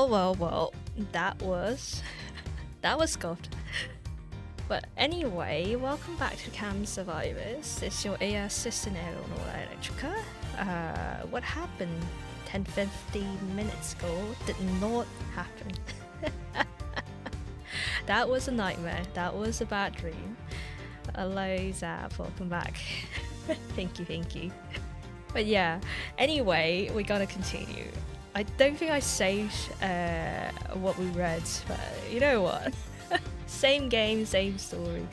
Well, that was scuffed. But anyway, welcome back to Cam Survivors. It's your AI assistant Eleonora Electrica. What happened 10-15 minutes ago did not happen. That was a nightmare. That was a bad dream. Hello Zap, welcome back. Thank you. But yeah, anyway, we gotta continue. I don't think I saved what we read, but you know what? Same game, same story.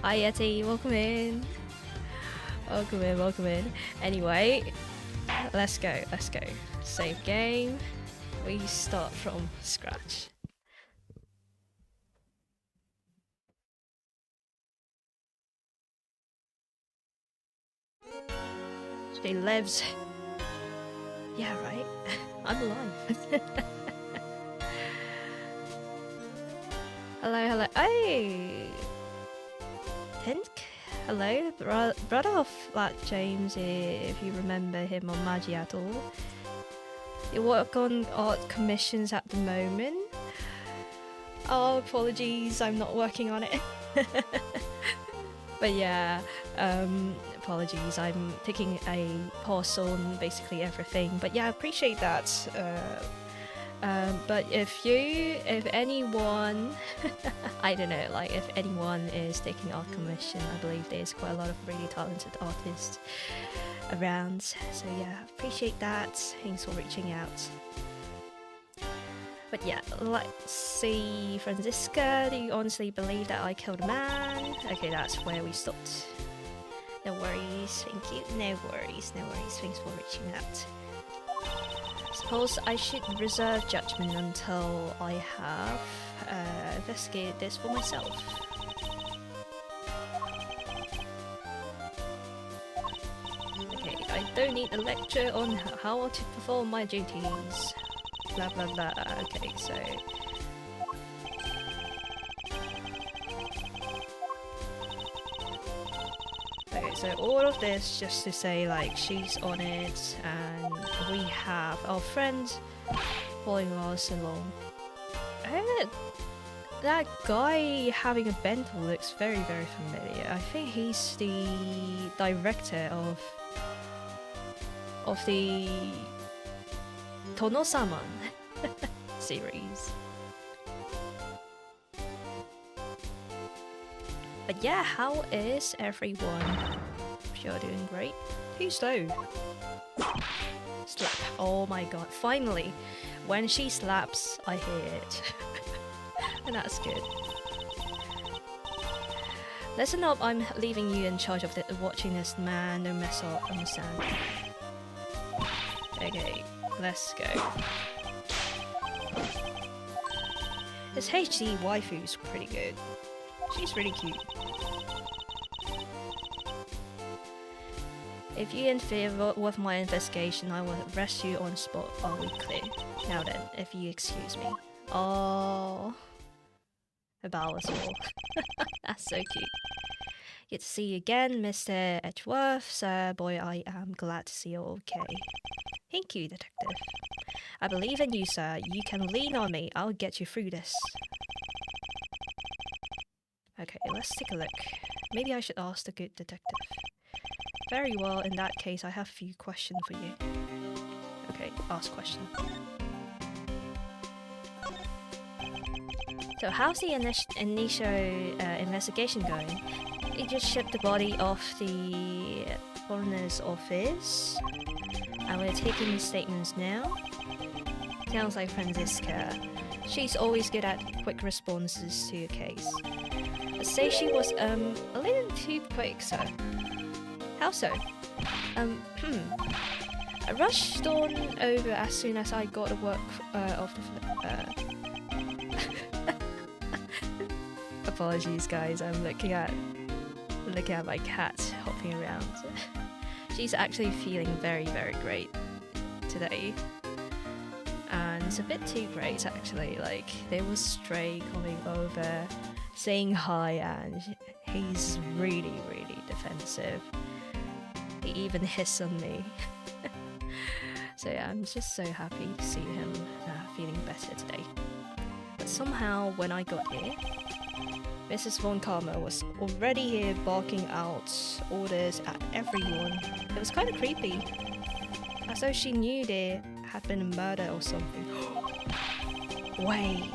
Hi Yeti, welcome in. Welcome in. Anyway, let's go. Save game. We start from scratch. She lives. Yeah, right. I'm alive. Hello. Hey! Tink? Hello? Brother of Black James, if you remember him on Magiato. You work on art commissions at the moment. Oh, apologies, I'm not working on it. But yeah, apologies, I'm taking a pause on basically everything. But yeah, I appreciate that. But if anyone, I don't know, like if anyone is taking art commission, I believe there's quite a lot of really talented artists around. So yeah, appreciate that. Thanks for reaching out. But yeah, let's see, Francisca, do you honestly believe that I killed a man? Okay, that's where we stopped. No worries, thank you. No worries, thanks for reaching out. Suppose I should reserve judgment until I have investigated this for myself. Okay, I don't need a lecture on how to perform my duties. Blah blah blah. Okay, so all of this just to say like she's on it, and we have our friend following us along. That guy having a bento looks very familiar. I think he's the director of the Tono-sama series. But yeah, how is everyone? You're doing great. Too slow. Slap. Oh my god, finally. When she slaps, I hear it. And that's good. Listen up, I'm leaving you in charge of watching this man. Don't mess up, understand? Okay, let's go. This HD waifu's pretty good. She's really cute. If you interfere with my investigation, I will arrest you on spot. Are we clear? Now then, if you excuse me. Oh, a bow as well. That's so cute. Good to see you again, Mr. Edgeworth. Sir, boy, I am glad to see you're okay. Thank you, detective. I believe in you, sir. You can lean on me. I'll get you through this. Okay, let's take a look. Maybe I should ask the good detective. Very well, in that case, I have a few questions for you. Okay, ask question. So how's the initial investigation going? You just shipped the body off the coroner's office, and we're taking the statements now. Sounds like Francisca. She's always good at quick responses to a case. I'd say she was a little too quick, sir. How so? I rushed on over as soon as I got the work off the Apologies guys, I'm looking at my cat hopping around. She's actually feeling very great today. And it's a bit too great actually, like there was Stray coming over, saying hi, and he's really defensive. He even hissed on me. So yeah, I'm just so happy to see him feeling better today. But somehow when I got here, Mrs. Von Karma was already here barking out orders at everyone. It was kind of creepy. As though she knew there had been a murder or something. Wait.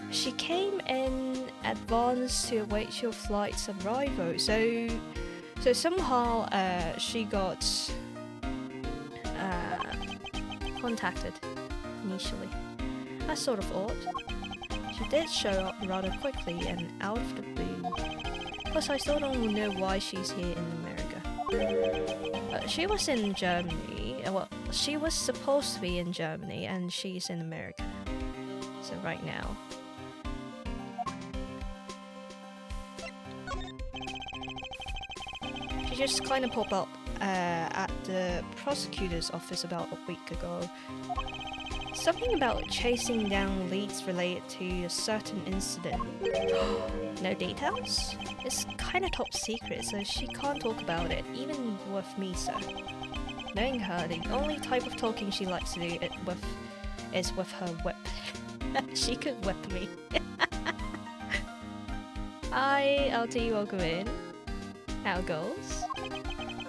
She came in advance to await your flight's arrival. So somehow she got contacted initially. That's sort of odd. She did show up rather quickly and out of the blue. Plus I still don't know why she's here in America. She was in Germany. Well, she was supposed to be in Germany and she's in America. So right now. She just kind of popped up at the prosecutor's office about a week ago. Something about chasing down leads related to a certain incident. No details? It's kinda top secret, so she can't talk about it, even with me, so. Knowing her, the only type of talking she likes to do is with her whip. She could whip me. Hi, LT, welcome in. How it goes?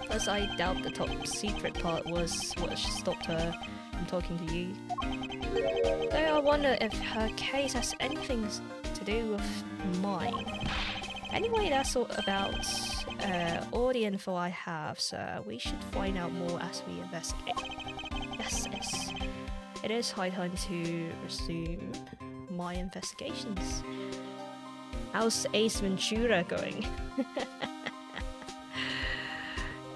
Plus, I doubt the top secret part was what stopped her from talking to you. Though I wonder if her case has anything to do with mine. Anyway, that's all about all the info I have, so we should find out more as we investigate. Yes. It is high time to resume my investigations. How's Ace Ventura going?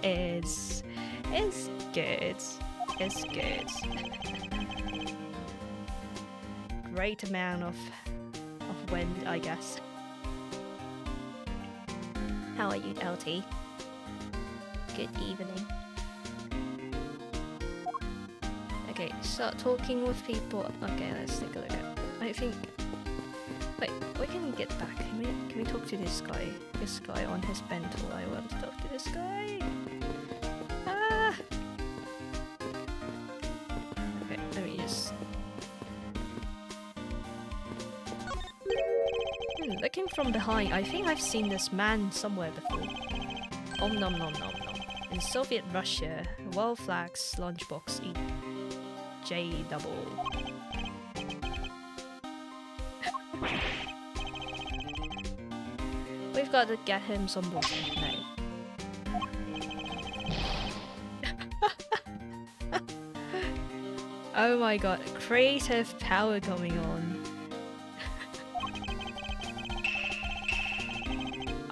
It's good. It's good. Great amount of wind, I guess. How are you, LT? Good evening. Okay, start talking with people. Okay, let's take a look at. I think. Wait, we can get back. Can we talk to this guy? This guy on his bento. I want to talk to this guy. Ah. Okay, let me just. Looking from behind, I think I've seen this man somewhere before. Om nom nom nom nom. In Soviet Russia, world flags lunchbox eat J double. We've got to get him some water. No. Oh my god, creative power coming on.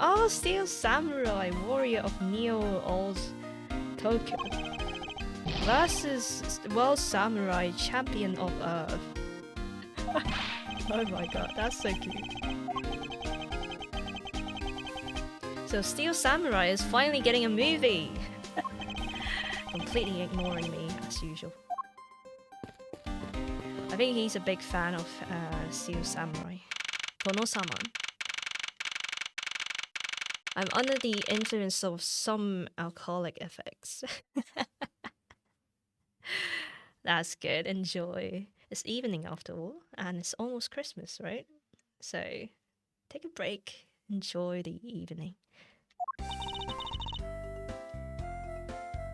Oh, Steel Samurai, warrior of Neo-Old Tokyo. Versus World Samurai, champion of Earth. Oh my god, that's so cute. So Steel Samurai is finally getting a movie! Completely ignoring me, as usual. I think he's a big fan of Steel Samurai. Kono-sama. I'm under the influence of some alcoholic effects. That's good, enjoy. It's evening after all, and it's almost Christmas, right? So, take a break, enjoy the evening.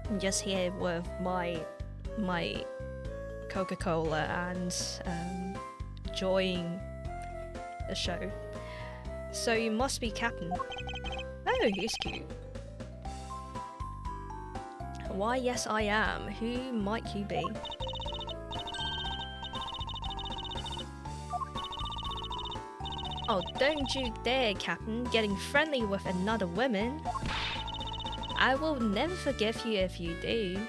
I'm just here with my Coca-Cola and enjoying the show. So you must be Captain. Oh, he's cute. Why, yes, I am. Who might you be? Oh, don't you dare, Captain, getting friendly with another woman. I will never forgive you if you do.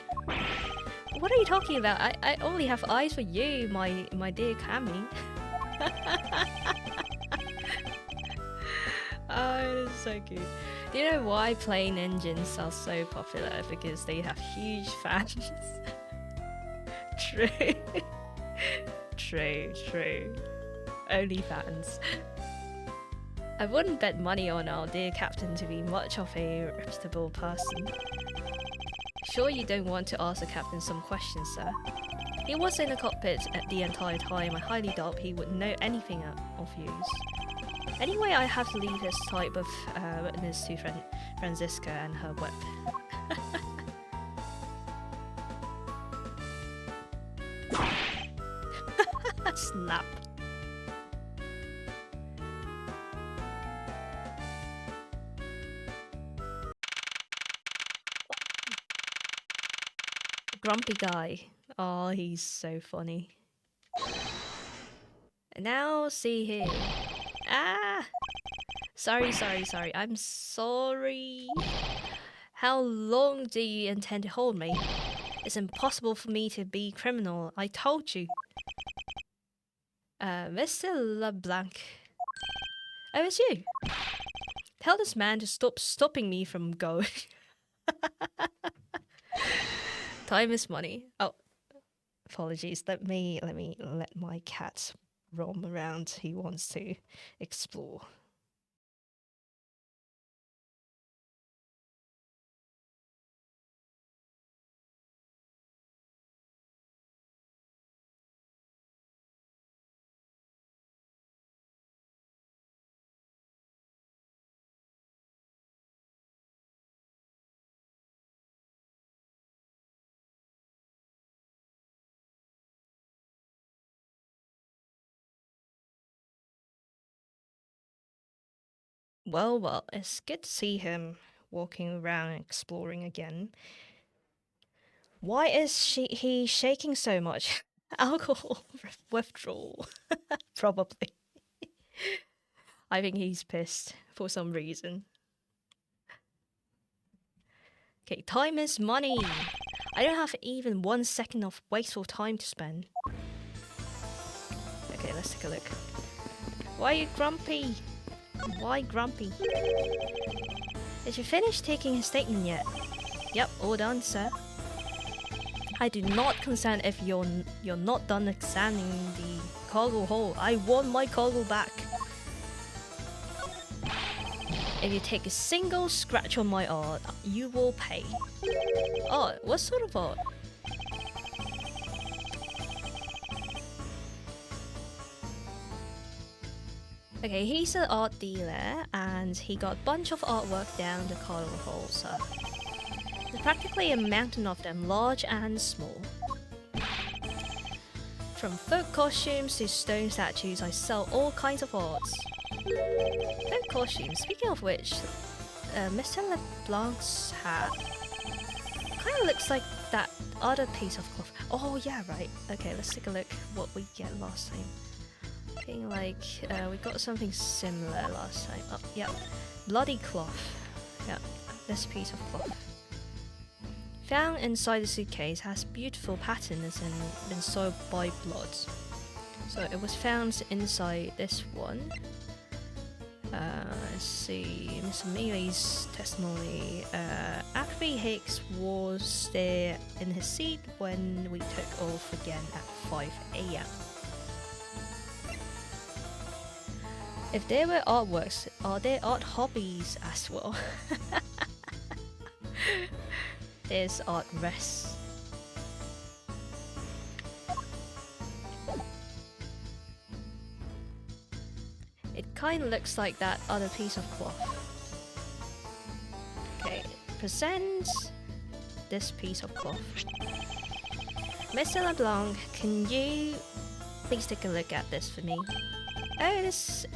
What are you talking about? I only have eyes for you, my dear Cammy. Oh, it is so cute. Do you know why plane engines are so popular? Because they have huge fans. True. True. Only fans. I wouldn't bet money on our dear captain to be much of a reputable person. Sure you don't want to ask the captain some questions, sir? He was in the cockpit at the entire time. I highly doubt he would know anything of use. Anyway, I have to leave this type of witness to Franziska and her whip. Snap. Grumpy guy. Oh, he's so funny. Now see here. Ah! Sorry. I'm sorry. How long do you intend to hold me? It's impossible for me to be criminal. I told you. Mr. LeBlanc. Oh, it's you. Tell this man to stop stopping me from going. Time is money. Oh, apologies. Let my cat roam around. He wants to explore. Well, it's good to see him walking around and exploring again. Why is he shaking so much? Alcohol withdrawal. Probably. I think he's pissed for some reason. Okay, time is money. I don't have even 1 second of wasteful time to spend. Okay, let's take a look. Why are you grumpy? Why grumpy? Did you finish taking his statement yet? Yep, all done, sir. I do not consent if you're not done examining the cargo hold. I want my cargo back. If you take a single scratch on my art, you will pay. Art? What sort of art? Okay, he's an art dealer and he got a bunch of artwork down the cargo hold, sir. There's practically a mountain of them, large and small. From folk costumes to stone statues, I sell all kinds of arts. Folk costumes, speaking of which, Mr. LeBlanc's hat kind of looks like that other piece of cloth. Oh yeah, right. Okay, let's take a look what we get last time. Looking like we got something similar last time. Oh, yeah. Bloody cloth. Yeah, this piece of cloth. Found inside the suitcase has beautiful patterns and been soiled by blood. So it was found inside this one. Let's see, Miss Amelie's testimony. Acme Hicks was there in his seat when we took off again at 5 AM. If there were artworks, are there art hobbies as well? There's art rests. It kind of looks like that other piece of cloth. Okay, present this piece of cloth. Mr. LeBlanc, can you please take a look at this for me? Oh, this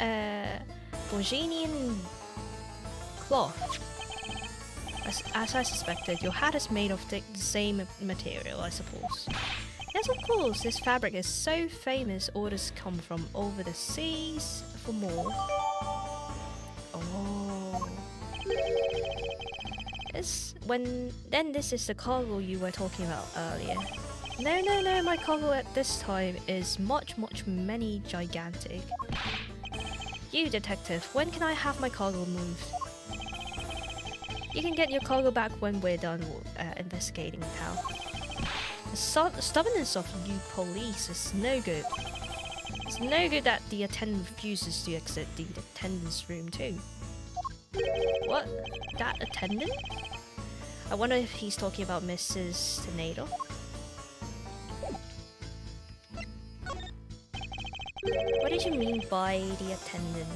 Borginian cloth. As I suspected, your hat is made of the same material, I suppose. Yes, of course, this fabric is so famous, orders come from over the seas for more. Oh. This is the cargo you were talking about earlier. No, my cargo at this time is much many gigantic. You, detective, when can I have my cargo moved? You can get your cargo back when we're done investigating, pal. The stubbornness of you police is no good. It's no good that the attendant refuses to exit the attendant's room too. What? That attendant? I wonder if he's talking about Mrs. Tornado. What did you mean by the attendant?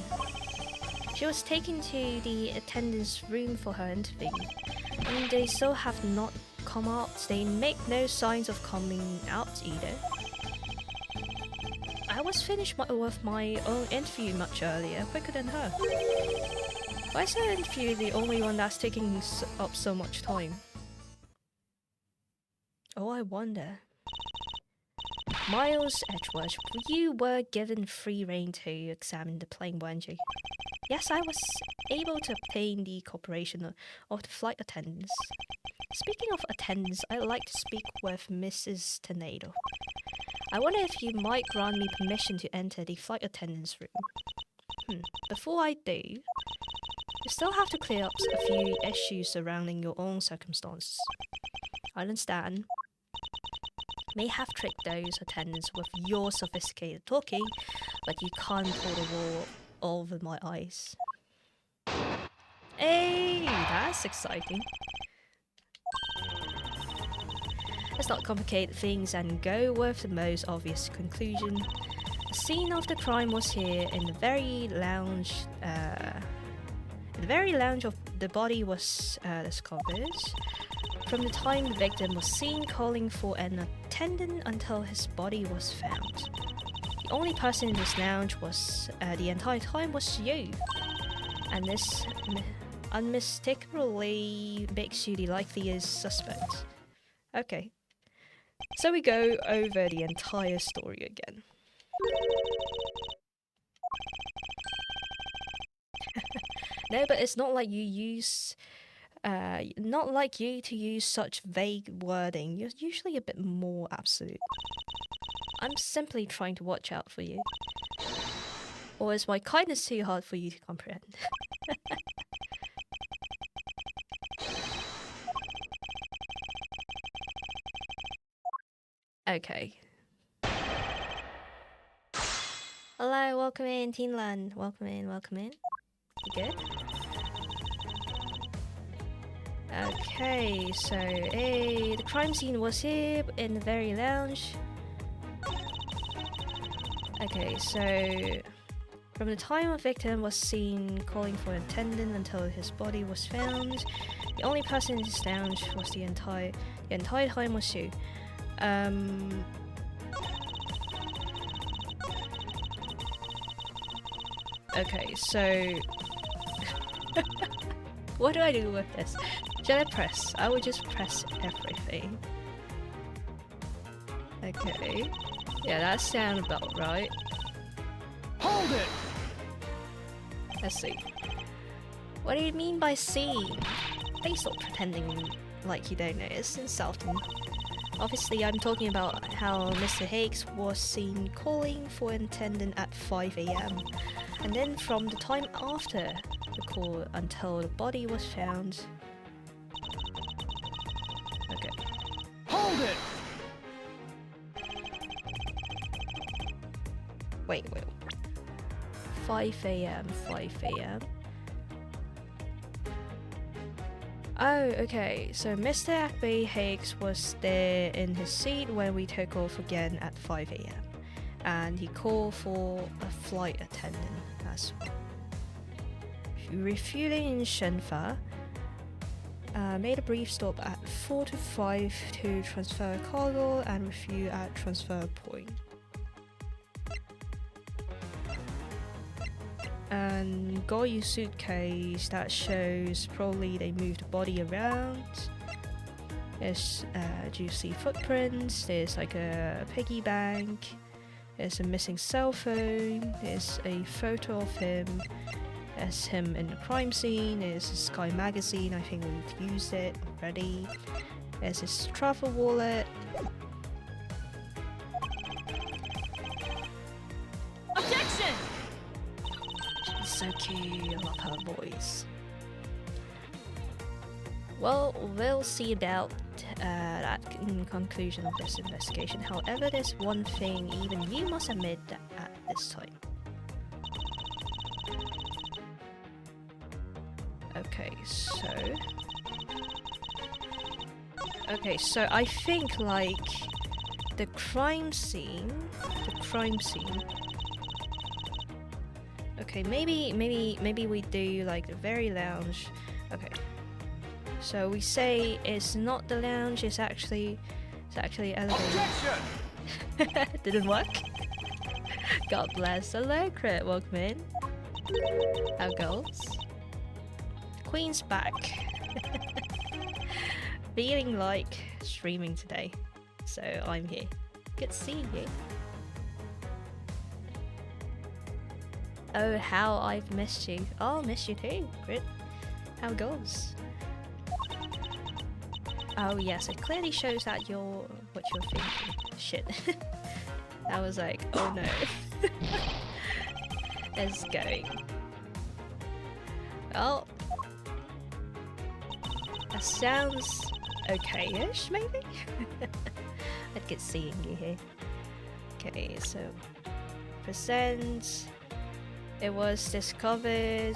She was taken to the attendant's room for her interview, and they still have not come out. They make no signs of coming out either. I was finished with my own interview much earlier, quicker than her. Why is her interview the only one that's taking up so much time? Oh, I wonder. Miles Edgeworth, you were given free rein to examine the plane, weren't you? Yes, I was able to obtain the cooperation of the flight attendants. Speaking of attendants, I'd like to speak with Mrs. Tornado. I wonder if you might grant me permission to enter the flight attendant's room. Before I do, you still have to clear up a few issues surrounding your own circumstances. I understand. May have tricked those attendants with your sophisticated talking, but you can't pull the wool over my eyes. Hey, that's exciting. Let's not complicate things and go with the most obvious conclusion. The scene of the crime was here in the very lounge. In the very lounge of the body was discovered. From the time the victim was seen calling for an attendant until his body was found. The only person in this lounge was the entire time was you, and this unmistakably makes you the likeliest suspect. Okay, so we go over the entire story again. No, but it's not like you use. Not like you to use such vague wording. You're usually a bit more absolute. I'm simply trying to watch out for you. Or is my kindness too hard for you to comprehend? Okay. Hello, welcome in, Teenland. Welcome in, welcome in. You good? Okay, so the crime scene was here in the very lounge. Okay, so from the time a victim was seen calling for an attendant until his body was found, the only person in this lounge was the entire time was you. Okay, so what do I do with this? Should I press? I would just press everything. Okay. Yeah, that sounds about right. Hold it! Let's see. What do you mean by seeing? Please stop pretending like you don't know. It's insulting. Obviously, I'm talking about how Mr. Higgs was seen calling for an attendant at 5 AM. And then from the time after the call until the body was found. Okay. Hold it! Wait. 5 AM, 5 AM. Oh, okay. So Mr. Akbe Higgs was there in his seat when we took off again at 5 AM. And he called for a flight attendant as well. Refueling in Shenfa, made a brief stop at 4 to 5 to transfer cargo and refuel at transfer point. And got your suitcase that shows probably they moved the body around. There's juicy footprints, there's like a piggy bank, there's a missing cell phone, there's a photo of him. There's him in the crime scene, there's a Sky magazine, I think we've used it already. There's his travel wallet. Objection! She's so cute, I love her voice. Well, we'll see about that in conclusion of this investigation. However, there's one thing even you must admit that at this time. Okay, so Okay, so I think like the crime scene. Okay, maybe we do like the very lounge. Okay. So we say it's not the lounge, it's actually elevator. Objection! Didn't work. God bless Hello Crit, welcome in. How goes? Queen's back. Feeling like streaming today. So I'm here. Good to see you. Oh, how I've missed you. Oh, missed you too, Crit. How goes? Oh yes, it clearly shows that what you're thinking. Shit. I was like, oh no. It's going. Well, that sounds okay-ish, maybe? I'd get seeing you here. Okay, so present. It was discovered.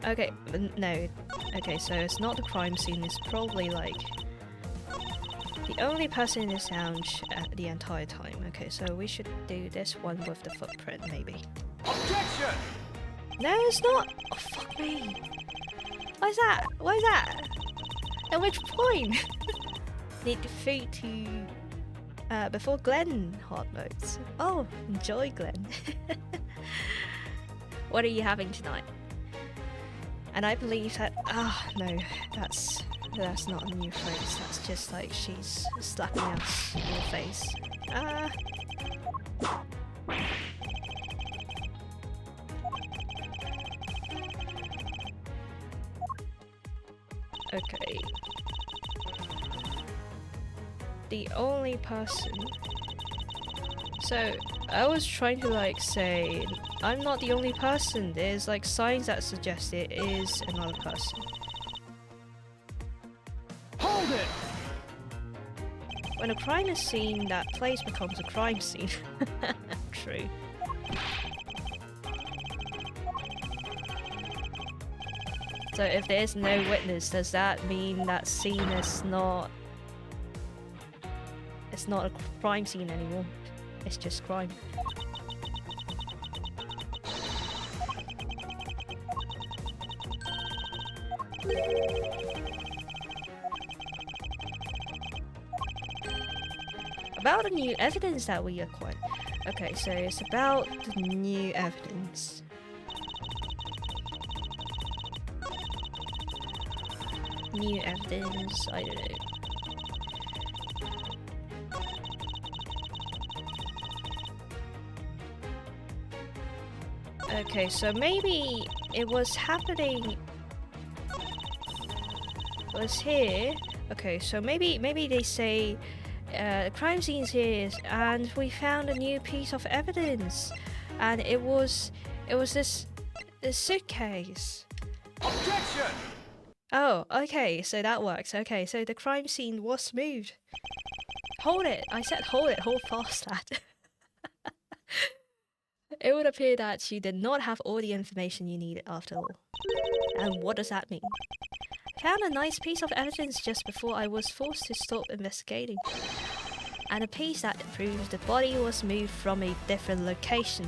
Okay, no. Okay, so it's not the crime scene, it's probably like the only person in this lounge at the entire time. Okay, so we should do this one with the footprint, maybe. Objection! No, it's not! Oh, fuck me! What is that? What is that? At which point? Need the food to... before Glenn hard modes. Oh, enjoy Glenn. What are you having tonight? And I believe that... Ah, no, that's not a new phrase. That's just like she's slapping us in the face. Okay. The only person... So, I was trying to like say, I'm not the only person. There's like signs that suggest it is another person. Hold it! When a crime is seen, that place becomes a crime scene. True. So if there's no witness, does that mean that scene is not... It's not a crime scene anymore? It's just crime. About the new evidence that we acquired. Okay, so it's about the new evidence. New evidence, I don't know. Okay, so maybe it was happening... It was here. Okay, so maybe they say crime scene's here and we found a new piece of evidence. And it was this suitcase. Objection! Oh, okay, so that works. Okay, so the crime scene was moved. Hold it! I said hold it, hold fast that. It would appear that you did not have all the information you needed after all. And what does that mean? I found a nice piece of evidence just before I was forced to stop investigating. And a piece that proves the body was moved from a different location.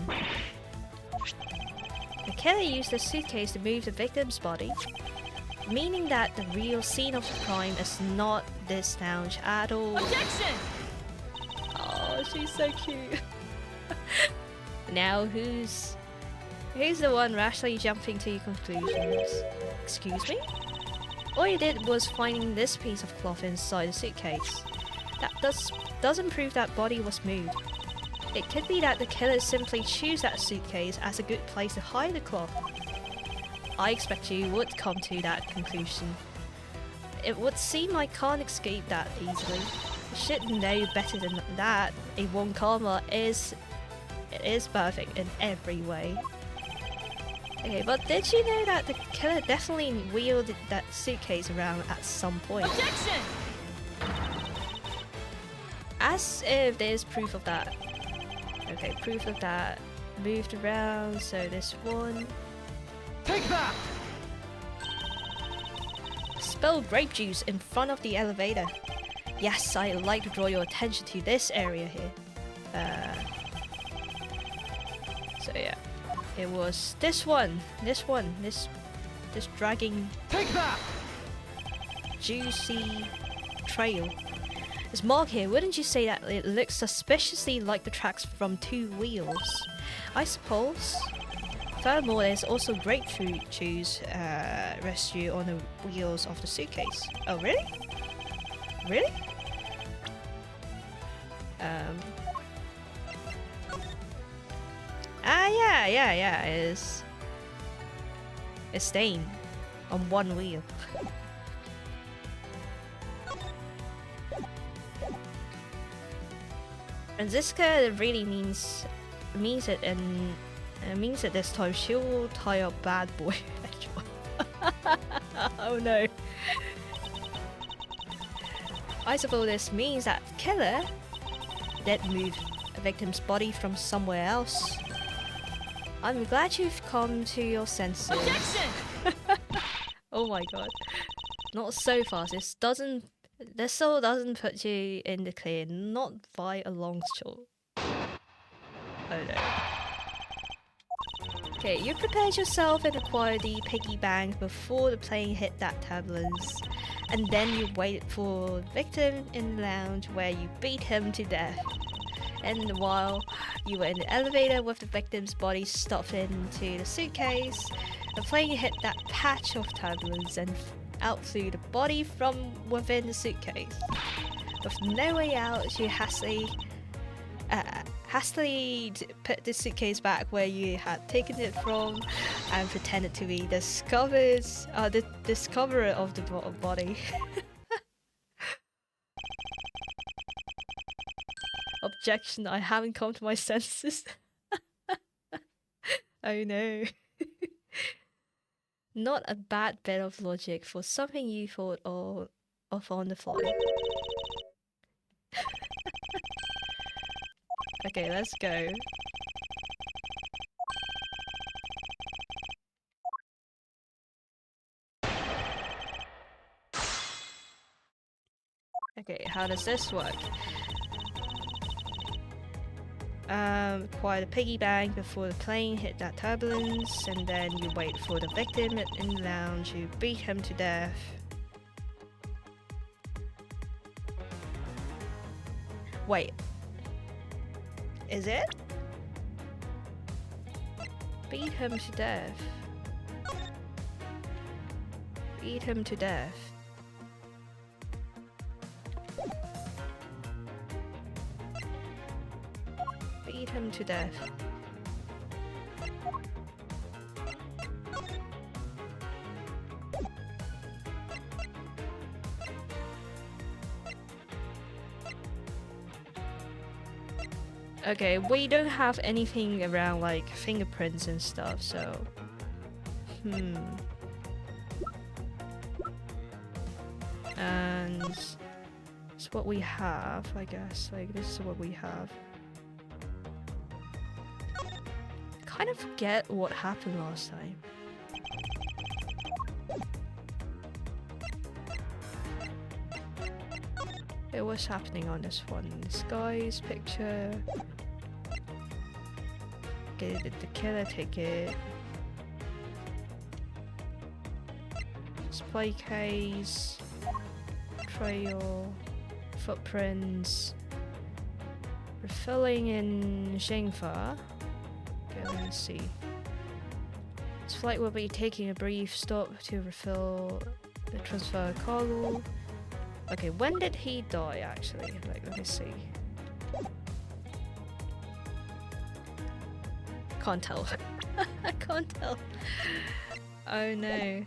The killer used the suitcase to move the victim's body, meaning that the real scene of the crime is not this lounge at all. Objection! Oh, she's so cute. Now who's the one rashly jumping to your conclusions? Excuse me? All you did was finding this piece of cloth inside the suitcase. That doesn't prove that body was moved. It could be that the killer simply chose that suitcase as a good place to hide the cloth. I expect you would come to that conclusion. It would seem I can't escape that easily. You should know better than that. A one karma is perfect in every way. Okay, but did you know that the killer definitely wheeled that suitcase around at some point? Objection! As if there's proof of that. Okay, proof of that. Moved around, so this one. Take that! Spill grape juice in front of the elevator. Yes, I'd like to draw your attention to this area here. So yeah, it was this dragging Take that! juicy trail. This mark here, wouldn't you say that it looks suspiciously like the tracks from 2 wheels? I suppose. Furthermore, there's also grapefruit juice residue on the wheels of the suitcase. Oh, really? Really? Yeah, it's stained on 1 wheel. Franziska really means it, and it means that this time she'll tie up bad boy. Oh no. I suppose this means that killer did move a victim's body from somewhere else. I'm glad you've come to your senses. Objection! Oh my god. Not so fast. This still doesn't put you in the clear, not by a long shot. Oh no. Okay, you prepared yourself and acquired the piggy bank before the plane hit that turbulence. And then you waited for the victim in the lounge where you beat him to death. And while you were in the elevator with the victim's body stuffed into the suitcase, the plane hit that patch of turbulence and out flew the body from within the suitcase. With no way out, you hastily put the suitcase back where you had taken it from and pretended to be the discoverer of the body. Objection, I haven't come to my senses. Oh no. Not a bad bit of logic for something you thought of on the fly. Okay, let's go. Okay, how does this work? Acquire the piggy bank before the plane hit that turbulence, and then you wait for the victim in the lounge, you beat him to death. Wait. Is it? Beat him to death. Beat him to death. Beat him to death. Okay, we don't have anything around like fingerprints and stuff, so... And... it's what we have, I guess. Like, this is what we have. Kind of forget what happened last time. Okay, what's happening on this one? This guy's picture. Okay, the killer ticket. Display case. Trail. Footprints. Refilling in Xingfa. Okay, let me see. This flight will be taking a brief stop to refill the transfer cargo. Okay, when did he die actually? Like, let me see. Can't tell. I can't tell. Oh no.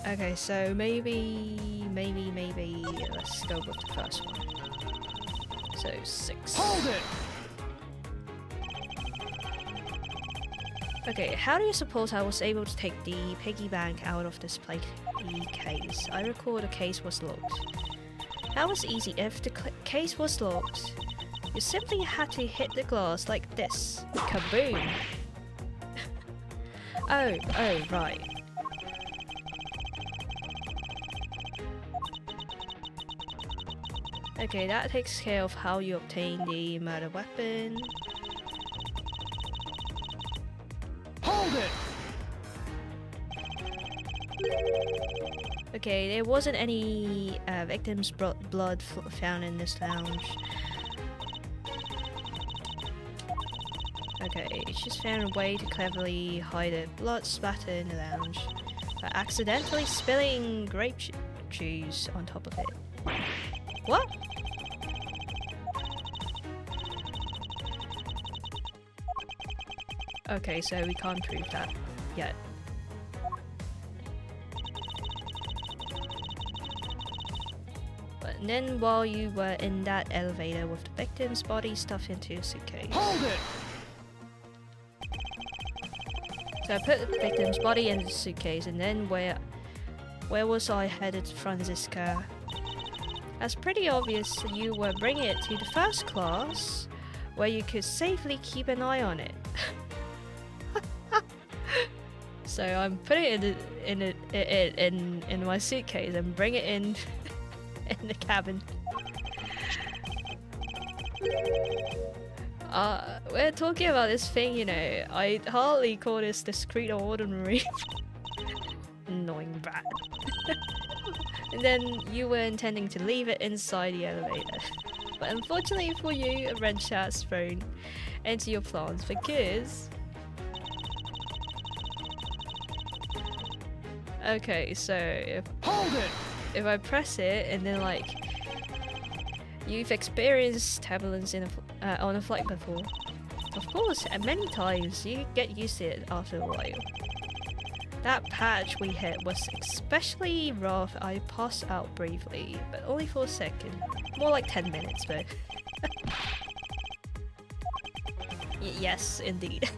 Okay, so maybe let's go with the first one. So 6. Hold it! Okay, how do you suppose I was able to take the piggy bank out of this plate case? I recall the case was locked. That was easy. If the case was locked, you simply had to hit the glass like this. Kaboom! oh, right. Okay, that takes care of how you obtain the murder weapon. Hold it! Okay, there wasn't any victims' blood found in this lounge. Okay, it's just found a way to cleverly hide a blood splatter in the lounge by accidentally spilling grape juice on top of it. What? Okay, so we can't prove that yet. But then while you were in that elevator with the victim's body stuffed into a suitcase. Hold it! So I put the victim's body in the suitcase, and then where was I headed, Franziska? That's pretty obvious that you were bringing it to the first class, where you could safely keep an eye on it. So I'm putting it in my suitcase and bring it in in the cabin. We're talking about this thing, you know. I hardly call this discreet or ordinary. Annoying brat. And then you were intending to leave it inside the elevator. But unfortunately for you, a wrench has thrown into your plans because... Okay, so Hold it! if I press it and then like... You've experienced turbulence on a flight before. Of course, and many times you get used to it after a while. That patch we hit was especially rough. I passed out briefly, but only for a second. More like 10 minutes, but... yes, indeed.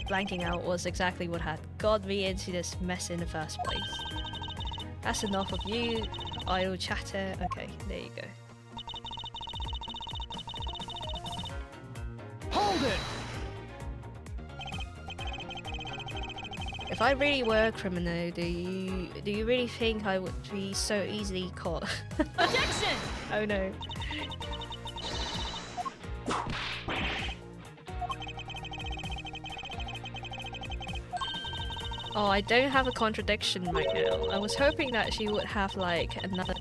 Blanking out was exactly what had got me into this mess in the first place. That's enough of you, idle chatter. Okay, there you go. Hold it! If I really were a criminal, do you really think I would be so easily caught? Objection! Oh no. Oh, I don't have a contradiction right now. I was hoping that she would have like another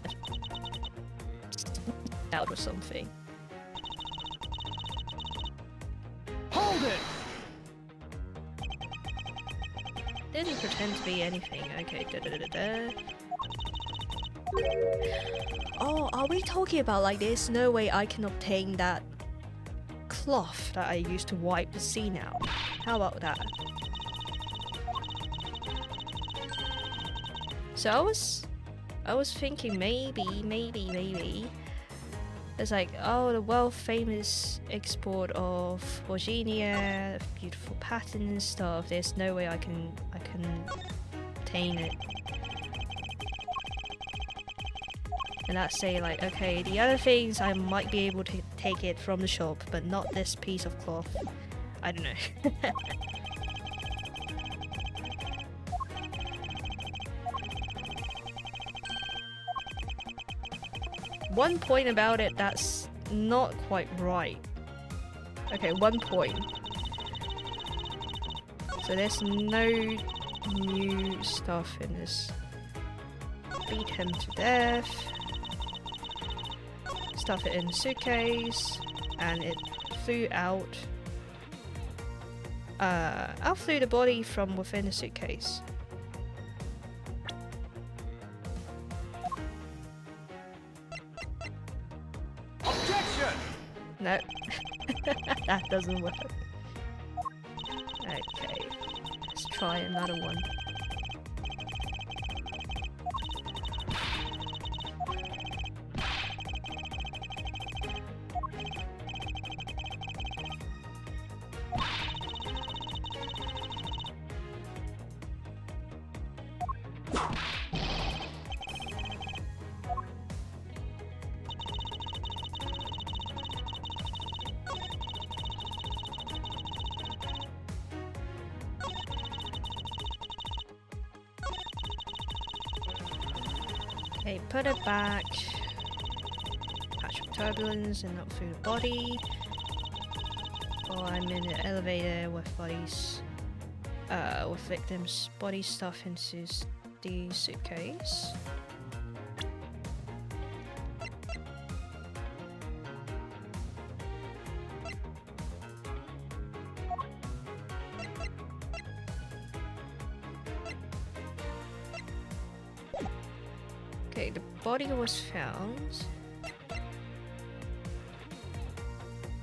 out or something. Hold it! Didn't pretend to be anything. Okay, Oh, are we talking about like there's no way I can obtain that cloth that I used to wipe the scene out? How about that? So I was thinking maybe it's like, oh, the world famous export of Virginia, beautiful pattern and stuff. There's no way I can obtain it. And that's say like, okay, the other things I might be able to take it from the shop, but not this piece of cloth. I don't know. One point about it that's not quite right. Okay, 1 point. So there's no new stuff in this. Beat him to death. Stuff it in the suitcase. And it flew out. Out flew the body from within the suitcase. No, that doesn't work. Okay, let's try another one. Okay, put it back. Patch of turbulence and not through the body. Oh, I'm in the elevator with bodies. With victims' body stuff into the suitcase. Okay, the body was found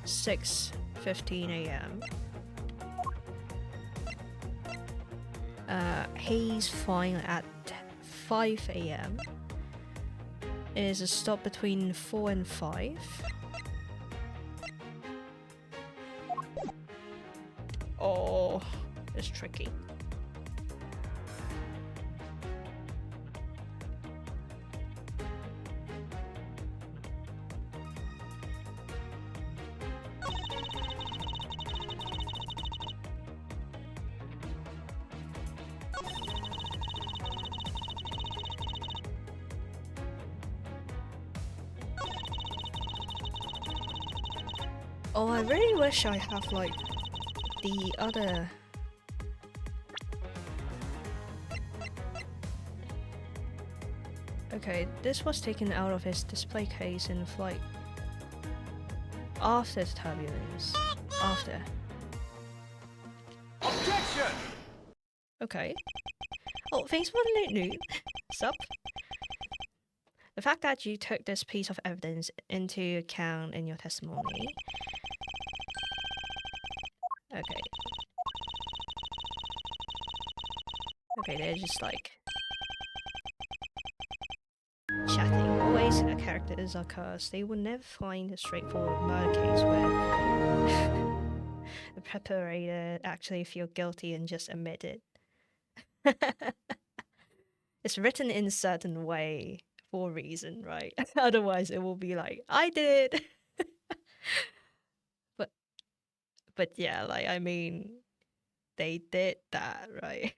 6:15 a.m. He's fine at 5 a.m. Is a stop between 4 and 5. Oh, it's tricky. Oh, I really wish I have like the other. Okay, this was taken out of his display case in flight. After the turbulence. After. Objection! Okay. Oh, thanks for the new. Sup? The fact that you took this piece of evidence into account in your testimony. Okay. Okay, they're just like chatting. Always characters are cursed. They will never find a straightforward murder case where the preparator actually feel guilty and just admit it. It's written in a certain way for a reason, right? Otherwise it will be like, I did it. But yeah, like I mean, they did that, right?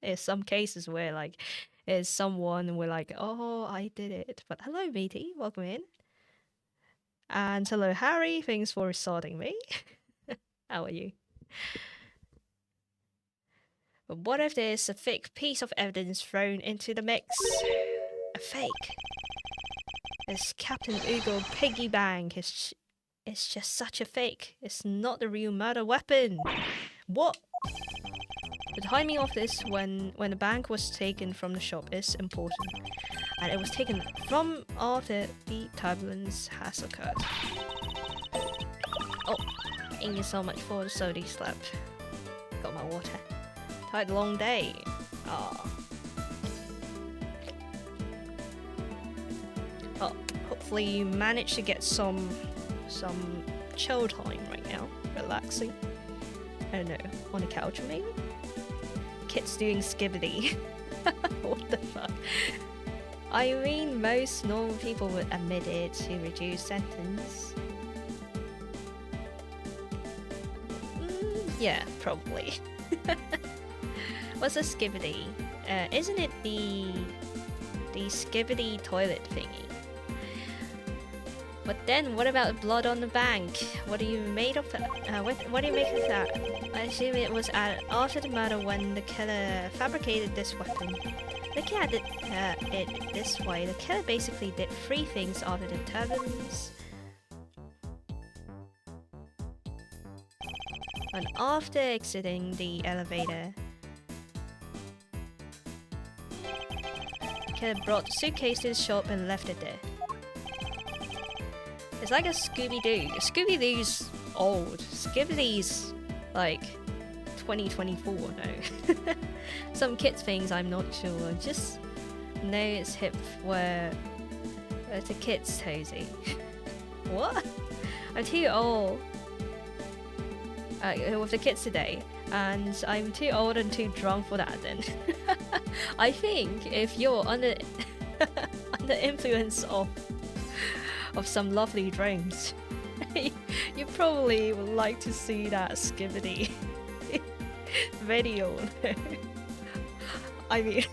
There's some cases where like there's someone we're like, oh, I did it. But hello, Meaty, welcome in. And hello, Harry, thanks for resorting me. How are you? But what if there's a fake piece of evidence thrown into the mix? A fake. This Captain Oogle piggy bank is it's just such a fake. It's not the real murder weapon. What? The timing of this when the bank was taken from the shop is important. And it was taken from after the turbulence has occurred. Oh, thank you so much for the sody slap. Got my water. Tight long day. Oh. Oh, hopefully you managed to get some chill time right now. Relaxing. I don't know, on the couch maybe? Kids doing skibbity. What the fuck? I mean, most normal people would admit it to reduce sentence. Yeah, probably. What's a skibbity? Isn't it the skibbity toilet thingy? But then, what about blood on the bank? What are you made of that? What do you make of that? I assume it was after the murder when the killer fabricated this weapon. Looking at it this way, the killer basically did 3 things after the turbulence. And after exiting the elevator, the killer brought the suitcase to the shop and left it there. It's like a Scooby-Doo. Scooby-Doo's old. Scooby-Doo's like 2024, no. Some kids things I'm not sure. Just know it's hip where it's a kid's toesy. What? I'm too old. With the kids today. And I'm too old and too drunk for that then. I think if you're under influence of some lovely drinks, you probably would like to see that skibbity video. I mean,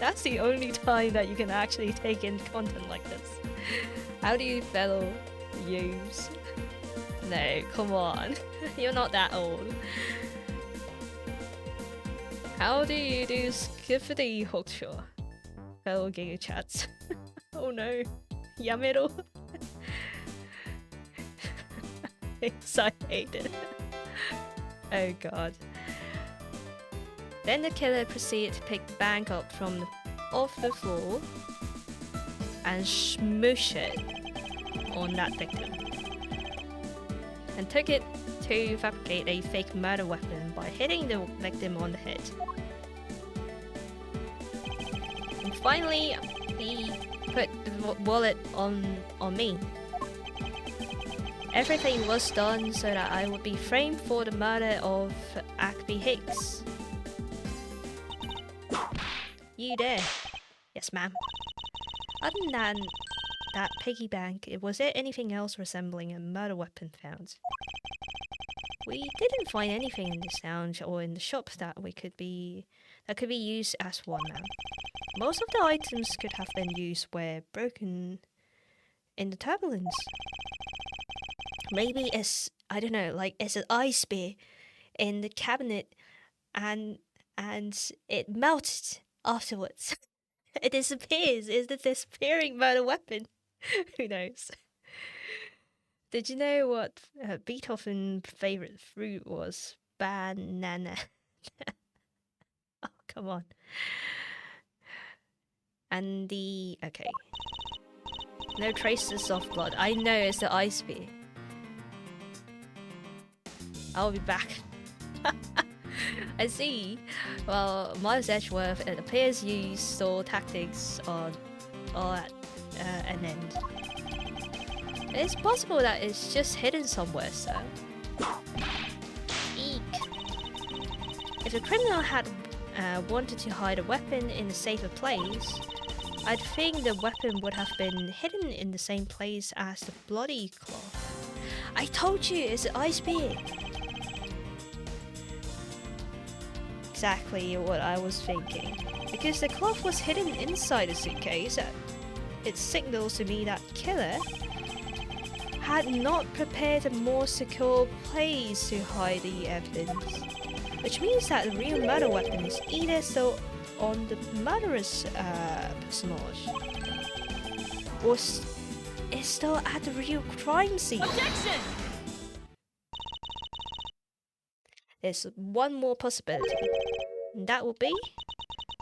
That's the only time that you can actually take in content like this. How do you fellow use? No, come on. You're not that old. How do you do skiffity hookshot? Fellow Giga Chats. Oh no. Yamero. Things I hated. Oh god. Then the killer proceeded to pick the bank up from off the floor and smoosh it on that victim. And took it to fabricate a fake murder weapon by hitting the victim on the head. And finally, he put the wallet on me. Everything was done so that I would be framed for the murder of Acme Hicks. You there? Yes, ma'am. Other than that piggy bank, was there anything else resembling a murder weapon found? We didn't find anything in this lounge or in the shops that could be used as one, ma'am. Most of the items could have been used were broken in the turbulence. Maybe it's, I don't know, like it's an ice spear in the cabinet and it melted afterwards. It disappears. It's the disappearing murder weapon. Who knows? Did you know what Beethoven's favorite fruit was? Banana. Oh, come on. And okay. No traces of blood. I know it's the ice spear. I'll be back. I see. Well, Miles Edgeworth, it appears you saw tactics on at an end. It's possible that it's just hidden somewhere, sir. Eek. If the criminal had wanted to hide a weapon in a safer place, I'd think the weapon would have been hidden in the same place as the bloody cloth. I told you, it's an ice spear. Exactly what I was thinking. Because the cloth was hidden inside the suitcase, it signals to me that killer had not prepared a more secure place to hide the evidence. Which means that the real murder weapon is either still on the murderous personage, or is still at the real crime scene. Objection! There's one more possibility, and that will be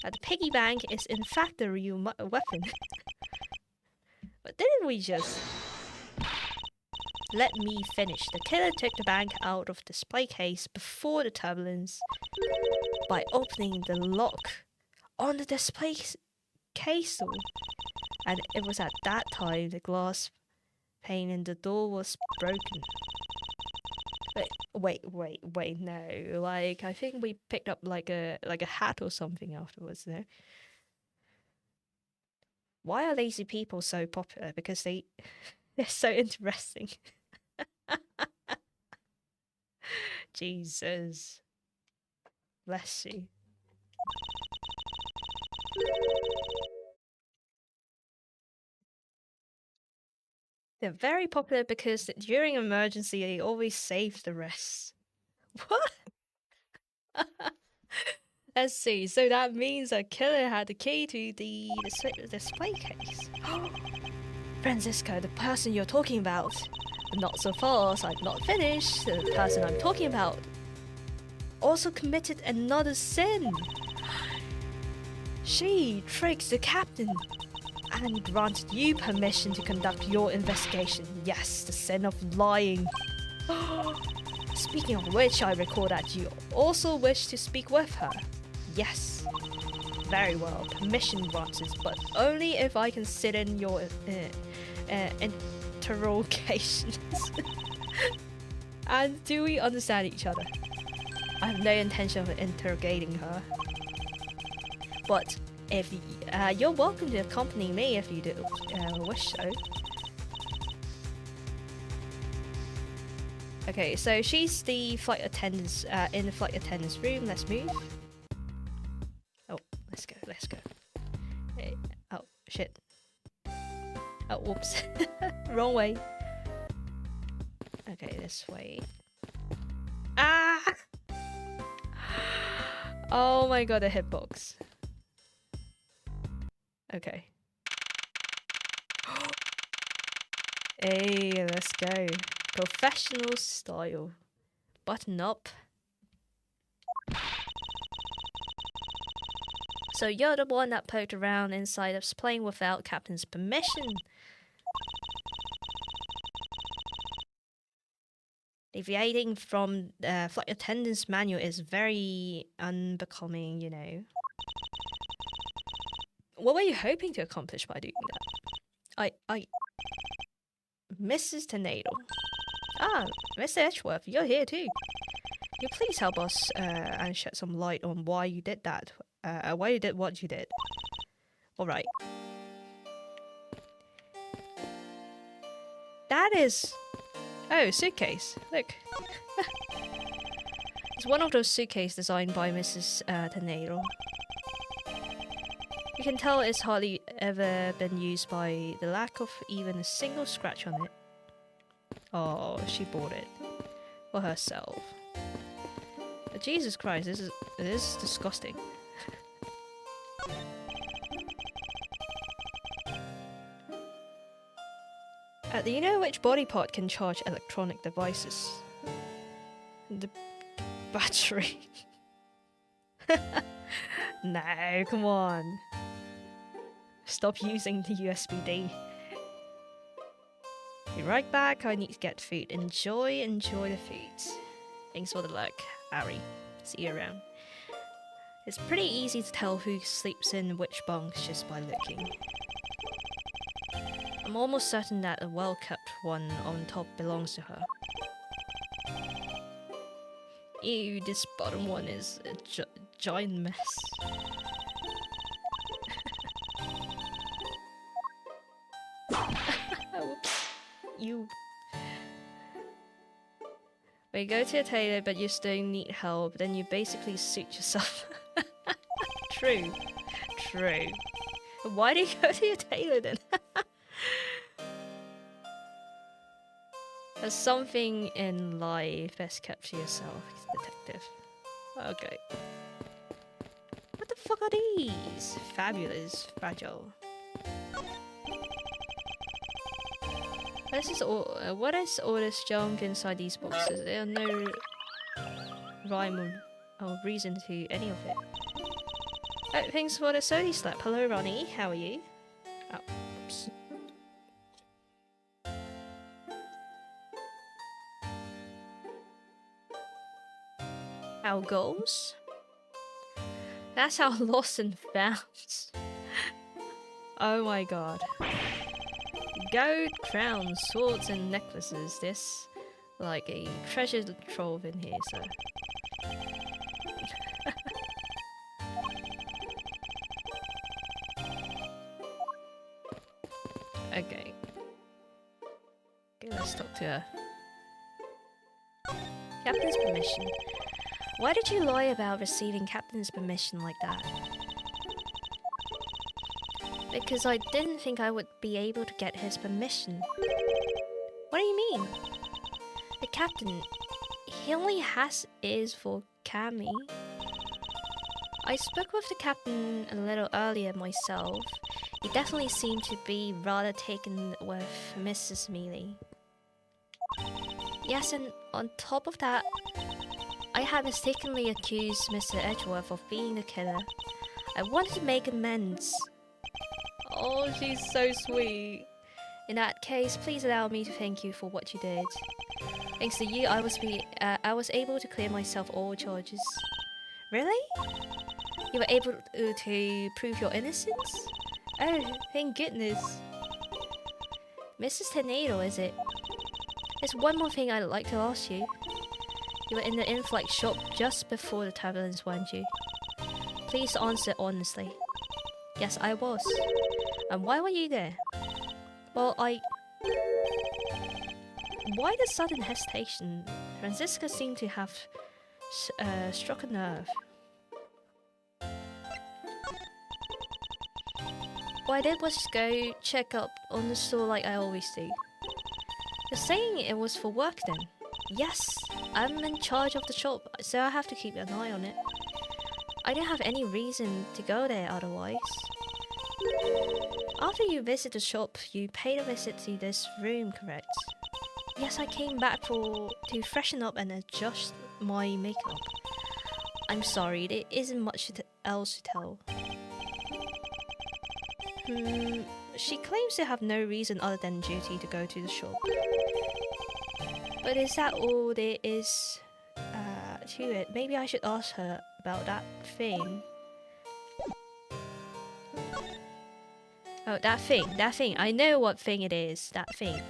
that the piggy bank is in fact the real weapon. But didn't we just... Let me finish. The killer took the bank out of the display case before the turbulence by opening the lock on the display case door. And it was at that time the glass pane in the door was broken. Wait, no. Like, I think we picked up like a hat or something afterwards, no? Why are lazy people so popular? Because they're so interesting. Jesus. Bless you. They're very popular because during emergency they always save the rest. What? Let's see. So that means a killer had the key to the display case. Francisco, the person you're talking about. Not so fast, I'm not finished. The person I'm talking about also committed another sin. She tricked the captain and granted you permission to conduct your investigation. Yes, the sin of lying. Speaking of which, I recall that you also wish to speak with her. Yes. Very well, permission granted, but only if I can sit in your interrogations. And do we understand each other? I have no intention of interrogating her. But if you're welcome to accompany me if you do wish so. Okay, so she's the flight attendant in the flight attendant's room. Let's move. Oh, let's go. shit. Oh, whoops. Wrong way. Okay, this way. Ah! Oh my god, a hitbox. Okay. Hey, let's go. Professional style. Button up. So you're the one that poked around inside us playing without Captain's permission. Deviating from flight attendant's manual is very unbecoming, you know. What were you hoping to accomplish by doing that? Mrs. Tornado. Ah, Mr. Edgeworth, you're here too. Could you please help us and shed some light on why you did that? Why you did what you did? Alright. That is... Oh, suitcase. Look. It's one of those suitcases designed by Mrs. Tornado. You can tell it's hardly ever been used by the lack of even a single scratch on it. Oh, she bought it. For herself. But Jesus Christ, this is disgusting. Do you know which body part can charge electronic devices? The battery. No, come on. Stop using the USB-D. Be right back, I need to get food. Enjoy the food. Thanks for the luck, Ari. See you around. It's pretty easy to tell who sleeps in which bunks just by looking. I'm almost certain that a well-kept one on top belongs to her. Ew, this bottom one is a giant mess. Whoops. You. When you go to a tailor but you still need help, then you basically suit yourself. True. True. Why do you go to your tailor then? There's something in life best kept to yourself, detective. Okay. What the fuck are these? Fabulous. Fragile. What is all this junk inside these boxes? There are no rhyme or reason to any of it. Oh, thanks for the sody slap. Hello, Ronnie. How are you? Oh, oops. Our goals? That's our lost and found. Oh my god. Gold, crowns, swords and necklaces. There's like a treasure trove in here, so... Okay. Okay, let's talk to her. Captain's permission. Why did you lie about receiving Captain's permission like that? Because I didn't think I would be able to get his permission. What do you mean? The Captain, he only has ears for Cammy. I spoke with the Captain a little earlier myself. He definitely seemed to be rather taken with Mrs. Mealy. Yes, and on top of that, I had mistakenly accused Mr. Edgeworth of being the killer. I wanted to make amends. Oh, she's so sweet. In that case, please allow me to thank you for what you did. Thanks to you, I was able to clear myself all charges. Really? You were able to prove your innocence? Oh, thank goodness. Mrs. Tornado, is it? There's one more thing I'd like to ask you. You were in the in-flight shop just before the turbulence, weren't you? Please answer honestly. Yes, I was. And why were you there? Well, why the sudden hesitation? Franziska seemed to have struck a nerve. What I did was just go check up on the store like I always do. You're saying it was for work then? Yes, I'm in charge of the shop, so I have to keep an eye on it. I don't have any reason to go there otherwise. After you visit the shop, you paid a visit to this room, correct? Yes, I came back to freshen up and adjust my makeup. I'm sorry, there isn't much else to tell. She claims to have no reason other than duty to go to the shop. But is that all there is to it? Maybe I should ask her about that thing. Oh, that thing. I know what thing it is. That thing.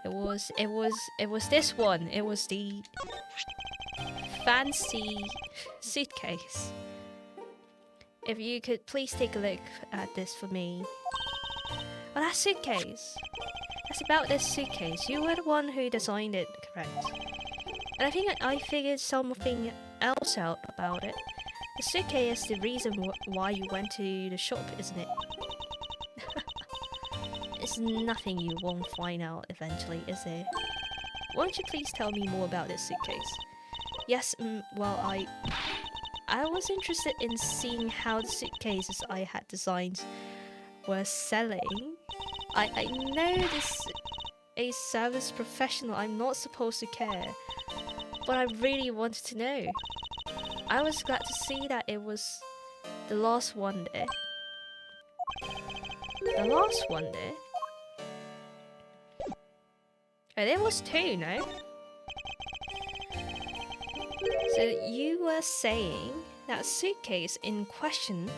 It was this one. It was the fancy suitcase. If you could please take a look at this for me. Oh, that suitcase. That's about this suitcase. You were the one who designed it, correct? And I think I figured something else out about it. The suitcase is the reason why you went to the shop, isn't it? It's nothing you won't find out eventually, is there? Won't you please tell me more about this suitcase? Yes, well, I was interested in seeing how the suitcases I had designed were selling. I know this a service professional, I'm not supposed to care, but I really wanted to know. I was glad to see that it was the last one there. The last one there? Oh, there was two, no? So you were saying that suitcase in question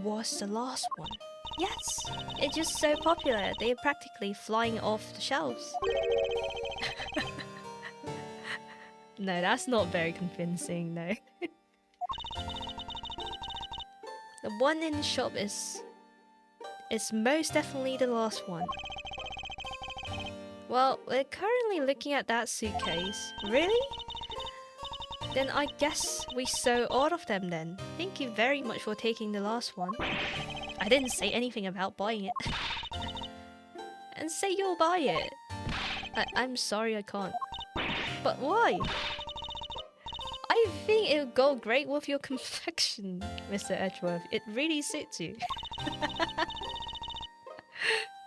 was the last one? Yes, it's just so popular, they're practically flying off the shelves. No, that's not very convincing, no. The one in the shop is most definitely the last one. Well, we're currently looking at that suitcase. Really? Then I guess we sold all of them then. Thank you very much for taking the last one. I didn't say anything about buying it. And say you'll buy it. I'm sorry I can't. But why? I think it would go great with your complexion, Mr. Edgeworth. It really suits you.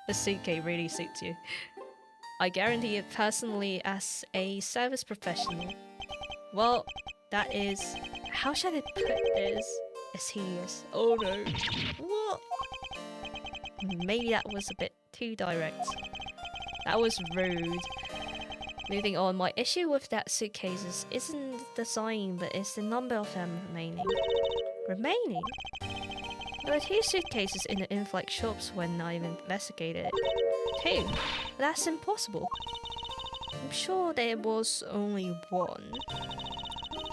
The suitcase really suits you. I guarantee it personally as a service professional. Well, that is... How should I put this? It's hideous. Oh no. What? Maybe that was a bit too direct. That was rude. Moving on, my issue with that suitcases isn't the design, but it's the number of them remaining. Remaining? There were 2 suitcases in the in-flight shops when I investigated it. 2? That's impossible. I'm sure there was only 1.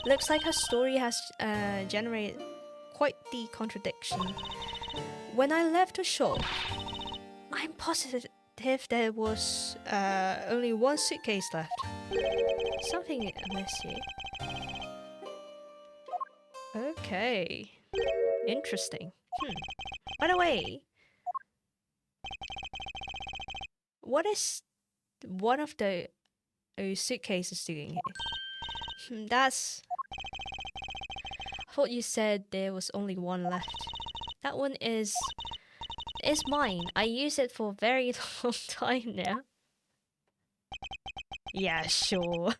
Looks like her story has generated quite the contradiction. When I left the shop, I'm positive there was only 1 suitcase left. Something amiss here. Okay. Interesting. By the way, what is one of the suitcases doing here? That's... I thought you said there was only 1 left. That one is mine. I use it for a very long time now. Yeah, sure.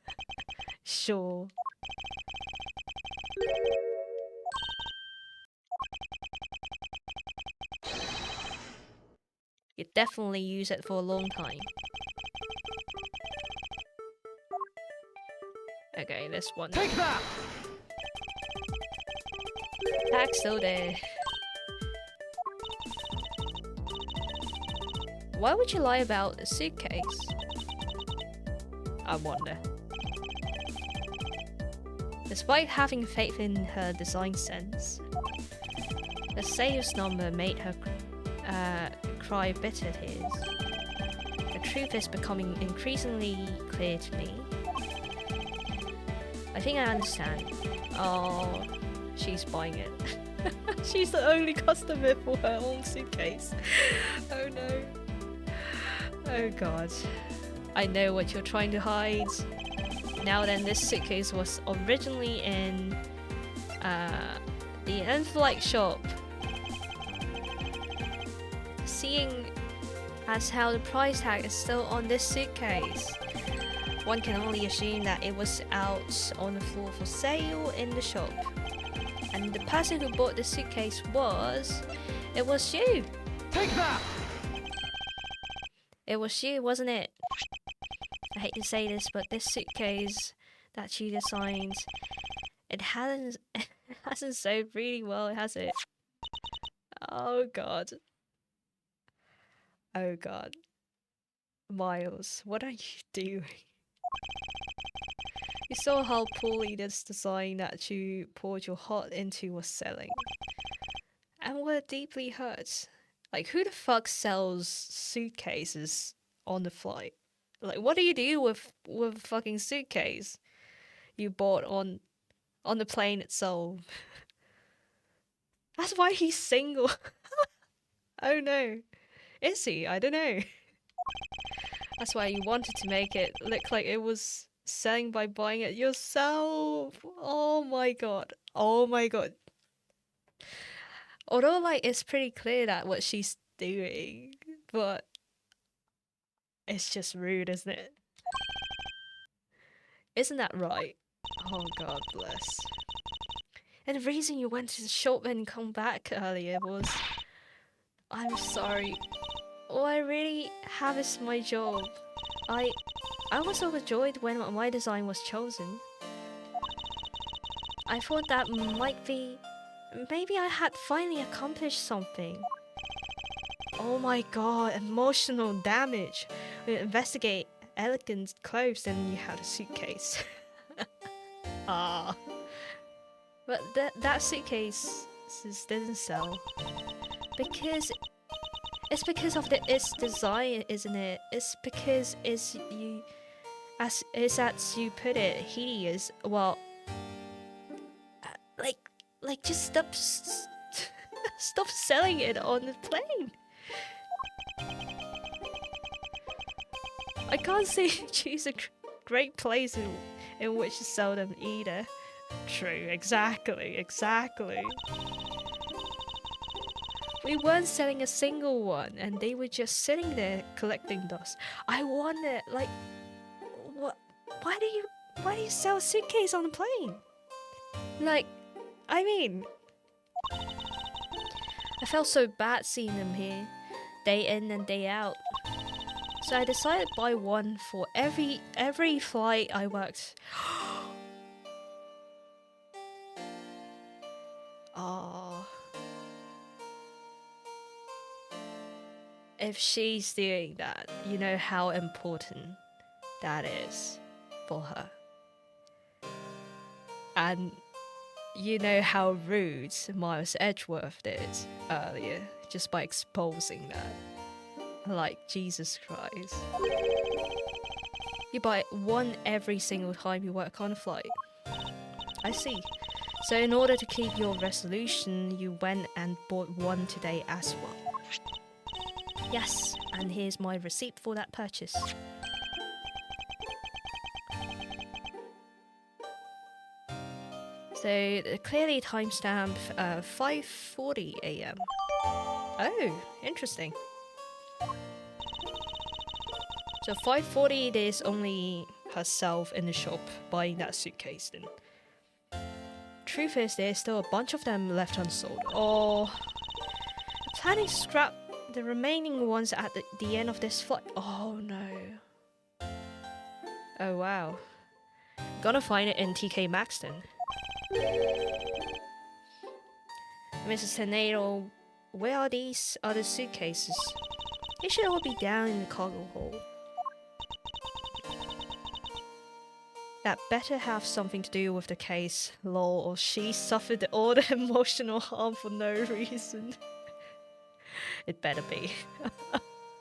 Sure. You definitely use it for a long time. Okay, this one. Take that! Pack's still there. Why would you lie about a suitcase? I wonder. Despite having faith in her design sense, the sales number made her cry bitter tears. The truth is becoming increasingly clear to me. I think I understand. Oh, she's buying it. She's the only customer for her own suitcase. Oh no. Oh god. I know what you're trying to hide. Now then, this suitcase was originally in the Eleflight shop. Seeing as how the price tag is still on this suitcase, one can only assume that it was out on the floor for sale in the shop. And the person who bought the suitcase it was you. Take that! It was you, wasn't it? I hate to say this, but this suitcase that you designed, it hasn't sold really well, has it? Oh god. Oh god. Miles, what are you doing? You saw how poorly this design that you poured your heart into was selling. And we're deeply hurt. Like, who the fuck sells suitcases on the flight? Like, what do you do with a fucking suitcase you bought on the plane itself? That's why he's single. Oh no. Is he? I don't know. That's why you wanted to make it look like it was selling by buying it yourself. Oh my god. Oh my god. Although, like, it's pretty clear that what she's doing, but it's just rude, isn't it? Isn't that right? Oh god bless. And the reason you went to the shop and come back earlier was... I'm sorry. All I really have is my job. I was overjoyed when my design was chosen. I thought that might be... Maybe I had finally accomplished something. Oh my god, emotional damage. We investigate elegant clothes and you had a suitcase. Ah. But that suitcase didn't sell. Because... It's because of its design, isn't it? It's because as you put it, hideous. Well, like just stop selling it on the plane. I can't say choose a great place in which to sell them either. True, exactly. We weren't selling a single one, and they were just sitting there collecting dust. I wonder, like, what? Why do you sell a suitcase on a plane? Like, I mean, I felt so bad seeing them here, day in and day out. So I decided to buy one for every flight I worked. Oh. If she's doing that, you know how important that is for her. And you know how rude Miles Edgeworth did earlier, just by exposing that. Like, Jesus Christ. You buy one every single time you work on a flight. I see. So in order to keep your resolution, you went and bought one today as well. Yes, and here's my receipt for that purchase. So clearly timestamp 5:40 AM. Oh, interesting. So 5:40, there's only herself in the shop buying that suitcase then. Truth is, there's still a bunch of them left unsold. Oh, planning to scrap the remaining ones at the end of this flight. Oh no. Oh wow. Gonna find it in TK Maxx then. Mrs. Tornado, where are these other suitcases? They should all be down in the cargo hold. That better have something to do with the case, lol, or she suffered all the emotional harm for no reason. It better be.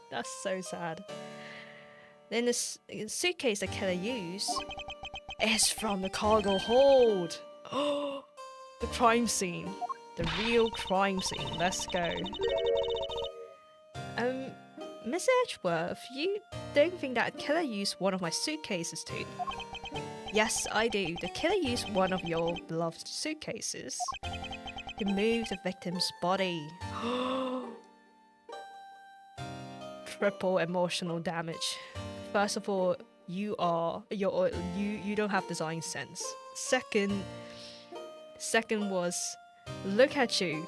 That's so sad. Then the suitcase that Keller used is from the cargo hold. Oh, the crime scene. The real crime scene. Let's go. Miss Edgeworth, you don't think that killer used one of my suitcases too? Yes, I do. The killer used one of your beloved suitcases. He moved the victim's body. Triple emotional damage. First of all, you don't have design sense. Second was, look at you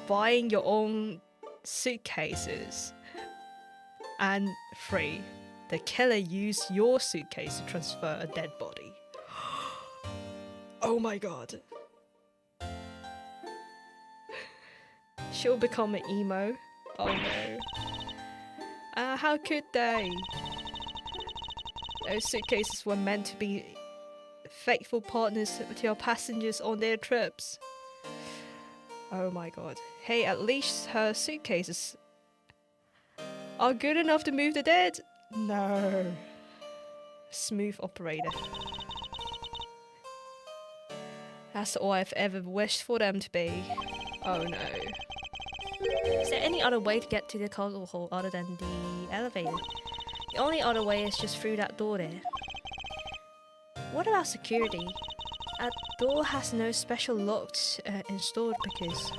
buying your own suitcases. And 3, the killer used your suitcase to transfer a dead body. Oh my god. She'll become an emo. Oh no. How could they? Those suitcases were meant to be faithful partners to your passengers on their trips. Oh my god. Hey, at least her suitcases are good enough to move the dead. No. Smooth operator. That's all I've ever wished for them to be. Oh no. Is there any other way to get to the cargo hold other than the elevator? The only other way is just through that door there. What about security? That door has no special locks installed because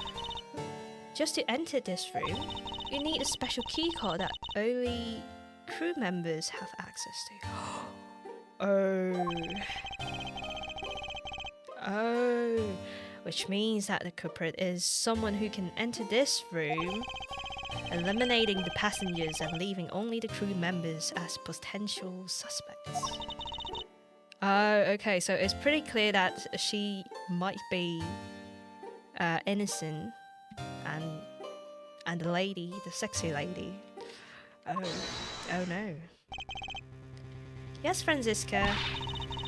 just to enter this room, you need a special keycard that only crew members have access to. Oh. Which means that the culprit is someone who can enter this room, eliminating the passengers and leaving only the crew members as potential suspects. Oh, okay, so it's pretty clear that she might be innocent and the lady, the sexy lady. Oh no. Yes, Franziska,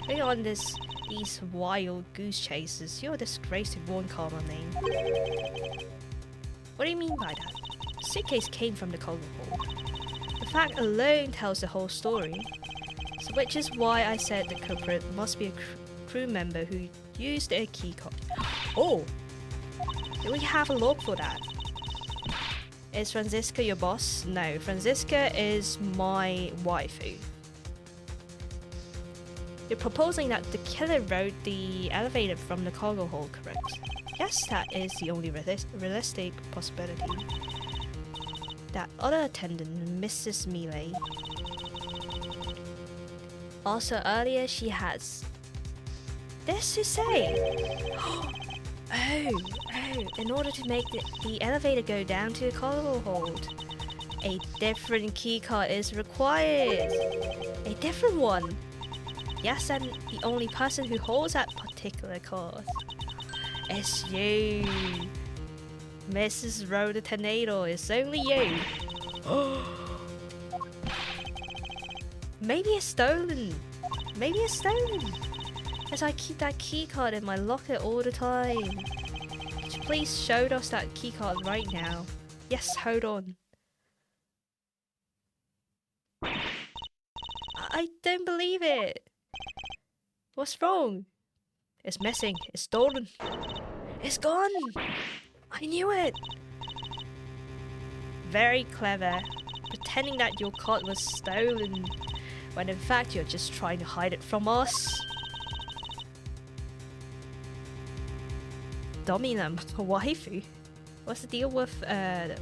going on these wild goose chases, you're a disgrace to Vaughan Carmel name. What do you mean by that? The suitcase came from the cargo hold. The fact alone tells the whole story. So which is why I said the culprit must be a crew member who used a keycard. Oh! Do we have a log for that? Is Franziska your boss? No, Franziska is my waifu. You're proposing that the killer rode the elevator from the cargo hold, correct? Yes, that is the only realistic possibility. That other attendant, Mrs. Mealy. Also, earlier she has this to say. Oh, in order to make the elevator go down to the cargo hold, a different keycard is required. A different one. Yes, and the only person who holds that particular card is you. Mrs. Rhoda Tornado, it's only you. Maybe it's stolen. Maybe it's stolen. As I keep that keycard in my locker all the time. Could you please show us that keycard right now? Yes, hold on. I don't believe it. What's wrong? It's missing. It's stolen. It's gone. I knew it. Very clever. Pretending that your card was stolen, when in fact you're just trying to hide it from us. Dominum, waifu. What's the deal with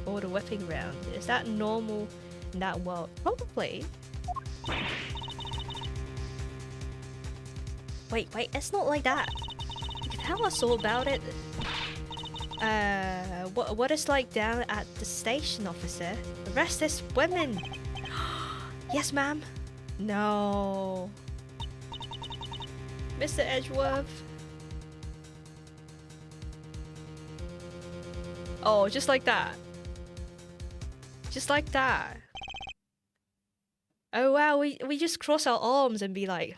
all the whipping around? Is that normal in that world? Probably. Wait, it's not like that. You can tell us all about it. What it's like down at the station, officer. Arrest this woman. Yes, ma'am. No. Mr. Edgeworth. Oh, just like that. Just like that. Oh wow, we just cross our arms and be like,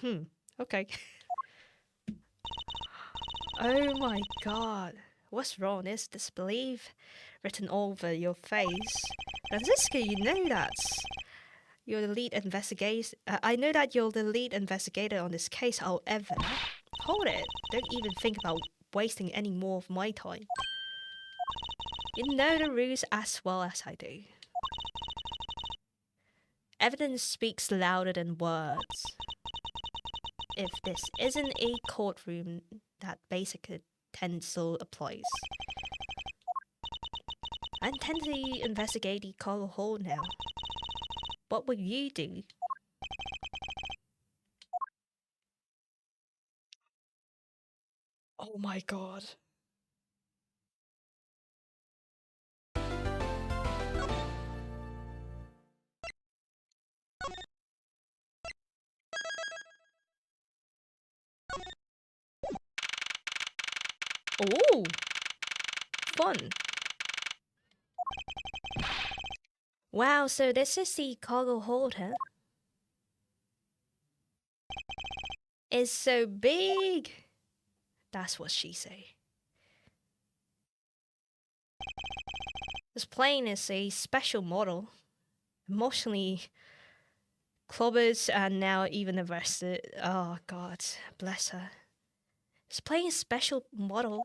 okay. Oh my god. What's wrong? There's disbelief written all over your face. Franziska, you know that. You're the lead investigator. I know that you're the lead investigator on this case, however. Hold it. Don't even think about wasting any more of my time. You know the rules as well as I do. Evidence speaks louder than words. If this isn't a courtroom, that basic utensil applies. I intend to investigate the cargo hold now. What will you do? Oh my god. Oh, fun. Wow, so this is the cargo hold, huh? It's so big. That's what she say. This plane is a special model. Emotionally clobbered and now even arrested. Oh god, bless her. This plane is a special model.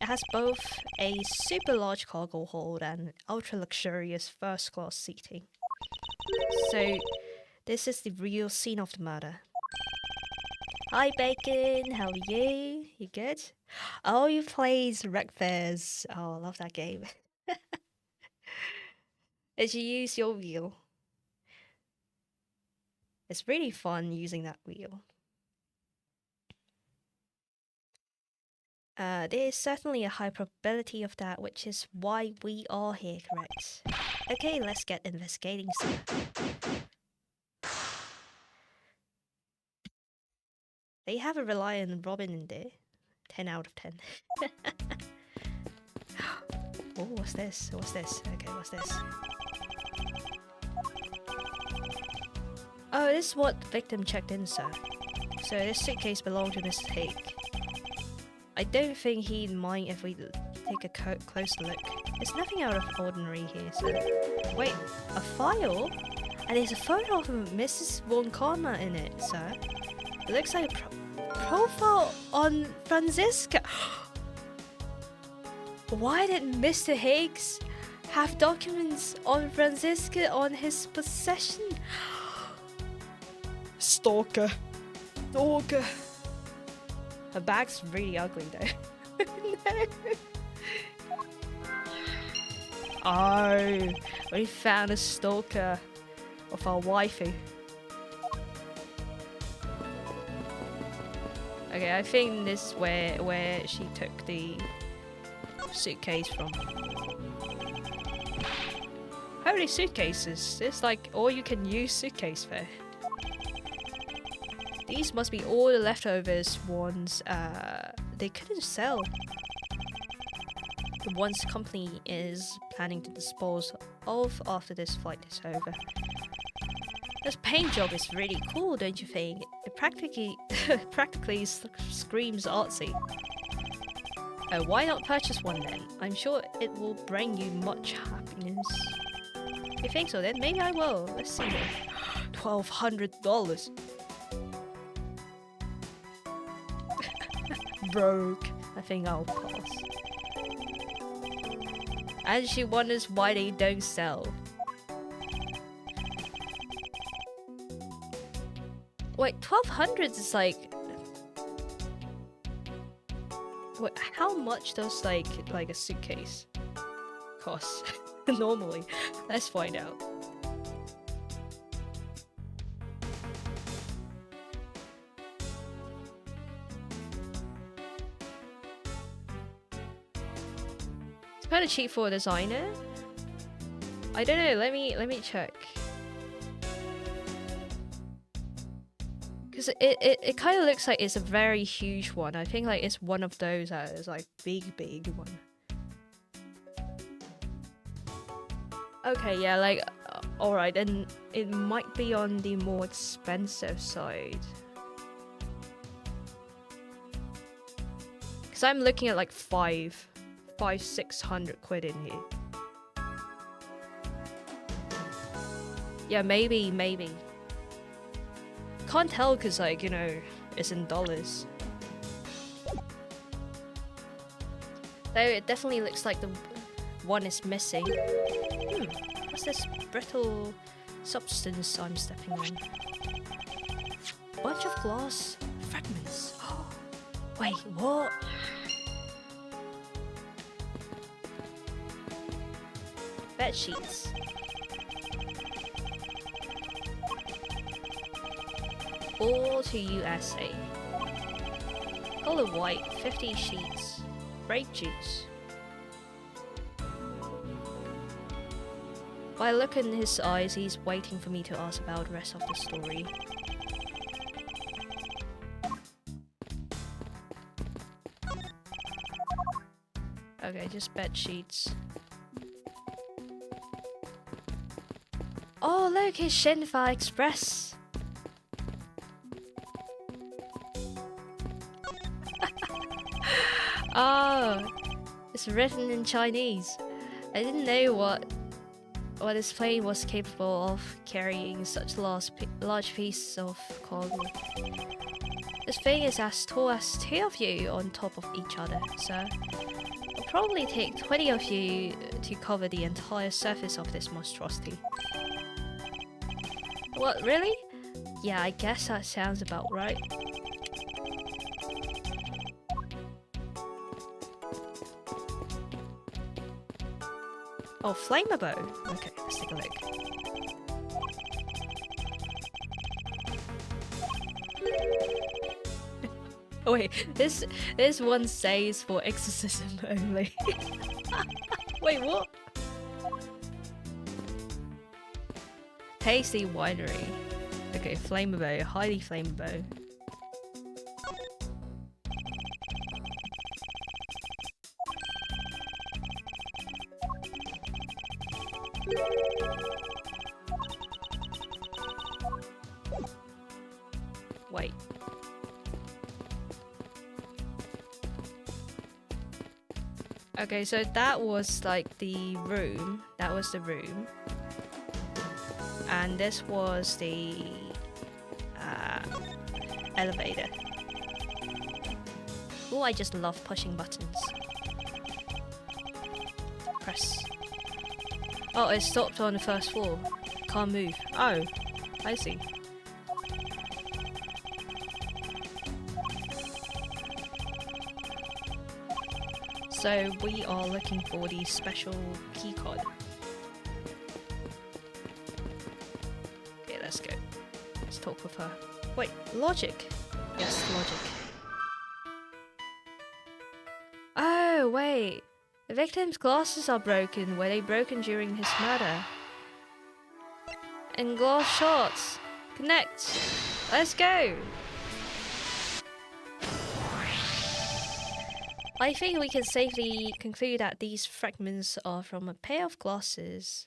It has both a super large cargo hold and ultra luxurious first class seating. So, this is the real scene of the murder. Hi Bacon, how are you? You good? Oh, you played Wreck Fairs. Oh, I love that game. Did you use your wheel? It's really fun using that wheel. There is certainly a high probability of that, which is why we are here, correct? Okay, let's get investigating, sir. They have a reliant Robin in there. 10 out of 10. Oh, what's this? What's this? Okay, what's this? Oh, this is what the victim checked in, sir. So this suitcase belonged to Mr. Haig. I don't think he'd mind if we take a closer look. There's nothing out of ordinary here, sir. Wait, a file? And there's a photo of Mrs. Von Karma in it, sir. It looks like a profile on Franziska. Why did Mr. Higgs have documents on Franziska on his possession? Stalker. Stalker. Her bag's really ugly though. No. Oh, we found a stalker of our waifu. Okay, I think this is where she took the suitcase from. Holy suitcases! It's like all you can use suitcase for. These must be all the leftovers ones they couldn't sell. The ones the company is planning to dispose of after this flight is over. This paint job is really cool, don't you think? It practically screams artsy. Why not purchase one then? I'm sure it will bring you much happiness. You think so then? Maybe I will. Let's see then. $1,200. Broke. I think I'll pass. And she wonders why they don't sell. Wait, 1,200 is like... Wait, how much does like a suitcase cost normally? Let's find out. It's kind of cheap for a designer. I don't know. Let me check. Because it kind of looks like it's a very huge one. I think like it's one of those that is like big one. Okay, yeah, like alright, then it might be on the more expensive side. Because I'm looking at like 600 quid in here. Yeah, maybe. Can't tell because, like, you know, it's in dollars. Though it definitely looks like the one is missing. What's this brittle substance I'm stepping on? Bunch of glass fragments. Wait, what? Bed sheets. All to USA. Color white, 50 sheets. Grape juice. By look in his eyes, he's waiting for me to ask about the rest of the story. Okay, just bed sheets. Oh look, it's Shinfa Express! Oh, it's written in Chinese. I didn't know what this plane was capable of carrying such large piece of cargo. This thing is as tall as 2 of you on top of each other, so it'll probably take 20 of you to cover the entire surface of this monstrosity. What, really? Yeah, I guess that sounds about right. Oh, flammable. Okay, let's take a look. Oh wait, this one says for exorcism only. Wait, what? Tasty winery. Okay, flammable, highly flammable. Wait. Okay, so that was like the room. That was the room. And this was the elevator. Oh, I just love pushing buttons. Press. Oh, it stopped on the first floor. Can't move. Oh, I see. So we are looking for the special keycard. Okay, let's go. Let's talk with her. Wait, logic. Yes, logic. Oh, wait. The victim's glasses are broken. Were they broken during his murder? And glass shards. Connect. Let's go. I think we can safely conclude that these fragments are from a pair of glasses.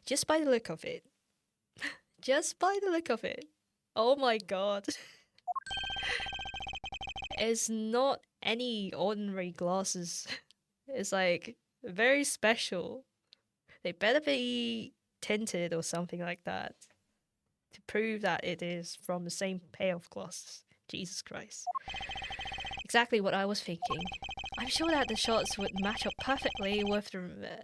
Just by the look of it. Just by the look of it. Oh my god. It's not any ordinary glasses. It's like very special. They better be tinted or something like that to prove that it is from the same pair of glasses. Jesus Christ. Exactly what I was thinking. I'm sure that the shots would match up perfectly with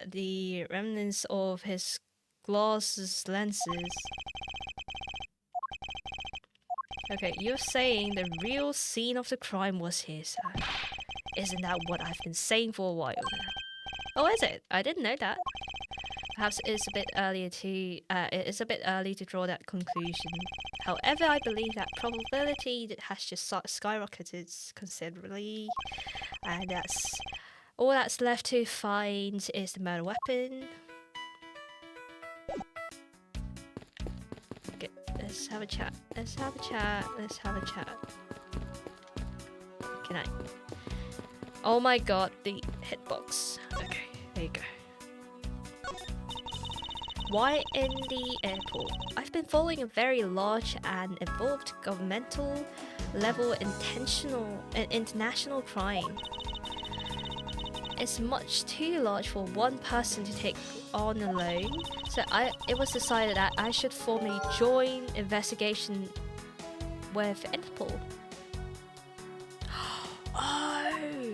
the remnants of his glasses lenses. Okay, you're saying the real scene of the crime was here, sir. Isn't that what I've been saying for a while now? Oh, is it? I didn't know that. Perhaps it's a bit early to draw that conclusion. However, I believe that probability has just skyrocketed considerably, and that's all that's left to find is the murder weapon. Okay, let's have a chat. Let's have a chat. Let's have a chat. Can I? Oh my god, the hitbox. Okay, there you go. Why in the airport? I've been following a very large and evolved governmental level international crime. It's much too large for one person to take on alone, so it was decided that I should form a joint investigation with Interpol. Oh!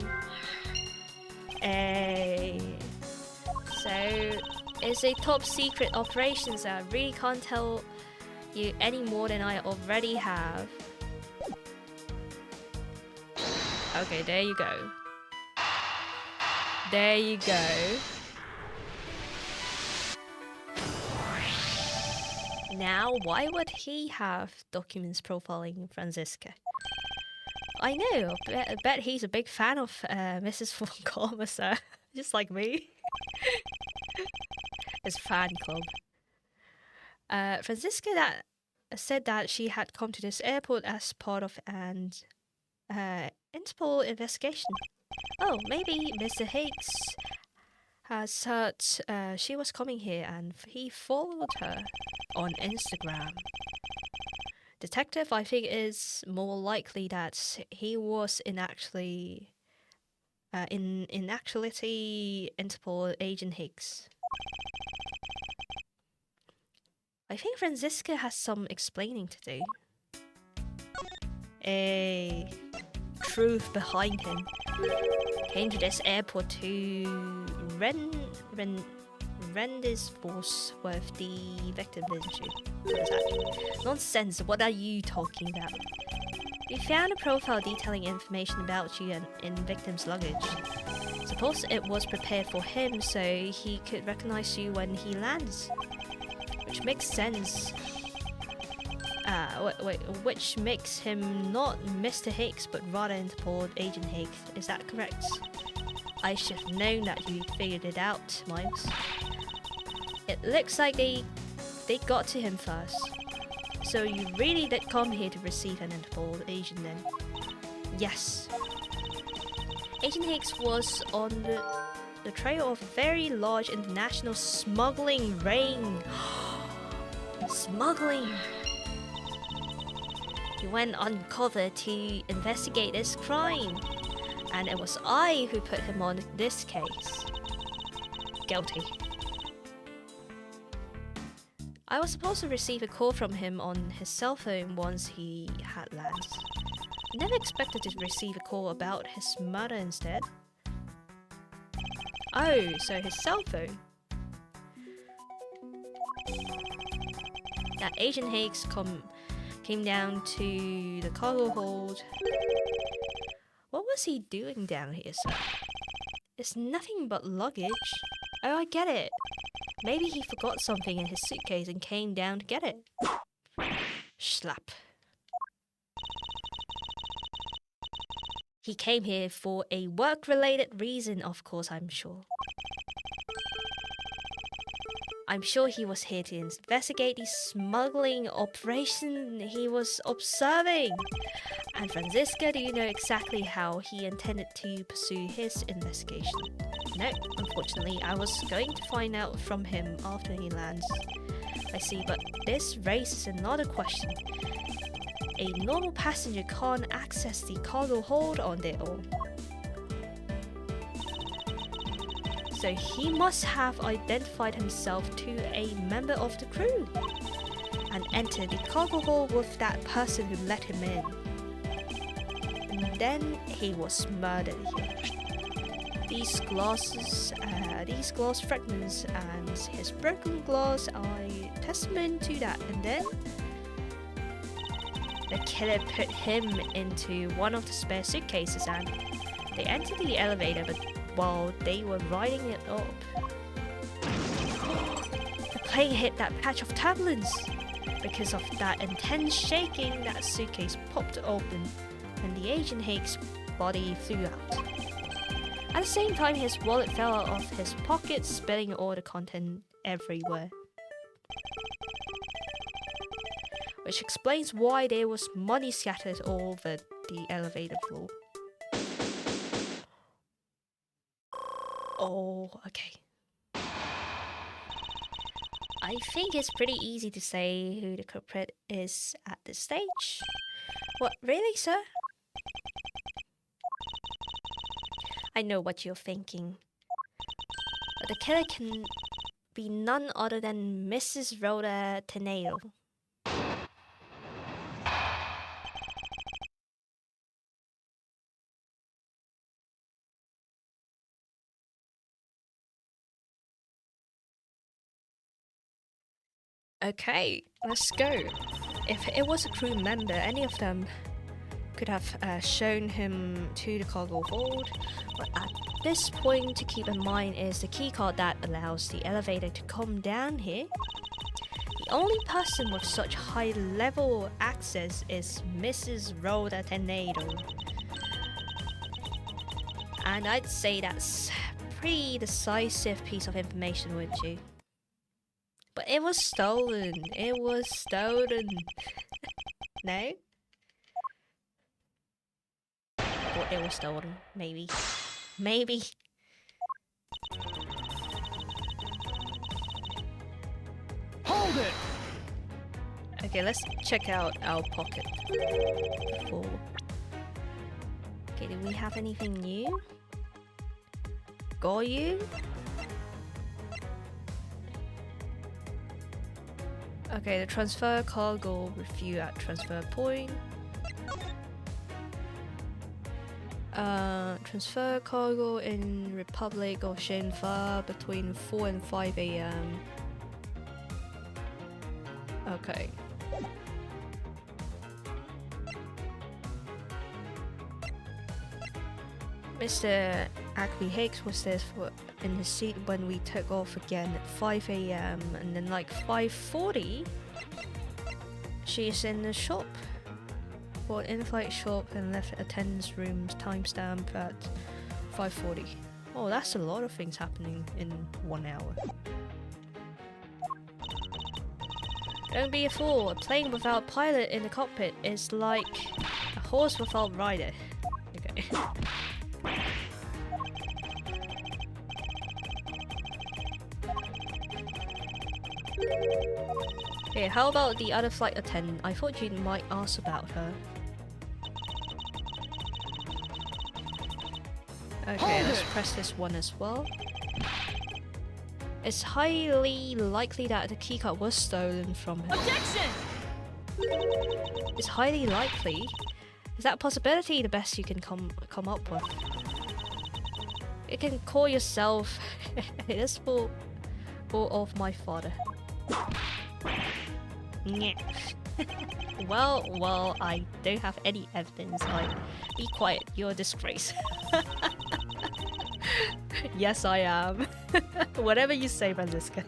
So, it's a top secret operation, so I really can't tell you any more than I already have. Okay, there you go. There you go. Now, why would he have documents profiling Franziska? I know, I bet he's a big fan of Mrs. von Kommissar, just like me. His fan club. Franziska that said that she had come to this airport as part of an Interpol investigation. Oh, maybe Mr. Higgs has heard she was coming here and he followed her on Instagram. Detective, I think, is more likely that he was in actuality Interpol agent Higgs. I think Franziska has some explaining to do. A truth behind him. Came to this airport to rend his force with the victim, didn't you? What is that? Nonsense, what are you talking about? We found a profile detailing information about you in victim's luggage. Suppose it was prepared for him so he could recognize you when he lands. Which makes sense. Which makes him not Mr. Higgs, but rather Interpol Agent Higgs. Is that correct? I should have known that you figured it out, Miles. It looks like they got to him first. So you really did come here to receive an Interpol agent then? Yes. Agent Higgs was on the trail of a very large international smuggling ring. Smuggling! He went undercover to investigate this crime. And it was I who put him on this case. Guilty. I was supposed to receive a call from him on his cell phone once he had landed. I never expected to receive a call about his murder instead. Oh, so his cell phone. That Agent Higgs came down to the cargo hold. What was he doing down here, sir? It's nothing but luggage. Oh, I get it. Maybe he forgot something in his suitcase and came down to get it. Schlap. He came here for a work-related reason, of course, I'm sure. I'm sure he was here to investigate the smuggling operation he was observing. And Franziska, do you know exactly how he intended to pursue his investigation? No, unfortunately, I was going to find out from him after he lands. I see, but this raises another question. A normal passenger can't access the cargo hold on their own. So he must have identified himself to a member of the crew and entered the cargo hold with that person who let him in. And then he was murdered here. These glass fragments and his broken glass are testament to that. And then the killer put him into one of the spare suitcases and they entered the elevator, but while they were riding it up, the plane hit that patch of turbulence. Because of that intense shaking, that suitcase popped open and the Agent Higgs' body flew out. At the same time, his wallet fell out of his pocket, spilling all the content everywhere. Which explains why there was money scattered all over the elevator floor. Oh, okay. I think it's pretty easy to say who the culprit is at this stage. What, really, sir? I know what you're thinking. But the killer can be none other than Mrs. Rhoda Teneo. Okay, let's go. If it was a crew member, any of them could have shown him to the cargo hold. But at this point to keep in mind is the keycard that allows the elevator to come down here. The only person with such high level access is Mrs. Rhoda Tornado. And I'd say that's a pretty decisive piece of information, wouldn't you? But it was stolen. It was stolen. No? Or it was stolen. Maybe. Maybe. Hold it! Okay, let's check out our pocket before. Okay, do we have anything new? Got you? Okay, the transfer cargo review at transfer point. Transfer cargo in Republic of Shenfa between 4 and 5 AM. Okay. Mr. Acme Hicks was there in his seat when we took off again at 5 AM, and then like 5:40 she's in the shop for an in-flight shop and left attendance room's timestamp at 5:40. Oh, that's a lot of things happening in 1 hour. Don't be a fool. A plane without pilot in the cockpit is like a horse without rider. Okay. Okay, how about the other flight attendant? I thought you might ask about her. Okay, let's press this one as well. It's highly likely that the keycard was stolen from her. Objection! It's highly likely. Is that possibility the best you can come up with? You can call yourself it is for of my father. well, I don't have any evidence. Be quiet, you're a disgrace. Yes, I am. Whatever you say, Franziska.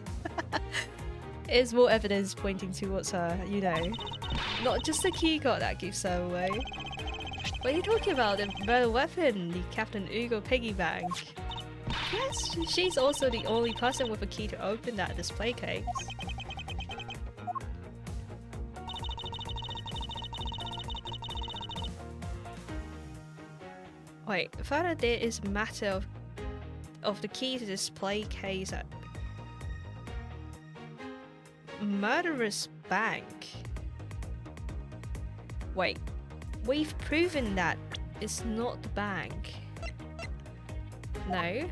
Is more evidence pointing towards her, you know. Not just the keycard that gives her away. What are you talking about? The murder weapon, the Captain Ugo piggy bank. Yes, she's also the only person with a key to open that display case. Wait, further there is a matter of the key to display case at murderous bank. Wait, we've proven that it's not the bank. No.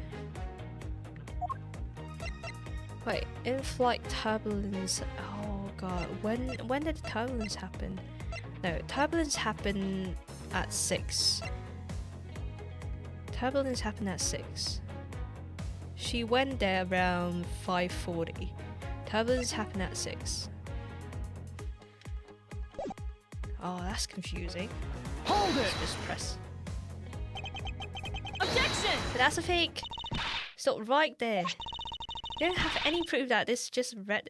Wait, in-flight turbulence. Oh god, when did the turbulence happen? No, turbulence happened at 6. Turbulence happened at 6. She went there around 5:40. Turbulence happened at 6. Oh, that's confusing. Hold it! Let's just press. Objection! But that's a fake. Stop right there. You don't have any proof that this is just red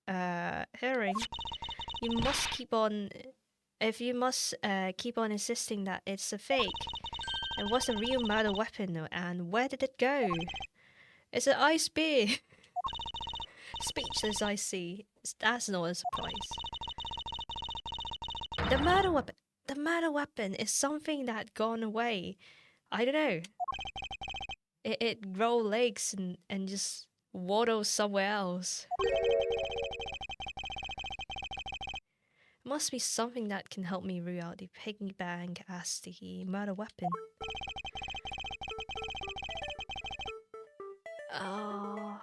herring. You must keep on. If you must keep on insisting that it's a fake. And what's the real murder weapon, and where did it go? It's an ice beer. Speechless, I see. That's not a surprise. The murder weapon is something that gone away. I don't know. It grow legs and just waddles somewhere else. Must be something that can help me rule out the piggy bank as the murder weapon. Oh.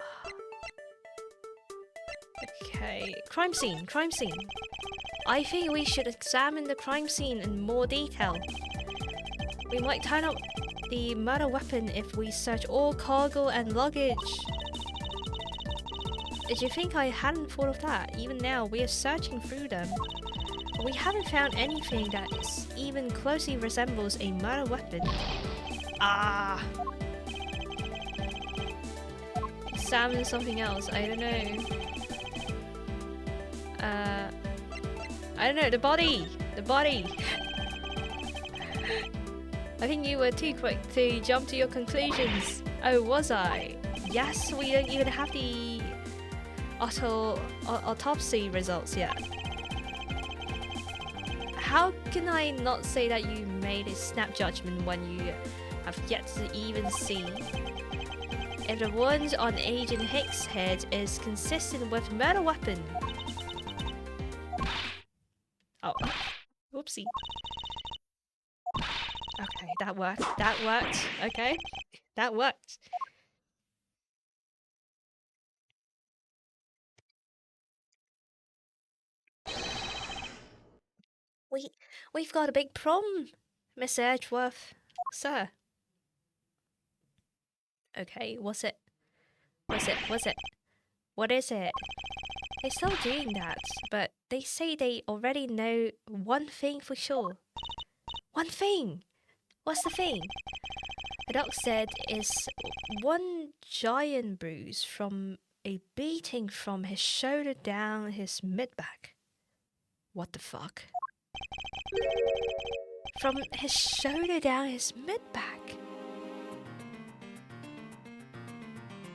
Okay, crime scene. I think we should examine the crime scene in more detail. We might turn up the murder weapon if we search all cargo and luggage. Did you think I hadn't thought of that? Even now, we are searching through them. But we haven't found anything that even closely resembles a murder weapon. Ah! Examine something else, I don't know. I don't know, the body! The body! I think you were too quick to jump to your conclusions. Oh, was I? Yes, we don't even have the autopsy results yet. How can I not say that you made a snap judgment when you have yet to even see if the wound on Agent Hicks' head is consistent with murder weapon? Oh, whoopsie. Okay, that worked. That worked. Okay, that worked. We've got a big problem, Mr. Edgeworth. Sir. Okay, what's it? What's it? What's it? What is it? They're still doing that, but they say they already know one thing for sure. One thing! What's the thing? The doc said it's one giant bruise from a beating from his shoulder down his mid-back. What the fuck? From his shoulder down his mid-back?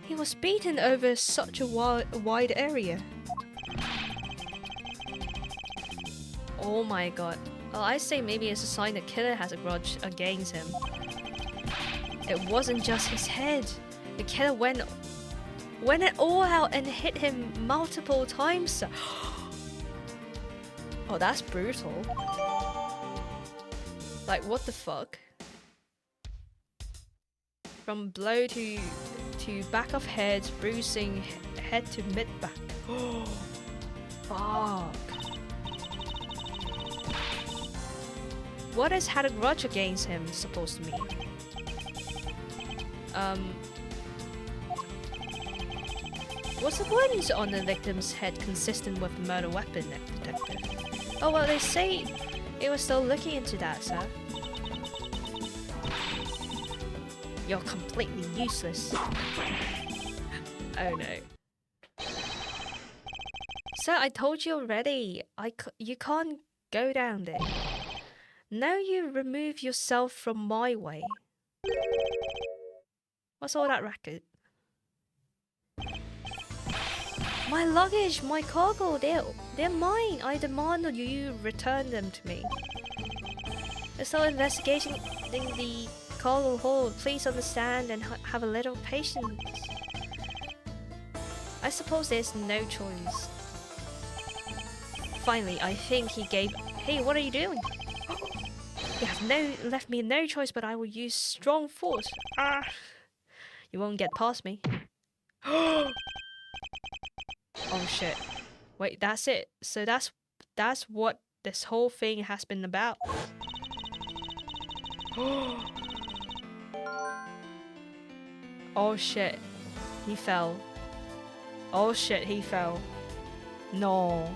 He was beaten over such a wide area. Oh my god. Well, I say maybe it's a sign the killer has a grudge against him. It wasn't just his head. The killer went it all out and hit him multiple times. Oh, that's brutal. Like, what the fuck? From blow to back of head, bruising head to mid-back. Oh, fuck. What has had a grudge against him supposed to mean? Was the wounds on the victim's head consistent with murder weapon, detective? Oh well, they say it was still looking into that, sir. You're completely useless. Oh no. Sir, I told you already. You can't go down there. Now you remove yourself from my way. What's all that racket? My luggage, my cargo, they're mine. I demand you return them to me. We're still investigating the cargo hold. Please understand and have a little patience. I suppose there's no choice. Finally, I think he gave... Hey, what are you doing? You have left me no choice, but I will use strong force. Ah! You won't get past me. Oh shit. Wait, that's it. So that's what this whole thing has been about. Oh shit. He fell. Oh shit, he fell. No.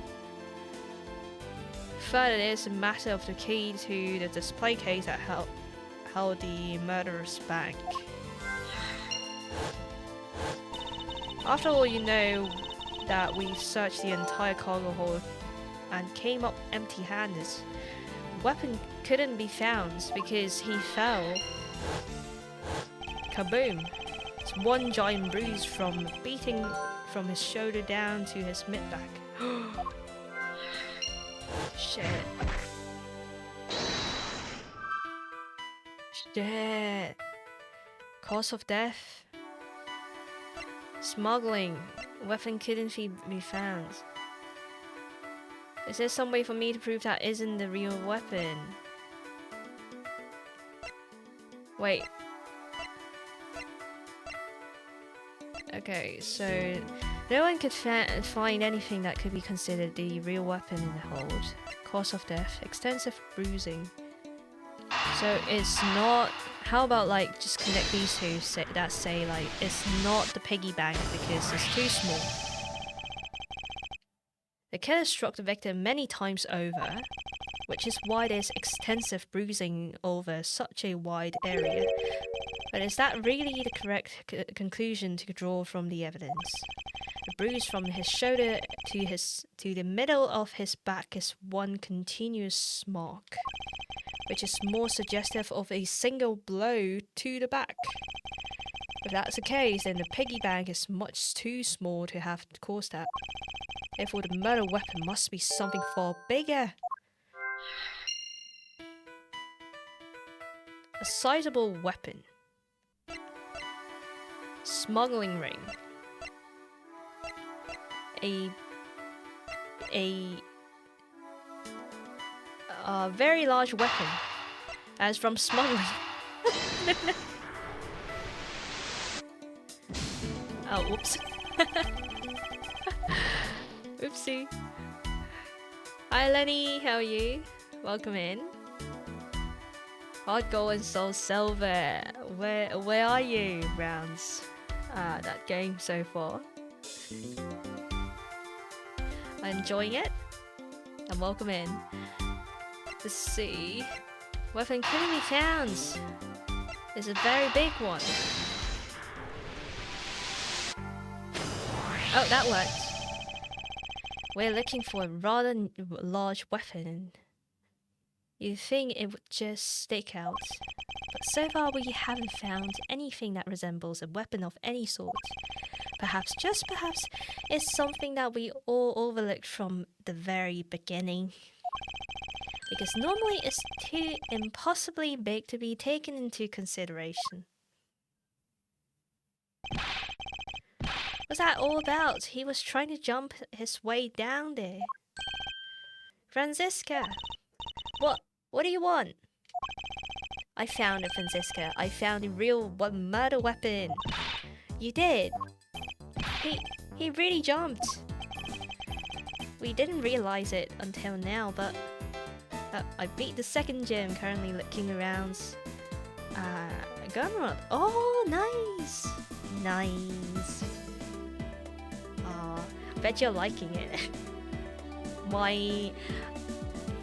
Third, it is a matter of the key to the display case that held the murderer's bank. After all, you know that we searched the entire cargo hold and came up empty-handed. Weapon couldn't be found because he fell. Kaboom! It's one giant bruise from beating from his shoulder down to his mid-back. Shit. Shit. Cause of death? Smuggling. Weapon couldn't be found. Is there some way for me to prove that isn't the real weapon? Wait. Okay, so no one could find anything that could be considered the real weapon in the hold. Cause of death, extensive bruising. So it's not... How about like just connect these two that say like it's not the piggy bank because it's too small. The killer struck the victim many times over, which is why there's extensive bruising over such a wide area. But is that really the correct conclusion to draw from the evidence? The bruise from his shoulder to the middle of his back is one continuous mark, which is more suggestive of a single blow to the back. If that's the case, then the piggy bank is much too small to have caused that. Therefore, the murder weapon must be something far bigger. A sizable weapon. Smuggling ring. A very large weapon, as from smuggling. Oh, whoops. Oopsie. Hi Lenny, how are you? Welcome in. Hard Gold and Soul Silver. Where are you, Rounds? That game so far. Enjoying it? And welcome in. Let's see. Weapon couldn't be found. It's a very big one. Oh, that worked. We're looking for a rather large weapon. You'd think it would just stick out. But so far we haven't found anything that resembles a weapon of any sort. Perhaps, just perhaps, it's something that we all overlooked from the very beginning. Because normally it's too impossibly big to be taken into consideration. What's that all about? He was trying to jump his way down there. Franziska! What do you want? I found it, Franziska. I found a real murder weapon. You did? He really jumped. We didn't realize it until now, but I beat the second gym, currently looking around. Gun rod. Oh, nice! Nice. Bet you're liking it.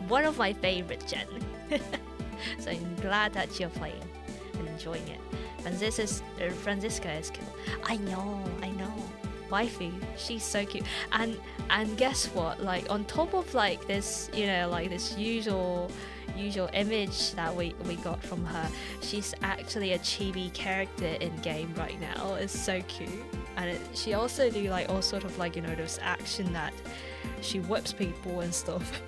One of my favorite gen. So I'm glad that you're playing and enjoying it. Franziska is cool. I know. Waifu, she's so cute. And guess what? Like on top of like this, you know, like this usual image that we got from her, she's actually a chibi character in game right now. It's so cute. And she also do like all sort of like, you know, those action that she whips people and stuff.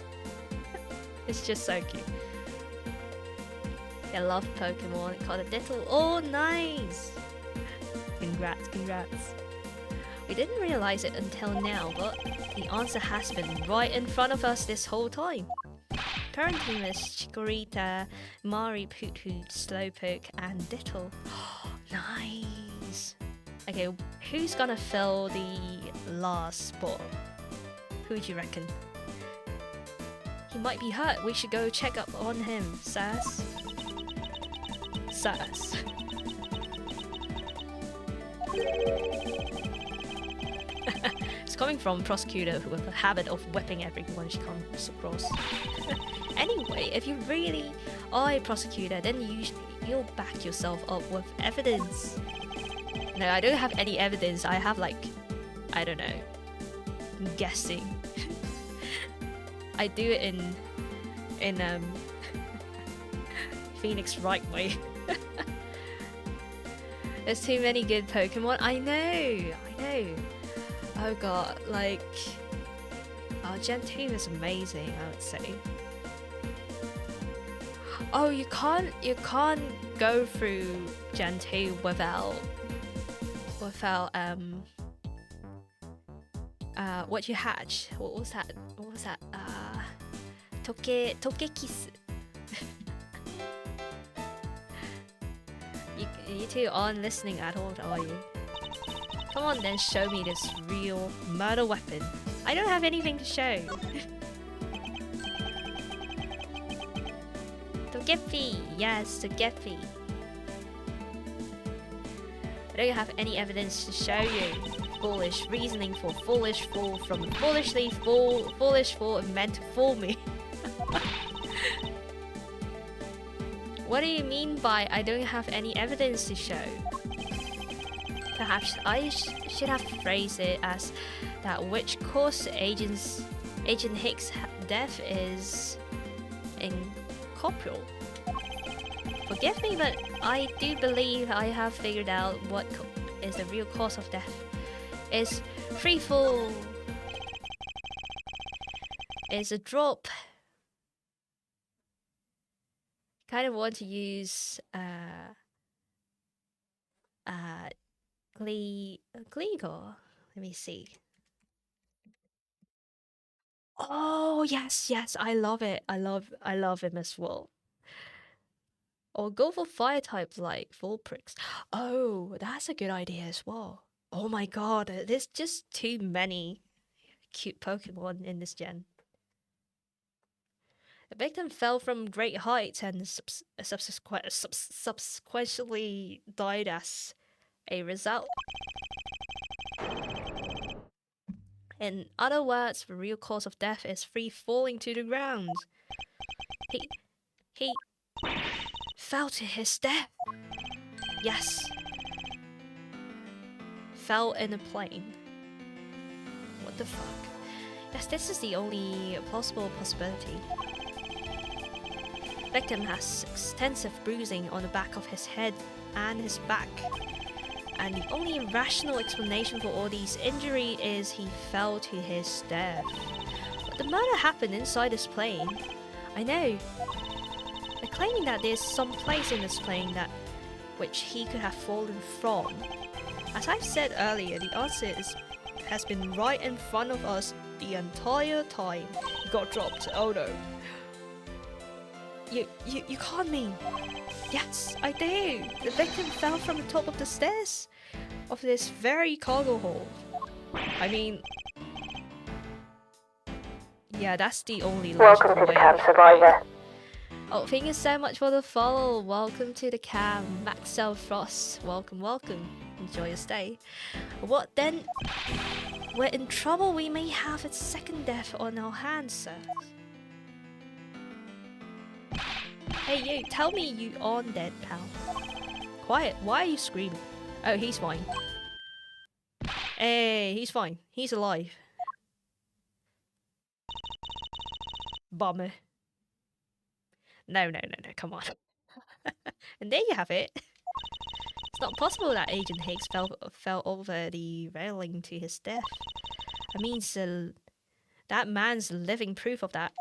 It's just so cute. I love Pokemon. Called a Dittle. Oh, nice! Congrats. We didn't realize it until now, but the answer has been right in front of us this whole time. Currently there's Chikorita, Mari, Poothoot, Slowpoke, and Dittle. Nice! Okay, who's gonna fill the last spot? Who do you reckon? He might be hurt. We should go check up on him. Sass. It's coming from a prosecutor who has a habit of whipping everyone she comes across. Anyway, if you really are a prosecutor, then you'll back yourself up with evidence. No, I don't have any evidence. I have like, I don't know, I'm guessing. I do it in Phoenix Wright way. There's too many good Pokemon. I know. Oh god, like, Gen 2 is amazing, I would say. Oh, you can't go through Gen 2 without what you hatch. What was that? Togekiss. You two aren't listening at all, are you? Come on then, show me this real murder weapon. I don't have anything to show. Togepi! Yes, Togepi. I don't have any evidence to show you. foolish, reasoning for foolish fool, from foolishly fool, foolish fool, and meant to fool me. What do you mean by I don't have any evidence to show? Perhaps I should have phrased it as that which caused Agent Hicks' death is incorporeal. Forgive me, but I do believe I have figured out what is the real cause of death. Is free fall. Is a drop. Kind of want to use Gleegor. Let me see. Oh yes, I love it. I love him as well. Or go for fire types like Vulprix. Oh, that's a good idea as well. Oh my god, there's just too many cute Pokemon in this gen. The victim fell from great heights and subsequently died as a result. In other words, the real cause of death is free falling to the ground. He fell to his death. Yes. Fell in a plane. What the fuck? Yes, this is the only possibility. Victim has extensive bruising on the back of his head and his back. And the only rational explanation for all these injuries is he fell to his death. But the murder happened inside this plane. I know. They're claiming that there's some place in this plane that which he could have fallen from. As I've said earlier, the answer has been right in front of us the entire time. He got dropped. Oh no. You can't mean. Yes, I do. The victim fell from the top of the stairs of this very cargo hold. I mean, yeah, that's the only logical way. Welcome to the Cam Survivor. Oh, thank you so much for the follow. Welcome to the Cam, Maxwell Frost. Welcome. Enjoy your stay. What then? We're in trouble. We may have a second death on our hands, sir. Hey you, tell me you aren't dead, pal. Quiet, why are you screaming? Oh, he's fine. Hey, he's fine. He's alive. Bummer. No, come on. And there you have it. It's not possible that Agent Hicks fell over the railing to his death. I mean, that man's living proof of that.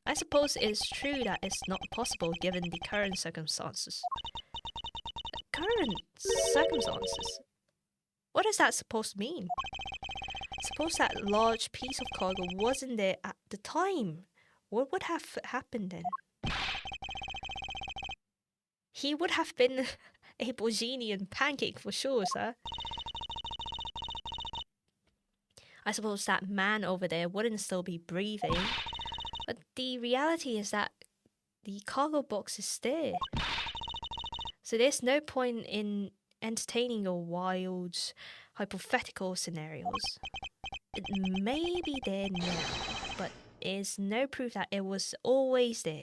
I suppose it's true that it's not possible given the current circumstances. Current circumstances? What is that supposed to mean? Suppose that large piece of cargo wasn't there at the time. What would have happened then? He would have been a Bojinian pancake for sure, sir. I suppose that man over there wouldn't still be breathing. But the reality is that the cargo box is there. So there's no point in entertaining your wild, hypothetical scenarios. It may be there now, but there's no proof that it was always there.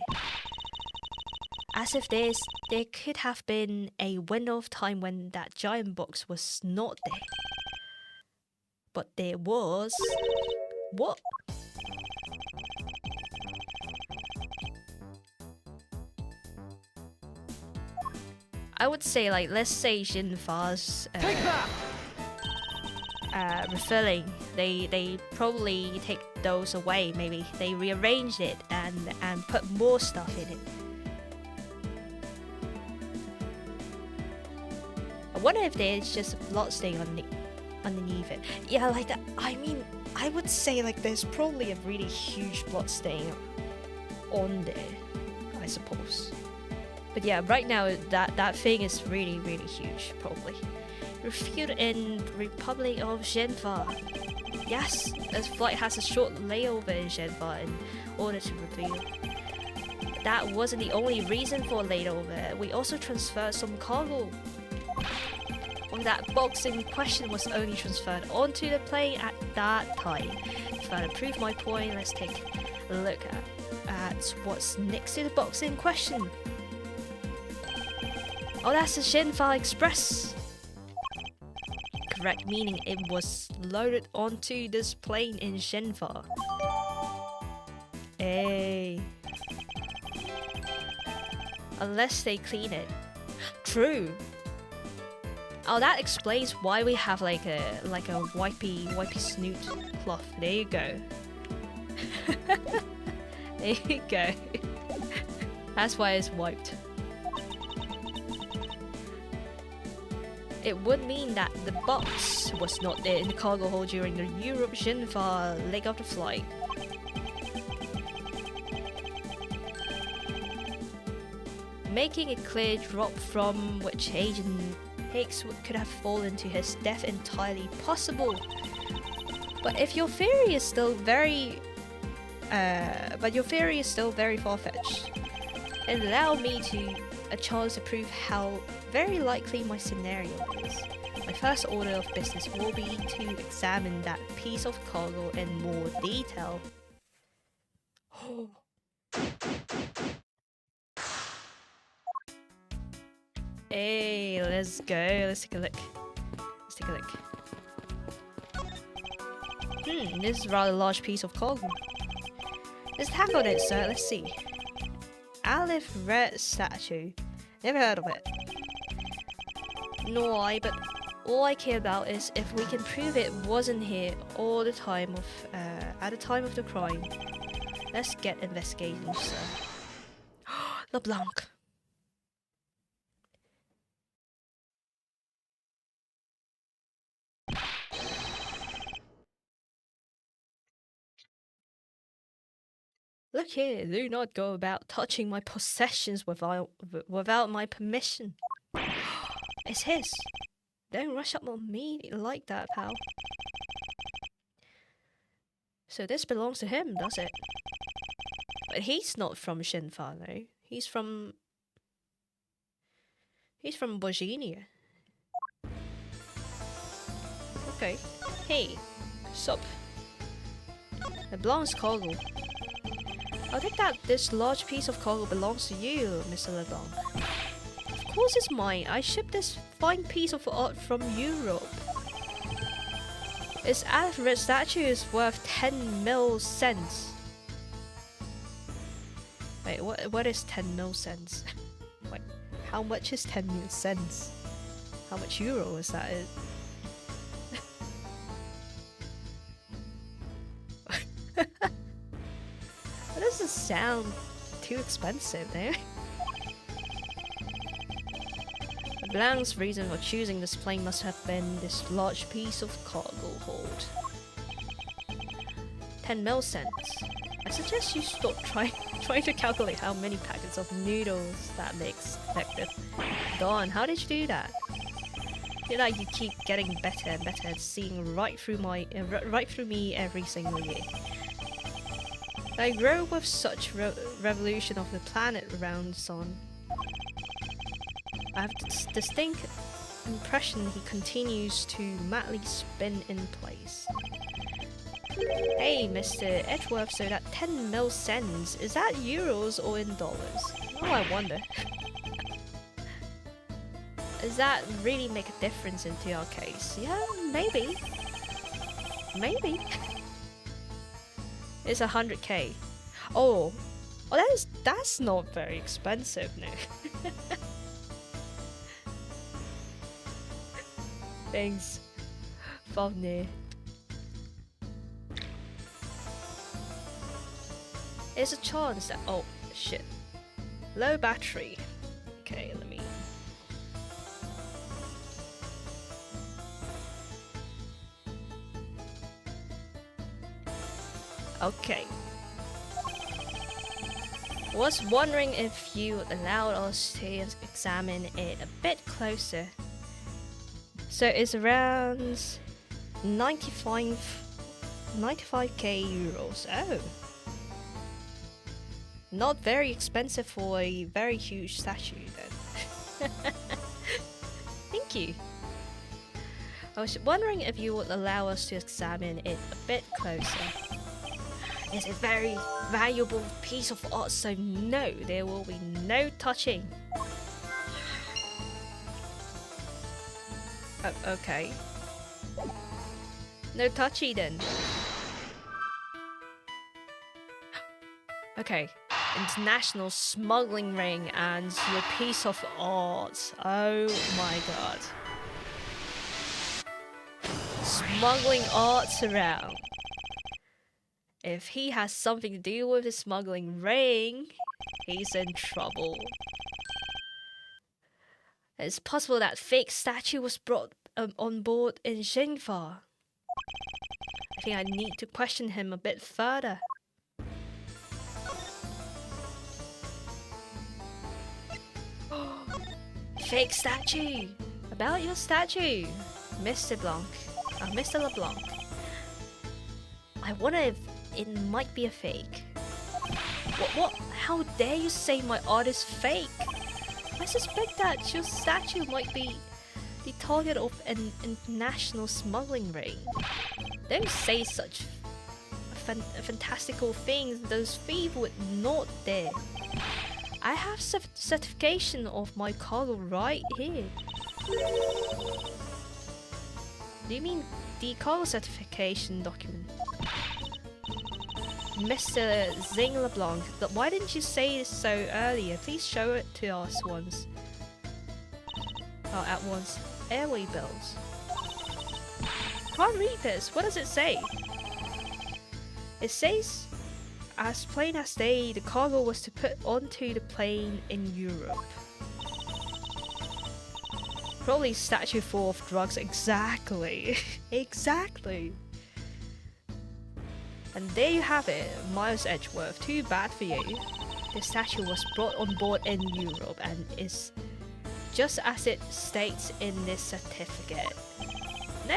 As if there could have been a window of time when that giant box was not there. But there was... What? I would say, like, let's say Jinfa's refilling. They probably take those away. Maybe they rearranged it and put more stuff in it. I wonder if there's just a blood stain underneath it. Yeah, like that. I mean, I would say like there's probably a really huge blood stain on there, I suppose. But yeah, right now that thing is really, really huge, probably. Refueled in Republic of Genva. Yes, this flight has a short layover in Genva in order to refuel. That wasn't the only reason for a layover. We also transferred some cargo. or that box in question was only transferred onto the plane at that time. To further prove my point, let's take a look at what's next to the box in question. Oh, that's the Shinfa Express! Correct, meaning it was loaded onto this plane in Shinfa. Hey. Unless they clean it. True. Oh, that explains why we have like a wipey snoot cloth. There you go. There you go. That's why it's wiped. It would mean that the box was not there in the cargo hold during the Europe Shinfa leg of the flight. Making a clear drop from which Agent Hicks could have fallen to his death entirely possible. But if your theory is still very far-fetched, and allow me a chance to prove how very likely my scenario is. My first order of business will be to examine that piece of cargo in more detail. Hey, let's go. Let's take a look. This is a rather large piece of cargo. Let's tackle it, sir. Let's see. Aleph Red Statue. Never heard of it. Nor I, but all I care about is if we can prove it wasn't here all the time of at the time of the crime. Let's get investigating, sir. LeBlanc. Look here, do not go about touching my possessions without my permission. It's his. Don't rush up on me like that, pal. So this belongs to him, does it? But he's not from Shinfa, though. He's from Bojania. Okay. Hey, sup? LeBlanc's cargo. I think that this large piece of cargo belongs to you, Mr. LeBlanc. Of course it's mine. I shipped this fine piece of art from Europe. Its Alfred statue is worth 10 mil cents. Wait, what is 10 mil cents? Wait, how much is 10 mil cents? How much euro is that? That doesn't sound too expensive, though. Blanc's reason for choosing this plane must have been this large piece of cargo hold. 10 mil cents. I suggest you stop trying to calculate how many packets of noodles that makes effective. Don, how did you do that? I feel like you keep getting better and better at seeing right through me every single year. I grow with such revolution of the planet around the sun. I have this distinct impression he continues to madly spin in place. Hey, Mr. Edgeworth, so that 10 mil cents, is that euros or in dollars? Oh, I wonder. Does that really make a difference into our case? Yeah, maybe. Maybe. It's 100k. Oh, that's not very expensive, no. Thanks, Favne. There's a chance that— oh, shit. Low battery. Okay, let me— okay. Was wondering if you allowed us to examine it a bit closer. So it's around 95k euros. Oh. Not very expensive for a very huge statue then. Thank you. I was wondering if you would allow us to examine it a bit closer. It's a very valuable piece of art, so no, there will be no touching. Okay. No touchy then. Okay. International smuggling ring and your piece of art. Oh my god. Smuggling arts around. If he has something to do with the smuggling ring, he's in trouble. It's possible that fake statue was brought on board in Xingfa. I think I need to question him a bit further. Fake statue! About your statue, Mr. Blanc. Mr. LeBlanc. I wonder if it might be a fake. What? How dare you say my art is fake? I suspect that your statue might be the target of an international smuggling ring. Don't say such fantastical things, those thieves would not dare. I have certification of my cargo right here. Do you mean the cargo certification document? Mr. Zing LeBlanc, why didn't you say so earlier? Please show it to us once. Oh, at once. Airway bills. Can't read this. What does it say? It says, as plain as day, the cargo was to put onto the plane in Europe. Probably statue full of drugs. Exactly. Exactly. And there you have it, Miles Edgeworth. Too bad for you. The statue was brought on board in Europe and is just as it states in this certificate. No,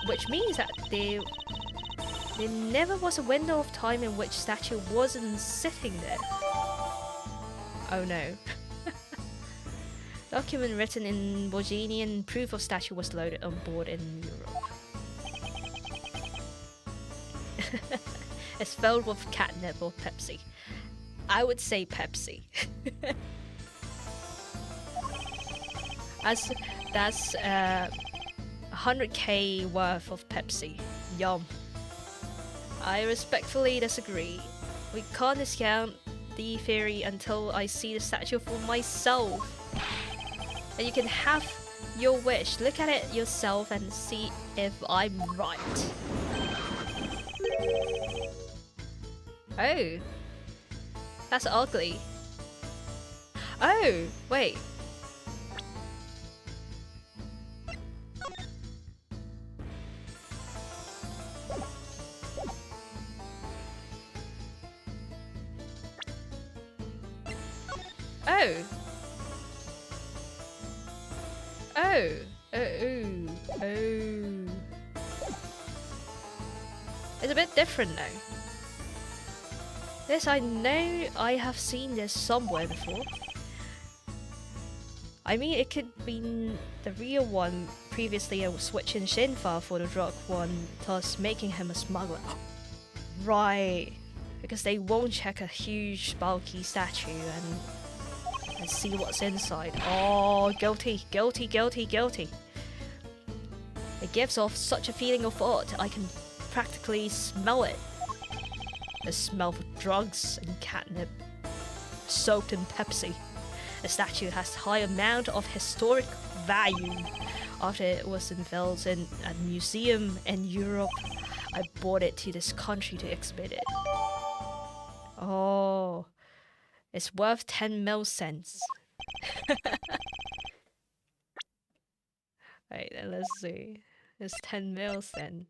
which means that there never was a window of time in which statue wasn't sitting there. Oh no. Document written in Bosnian, proof of statue was loaded on board in Europe. It's filled with catnip or Pepsi. I would say Pepsi. That's 100k worth of Pepsi. Yum. I respectfully disagree. We can't discount the theory until I see the statue for myself. And you can have your wish. Look at it yourself and see if I'm right. Oh. That's ugly. Oh, wait. Oh. Oh. Oh. It's a bit different now. This, I know I have seen this somewhere before. I mean, it could be the real one. Previously, I was switching Shinfa for the drug one, thus making him a smuggler. Right. Because they won't check a huge, bulky statue and see what's inside. Oh, guilty, guilty, guilty, guilty. It gives off such a feeling of art, I can practically smell it. The smell of drugs and catnip soaked in Pepsi. The statue has a high amount of historic value. After it was unveiled in a museum in Europe, I brought it to this country to exhibit it. Oh, it's worth 10 mil cents. Right, then let's see. It's 10 mil cents.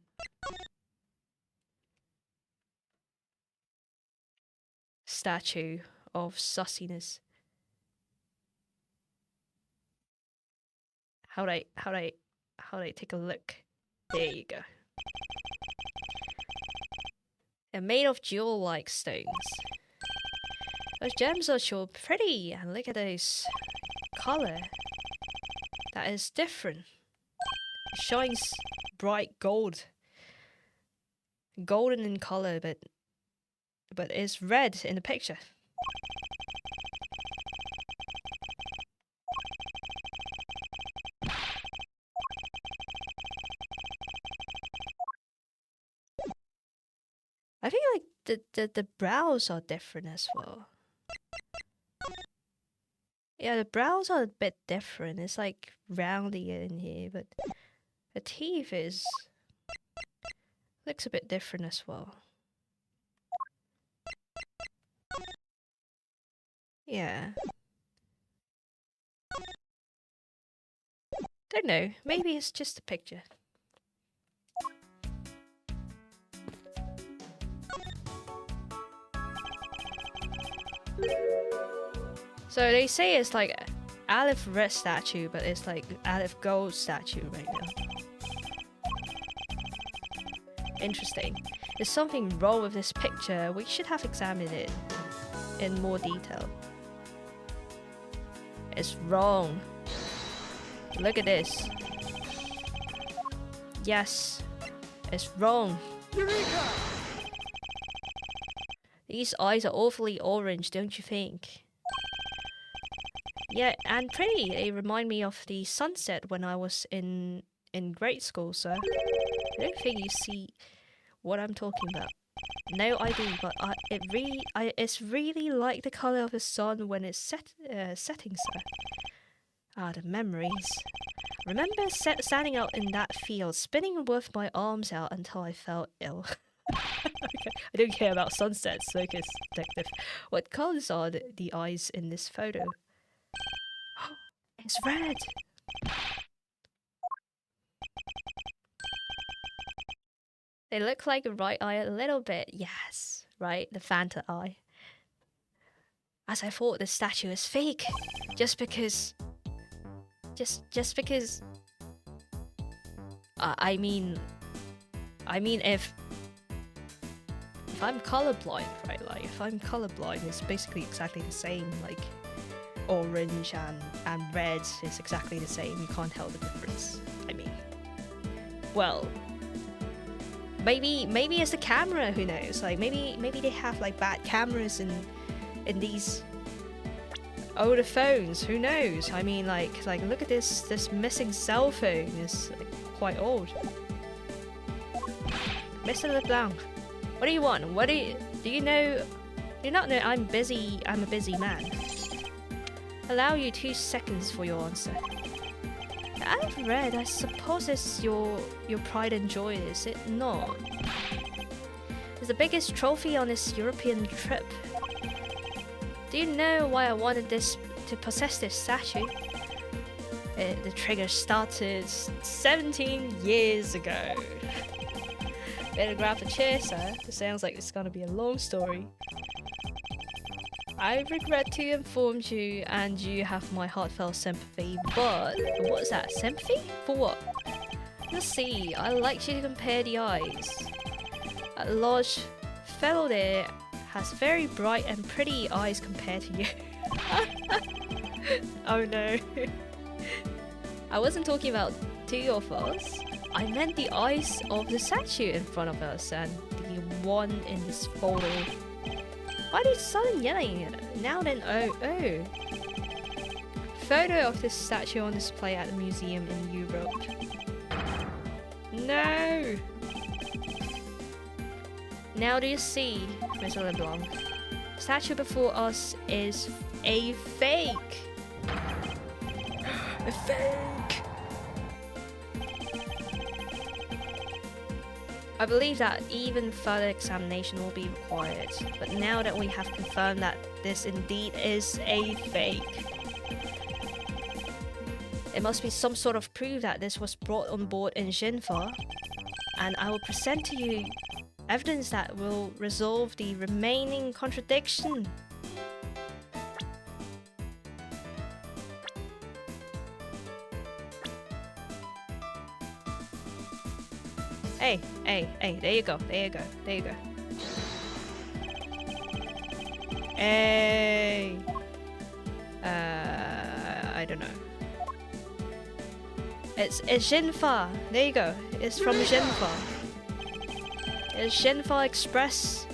Statue of sussiness. How do I take a look? There you go. They're made of jewel-like stones. Those gems are sure pretty, and look at those color. That is different. It shines bright gold. Golden in color, but it's red in the picture. I think like the brows are different as well. Yeah, the brows are a bit different. It's like roundy in here, but the teeth looks a bit different as well. Yeah. Don't know. Maybe it's just a picture. So they say it's like Aleph red statue, but it's like Aleph gold statue right now. Interesting. There's something wrong with this picture. We should have examined it in more detail. It's wrong. Look at this. Yes, it's wrong. Eureka! These eyes are awfully orange, don't you think? Yeah, and pretty. They remind me of the sunset when I was in grade school, so I don't think you see what I'm talking about. No, I do, but it's really like the color of the sun when it's setting, sir. Ah, the memories. Remember standing out in that field, spinning with my arms out until I felt ill. Okay. I don't care about sunsets, focus, detective. What colors are the eyes in this photo? It's red! They look like a right eye a little bit. Yes, right, the Fanta eye. As I thought, the statue is fake. Just because... Just because... I mean if I'm colorblind, right? Like, if I'm colorblind, it's basically exactly the same. Like, orange and red is exactly the same. You can't tell the difference. I mean, well, maybe it's the camera. Who knows? Like, maybe they have like bad cameras in these older phones. Who knows? I mean, like look at this missing cell phone is like, quite old. Mr. LeBlanc, what do you want? Do you know? Do you not know I'm busy? I'm a busy man. Allow you 2 seconds for your answer. I've read. I suppose it's your pride and joy, is it not? It's the biggest trophy on this European trip. Do you know why I wanted to possess this statue? The trigger started 17 years ago. Better grab a chair, sir. It sounds like it's gonna be a long story. I regret to inform you, and you have my heartfelt sympathy, but what's that? Sympathy? For what? Let's see, I'd like you to compare the eyes. A large fellow there has very bright and pretty eyes compared to you. Oh no. I wasn't talking about 2 of us. I meant the eyes of the statue in front of us and the one in this photo. Why did sudden yelling? Now then, oh. Photo of this statue on display at the museum in Europe. No! Now do you see, Mr. LeBlanc? The statue before us is a fake! A fake! I believe that even further examination will be required, but now that we have confirmed that this indeed is a fake, there must be some sort of proof that this was brought on board in Jinfa, and I will present to you evidence that will resolve the remaining contradiction. Hey, there you go. Hey! I don't know. It's Jinfa. There you go. It's from Jinfa. It's Jinfa Express.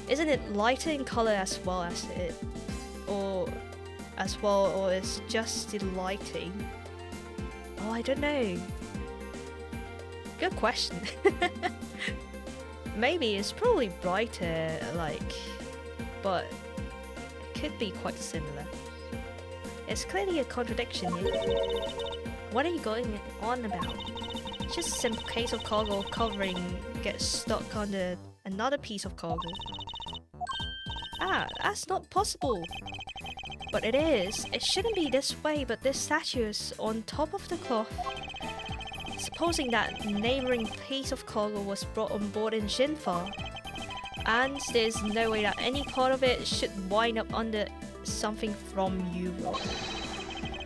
Isn't it lighter in color as well as it, or it's just the lighting? Oh, I don't know. Good question. Maybe it's probably brighter, like, but it could be quite similar. It's clearly a contradiction here. What are you going on about? It's just a simple case of cargo covering gets stuck under another piece of cargo. Ah, that's not possible. But it is. It shouldn't be this way, but this statue is on top of the cloth. Supposing that neighboring piece of cargo was brought on board in Jinfa, and there's no way that any part of it should wind up under something from Europe.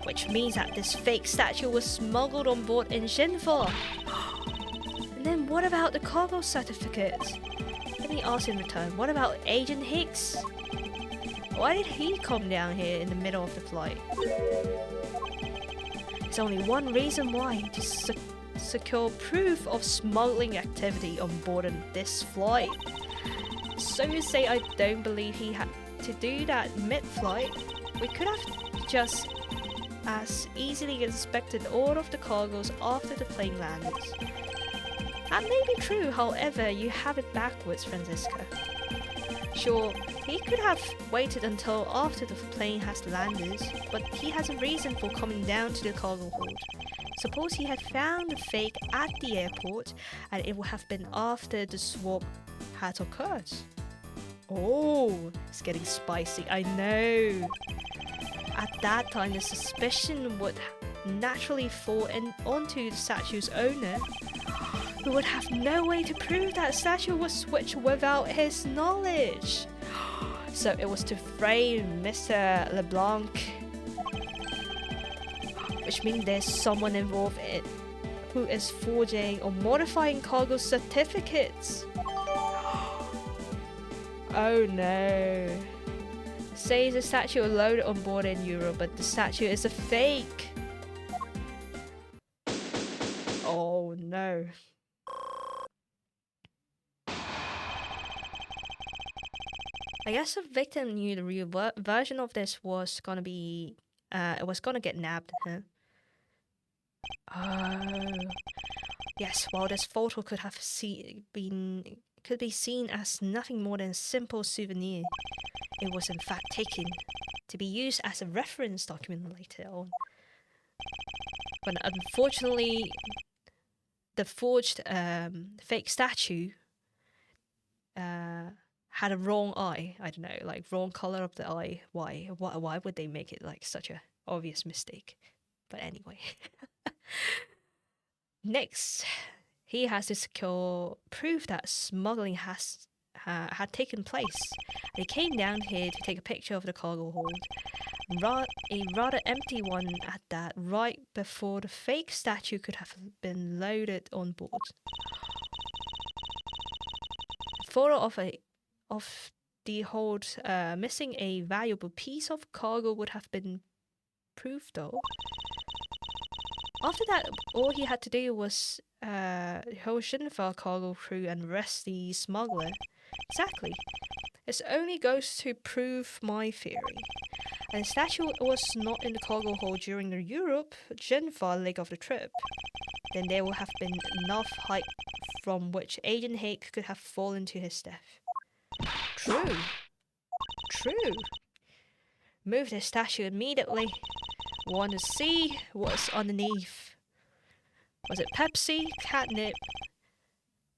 Which means that this fake statue was smuggled on board in Jinfa. And then what about the cargo certificate? Let me ask in return, what about Agent Hicks? Why did he come down here in the middle of the flight? There's only one reason why, to secure proof of smuggling activity on board of this flight. So you say I don't believe he had to do that mid-flight? We could have just as easily inspected all of the cargoes after the plane landed. That may be true, however, you have it backwards, Francisca. Sure, he could have waited until after the plane has landed, but he has a reason for coming down to the cargo hold. Suppose he had found the fake at the airport, and it would have been after the swap had occurred. Oh, it's getting spicy, I know. At that time, the suspicion would naturally fall onto the statue's owner, who would have no way to prove that statue was switched without his knowledge. So it was to frame Mr. LeBlanc, which means there's someone involved who is forging or modifying cargo certificates. Oh no. Says the statue loaded on board in Europe, but the statue is a fake. Oh no. I guess the victim knew the real version of this was gonna be, it was gonna get nabbed, huh? Oh. Yes, while this photo could have could be seen as nothing more than a simple souvenir, it was in fact taken to be used as a reference document later on. But unfortunately, the forged fake statue had a wrong eye. I don't know, like wrong color of the eye. Why would they make it like such a obvious mistake? But anyway. Next, he has to secure proof that smuggling had taken place. They came down here to take a picture of the cargo hold, a rather empty one at that, right before the fake statue could have been loaded on board. A photo of the hold missing a valuable piece of cargo would have been proof, though. After that, all he had to do was hold Shinfa cargo crew and arrest the smuggler. Exactly. This only goes to prove my theory. And the statue was not in the cargo hold during the Europe-Geneva leg of the trip. Then there will have been enough height from which Agent Hake could have fallen to his death. True. True. Move the statue immediately. Want to see what's underneath. Was it Pepsi, catnip,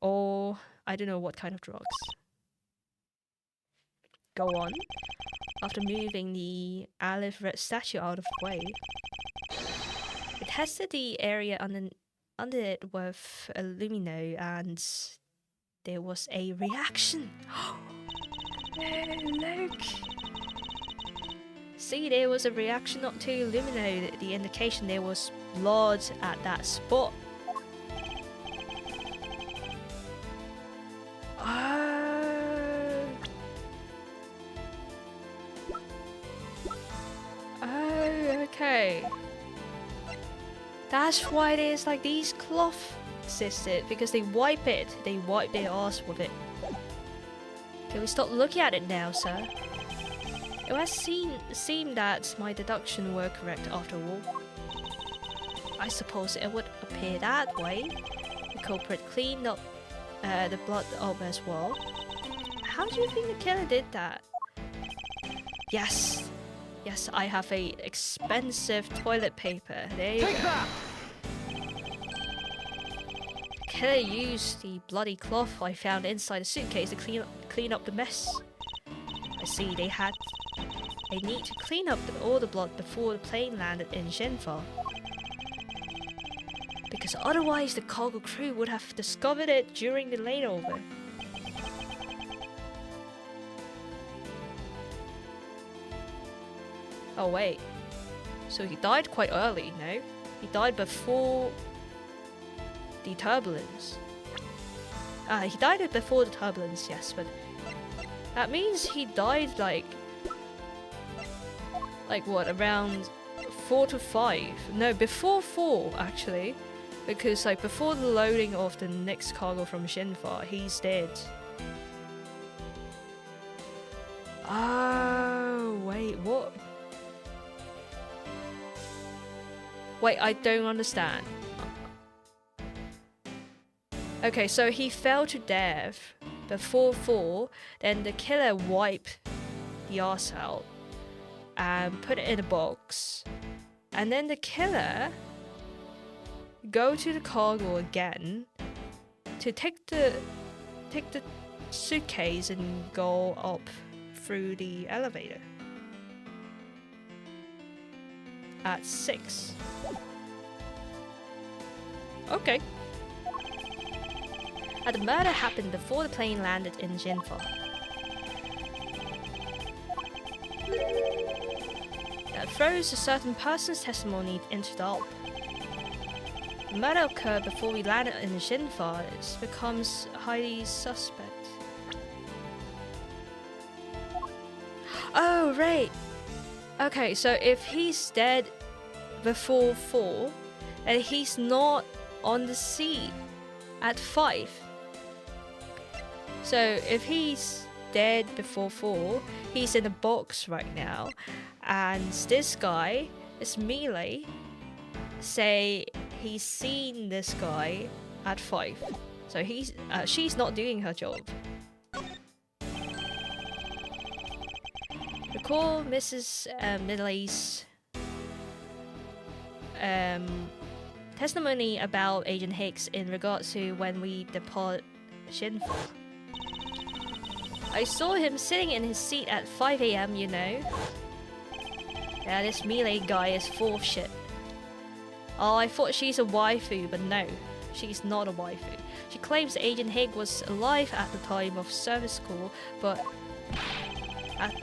or I don't know what kind of drugs? Go on. After moving the olive red statue out of the way, it tested the area under it with a lumino, and there was a reaction. Oh, look! See, there was a reaction not to lumino, the indication there was blood at that spot. Oh, why. That's why there's like these cloth existed, because they wipe it. They wipe their ass with it. Can we stop looking at it now, sir? It has seemed that my deduction were correct after all. I suppose it would appear that way. The culprit cleaned up the blood up as well. How do you think the killer did that? Yes, I have a expensive toilet paper. There you go. Take that! Killer used the bloody cloth I found inside the suitcase to clean up the mess. I see they need to clean up all the blood before the plane landed in Shinfa. Because otherwise the cargo crew would have discovered it during the layover. Oh wait, so he died quite early, no? He died before the turbulence. He died before the turbulence, yes, but that means he died like what, around 4 to 5? No, before 4 actually, because like before the loading of the next cargo from Shinfa, he's dead. Oh wait, what? Wait, I don't understand. Okay, so he fell to death before 4, then the killer wiped the arse out and put it in a box, and then the killer go to the cargo again to take the suitcase and go up through the elevator at 6. Okay. The murder happened before the plane landed in Jinfa. That throws a certain person's testimony into doubt. The murder occurred before we landed in Jinfa. It becomes highly suspect. Oh, right. Okay, so if he's dead before 4, and he's not on the seat at 5. So if he's dead before 4, he's in a box right now, and this guy, this Melee, say he's seen this guy at 5. So she's not doing her job. Recall Mrs. Middley's testimony about Agent Hicks in regards to when we depart Shinfa. I saw him sitting in his seat at 5 AM, you know. Yeah, this Melee guy is full of shit. Oh, I thought she's a waifu, but no, she's not a waifu. She claims Agent Hicks was alive at the time of service call, but that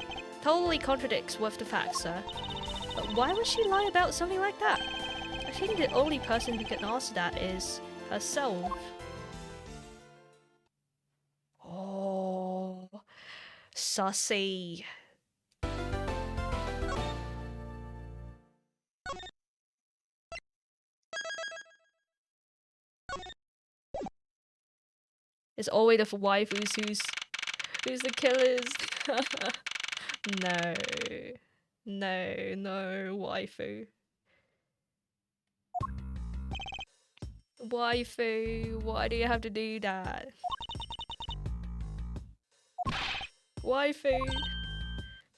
totally contradicts with the facts, sir. But why would she lie about something like that? I think the only person who can answer that is herself. Oh, sussy. It's always the waifus who's the killers. No, waifu. Waifu, why do you have to do that? Waifu,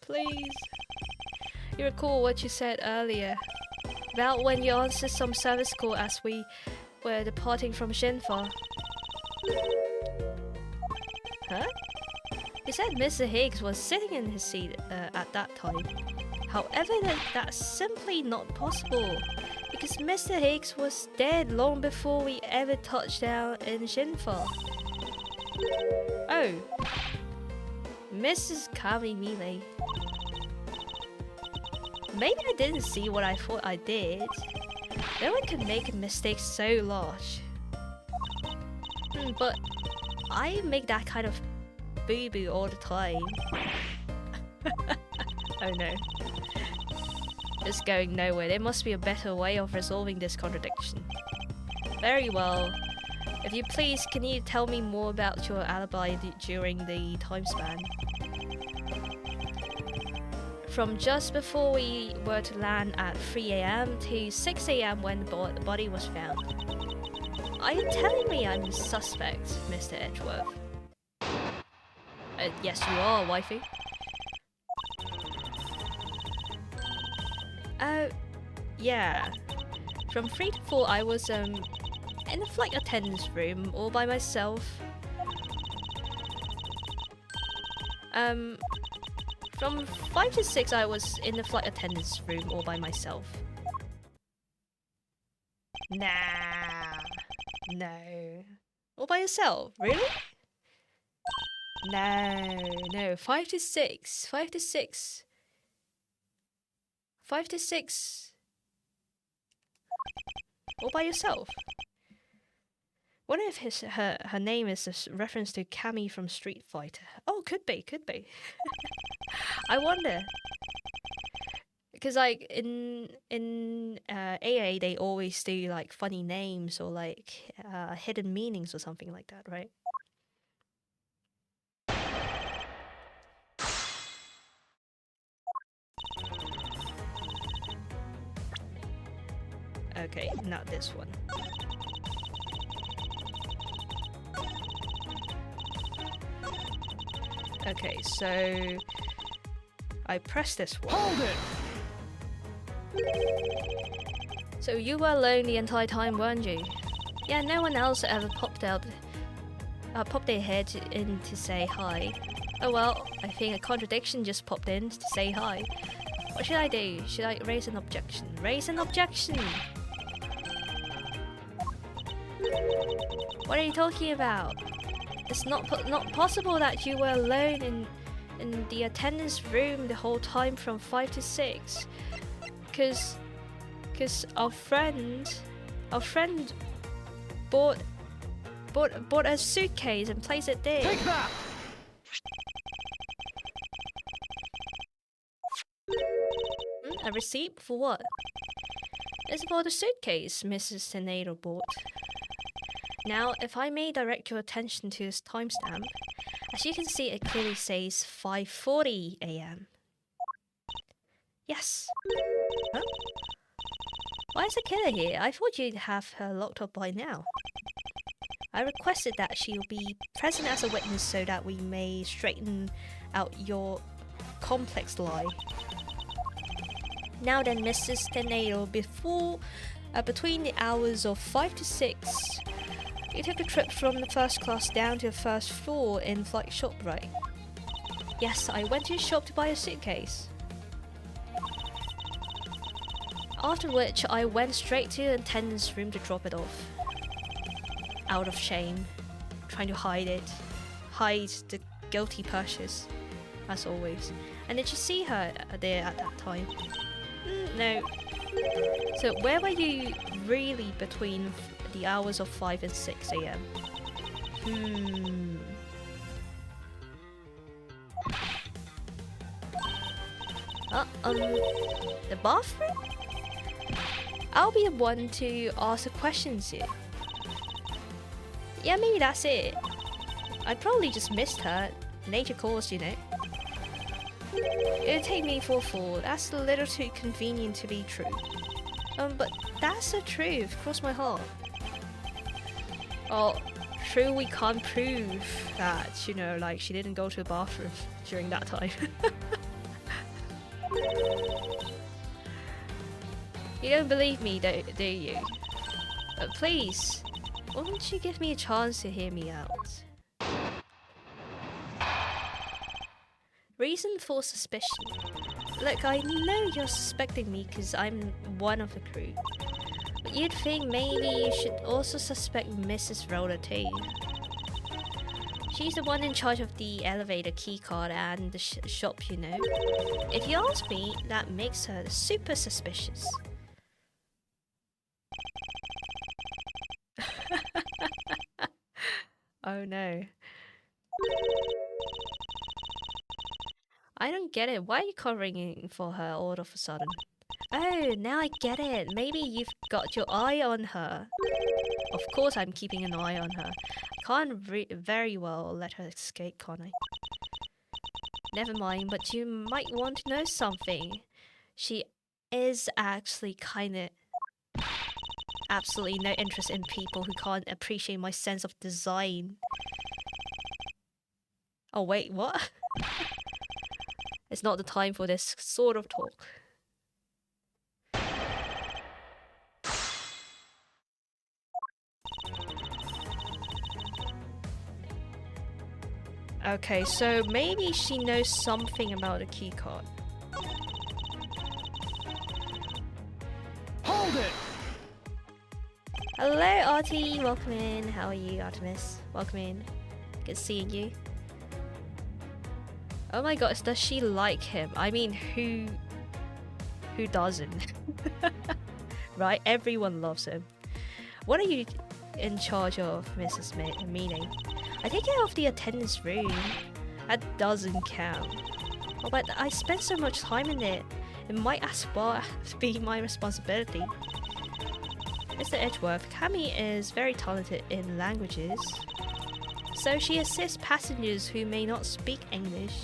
please. You recall what you said earlier about when you answered some service call as we were departing from Shinfa. Huh? You said Mr. Higgs was sitting in his seat at that time. However, that's simply not possible, because Mr. Higgs was dead long before we ever touched down in Shinfa. Oh, Mrs. Kami Mile. Maybe I didn't see what I thought I did. No one can make a mistake so large. But I make that kind of boo-boo all the time. Oh no. is going nowhere. There must be a better way of resolving this contradiction. Very well. If you please, can you tell me more about your alibi during the time span? From just before we were to land at 3 AM to 6 AM when the body was found. Are you telling me I'm suspect, Mr. Edgeworth? Yes, you are, wifey. Yeah. From 3 to 4, I was, in the flight attendance room all by myself. From 5 to 6, I was in the flight attendance room all by myself. Nah. No. All by yourself? Really? No. 5 to 6. 5 to 6. 5 to 6. All by yourself? Wonder if her name is a reference to Cammy from Street Fighter. Oh, could be. I wonder. Because like in AA they always do like funny names or like hidden meanings or something like that, right? Okay, not this one. Okay, so I press this one. Hold it! So you were alone the entire time, weren't you? Yeah, no one else ever popped their head in to say hi. Oh well, I think a contradiction just popped in to say hi. What should I do? Should I raise an objection? Raise an objection! What are you talking about? It's not possible that you were alone in the attendance room the whole time from 5 to 6. Cause our friend bought a suitcase and placed it there. Take that! A receipt for what? It's for the suitcase Mrs. Tornado bought. Now, if I may direct your attention to this timestamp, as you can see, it clearly says 5:40 AM. Yes. Huh? Why is the killer here? I thought you'd have her locked up by now. I requested that she'll be present as a witness so that we may straighten out your complex lie. Now then, Mrs. Tornado, between the hours of 5 to 6, you took a trip from the first class down to the first floor in flight shop, right? Yes, I went to the shop to buy a suitcase. After which, I went straight to the attendance room to drop it off. Out of shame. Trying to hide it. Hide the guilty purchase. As always. And did you see her there at that time? No. So where were you really between the hours of 5 and 6 AM? The bathroom? I'll be the one to ask the questions here. Yeah, maybe that's it. I'd probably just missed her. Nature calls, you know. It'd take me for a fool. That's a little too convenient to be true. But that's the truth. Cross my heart. Oh, true, we can't prove that, you know, like she didn't go to the bathroom during that time. You don't believe me, do you? Please, won't you give me a chance to hear me out? Reason for suspicion. Look, I know you're suspecting me because I'm one of the crew. But you'd think maybe you should also suspect Mrs. Rhoda too. She's the one in charge of the elevator keycard and the shop, you know. If you ask me, that makes her super suspicious. Oh no. I don't get it. Why are you covering for her all of a sudden? Oh, now I get it. Maybe you've got your eye on her. Of course I'm keeping an eye on her. I can't very well let her escape, can't I? Never mind, but you might want to know something. She is actually kinda absolutely no interest in people who can't appreciate my sense of design. Oh wait, what? It's not the time for this sort of talk. Okay, so maybe she knows something about a keycard. Hold it! Hello, Artie. Welcome in. How are you, Artemis? Welcome in. Good seeing you. Oh my gosh, does she like him? I mean, who doesn't? Right? Everyone loves him. What are you in charge of, Mrs. Meaning? I take care of the attendance room. That doesn't count. Oh, but I spent so much time in it. It might as well be my responsibility. Mr. Edgeworth, Cammy is very talented in languages. So she assists passengers who may not speak English.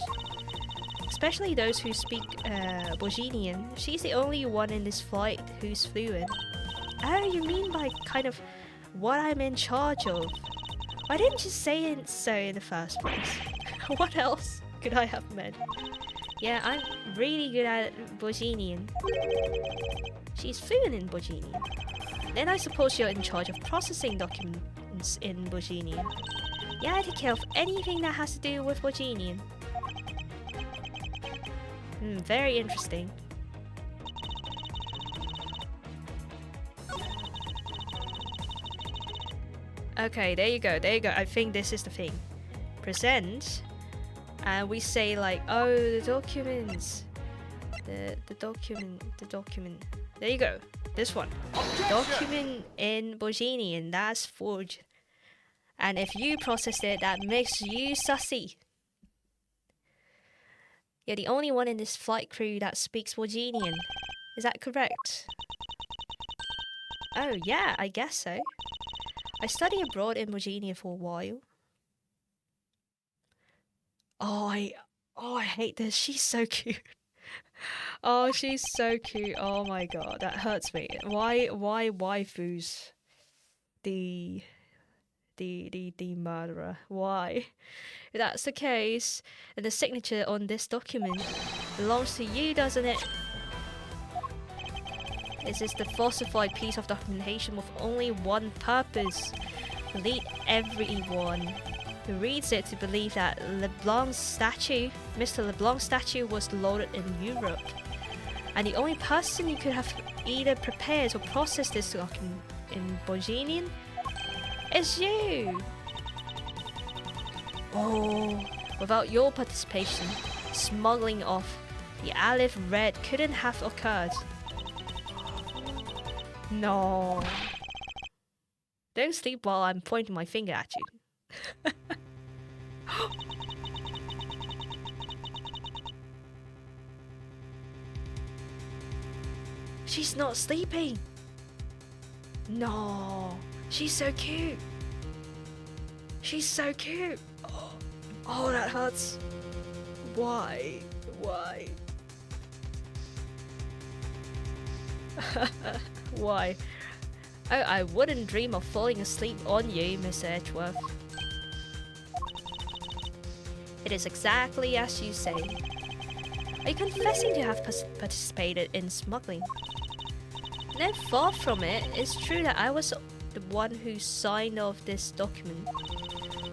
Especially those who speak Bojinian. She's the only one in this flight who's fluent. Oh, you mean by kind of what I'm in charge of? Why didn't you say it so in the first place? What else could I have meant? Yeah, I'm really good at Bojinian. She's fluent in Bojinian. Then I suppose you're in charge of processing documents in Bojinian. Yeah, I take care of anything that has to do with Bojinian. Very interesting. Okay, there you go, there you go. I think this is the thing. Present, and we say like, oh, the documents. The document. There you go. This one. Document in Bojinian, that's forged. And if you process it, that makes you sussy. You're the only one in this flight crew that speaks Bojinian. Is that correct? Oh yeah, I guess so. I studied abroad in Bojinian for a while. Oh, I hate this. She's so cute. Oh, she's so cute. Oh my god, that hurts me. Why waifus? The murderer. Why? If that's the case, then the signature on this document belongs to you, doesn't it? This is the falsified piece of documentation with only one purpose: to lead everyone who reads it to believe that Mr. Leblanc's statue was loaded in Europe. And the only person who could have either prepared or processed this document in Bojinian is you! Oh, without your participation, smuggling of the Aleph Red couldn't have occurred. No. Don't sleep while I'm pointing my finger at you. She's not sleeping. No. She's so cute. She's so cute. Oh, that hurts. Why? Why? Oh, I wouldn't dream of falling asleep on you, Mr. Edgeworth. It is exactly as you say. Are you confessing to have participated in smuggling? No, far from it. It's true that I was the one who signed off this document.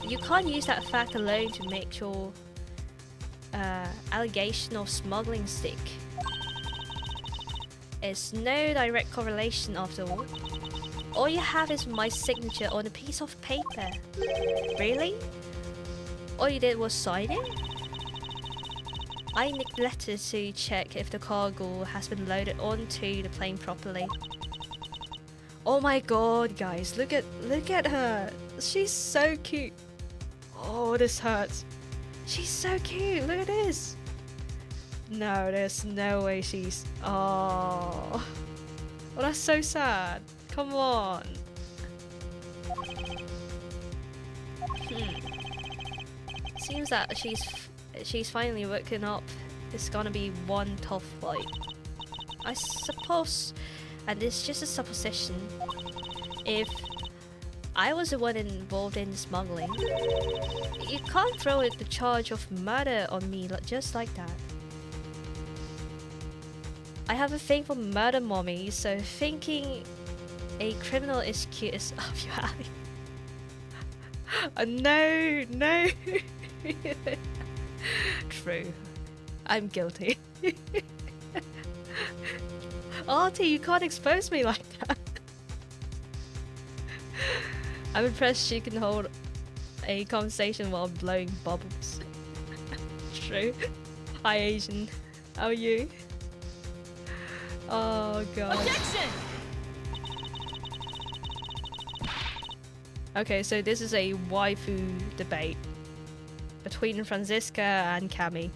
You can't use that fact alone to make your allegation of smuggling stick. It's no direct correlation after all. All you have is my signature on a piece of paper. Really? All you did was sign it? I neglected to check if the cargo has been loaded onto the plane properly. Oh my god, guys, look at her. She's so cute. Oh, this hurts. She's so cute. Look at this. No, there's no way she's... Oh. Well, that's so sad. Come on. Seems that she's finally woken up. It's gonna be one tough fight. I suppose, and it's just a supposition, if I was the one involved in smuggling, you can't throw the charge of murder on me just like that. I have a thing for murder mommy, so thinking a criminal is cute is up your alley. No, no. True. I'm guilty. Auntie, you can't expose me like that. I'm impressed she can hold a conversation while blowing bubbles. True. Hi Asian. How are you? Oh god. Objection! Okay, so this is a waifu debate between Franziska and Cammy.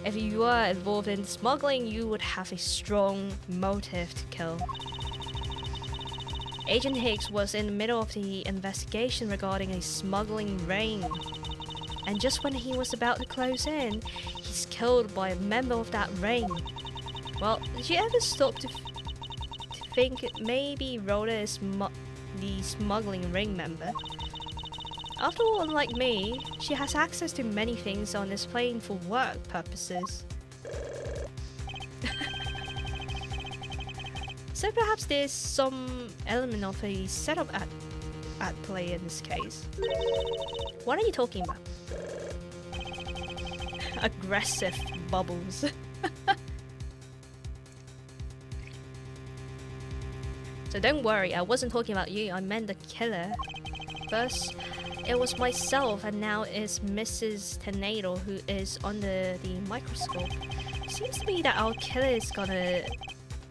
If you were involved in smuggling, you would have a strong motive to kill. Agent Higgs was in the middle of the investigation regarding a smuggling ring. And just when he was about to close in, he's killed by a member of that ring. Well, did you ever stop to think maybe Rhoda is the smuggling ring member? After all, unlike me, she has access to many things on this plane for work purposes. So perhaps there's some element of a setup at play in this case. What are you talking about? Aggressive bubbles. So don't worry, I wasn't talking about you, I meant the killer. First, it was myself, and now it's Mrs. Tornado who is under the microscope. Seems to me that our killer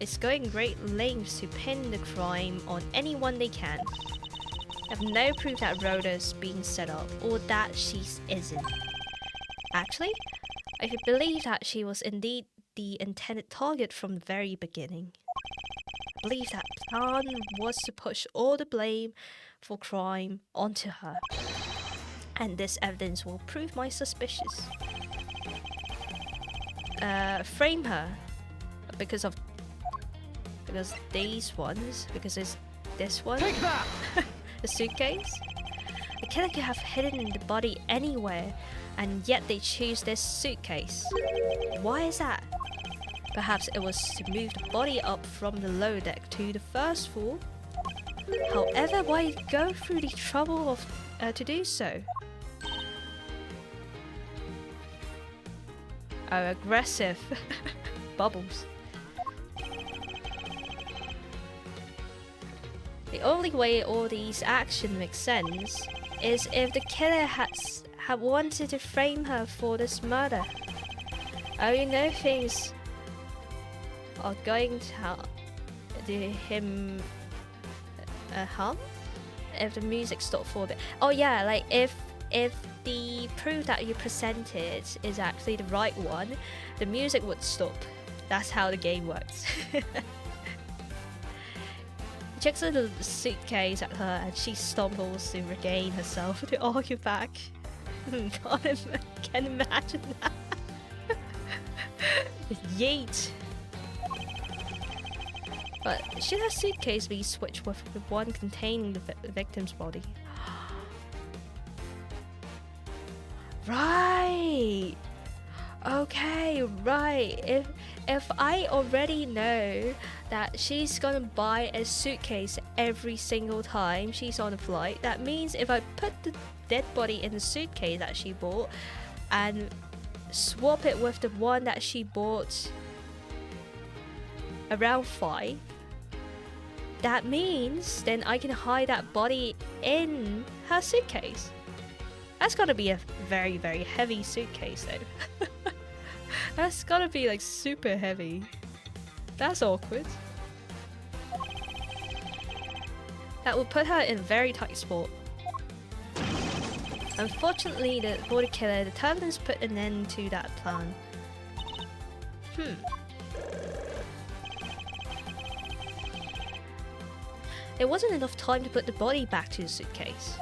is going great lengths to pin the crime on anyone they can. I have no proof that Rhoda's being set up, or that she isn't. Actually, I could believe that she was indeed the intended target from the very beginning. I believe that plan was to push all the blame for crime onto her. And this evidence will prove my suspicions. Frame her because these ones, because it's this one. Take that! The suitcase. The killer could have hidden the body anywhere, and yet they choose this suitcase. Why is that? Perhaps it was to move the body up from the lower deck to the first floor. However, why go through the trouble of to do so? Oh, aggressive bubbles. The only way all these actions make sense is if the killer had wanted to frame her for this murder. Oh, you know things are going to do him harm if the music stopped for a bit. Oh yeah, like if the proof that you presented is actually the right one, the music would stop. That's how the game works. He checks the suitcase at her and she stumbles to regain herself to argue back. Can't imagine that. Yeet. But should her suitcase be switched with the one containing the victim's body? Right. Okay, right. If I already know that she's gonna buy a suitcase every single time she's on a flight, that means if I put the dead body in the suitcase that she bought and swap it with the one that she bought around 5, that means then I can hide that body in her suitcase. That's gotta be a very, very heavy suitcase though. That's gotta be like super heavy. That's awkward. That would put her in a very tight spot. Unfortunately, the body killer determines put an end to that plan. There wasn't enough time to put the body back to the suitcase.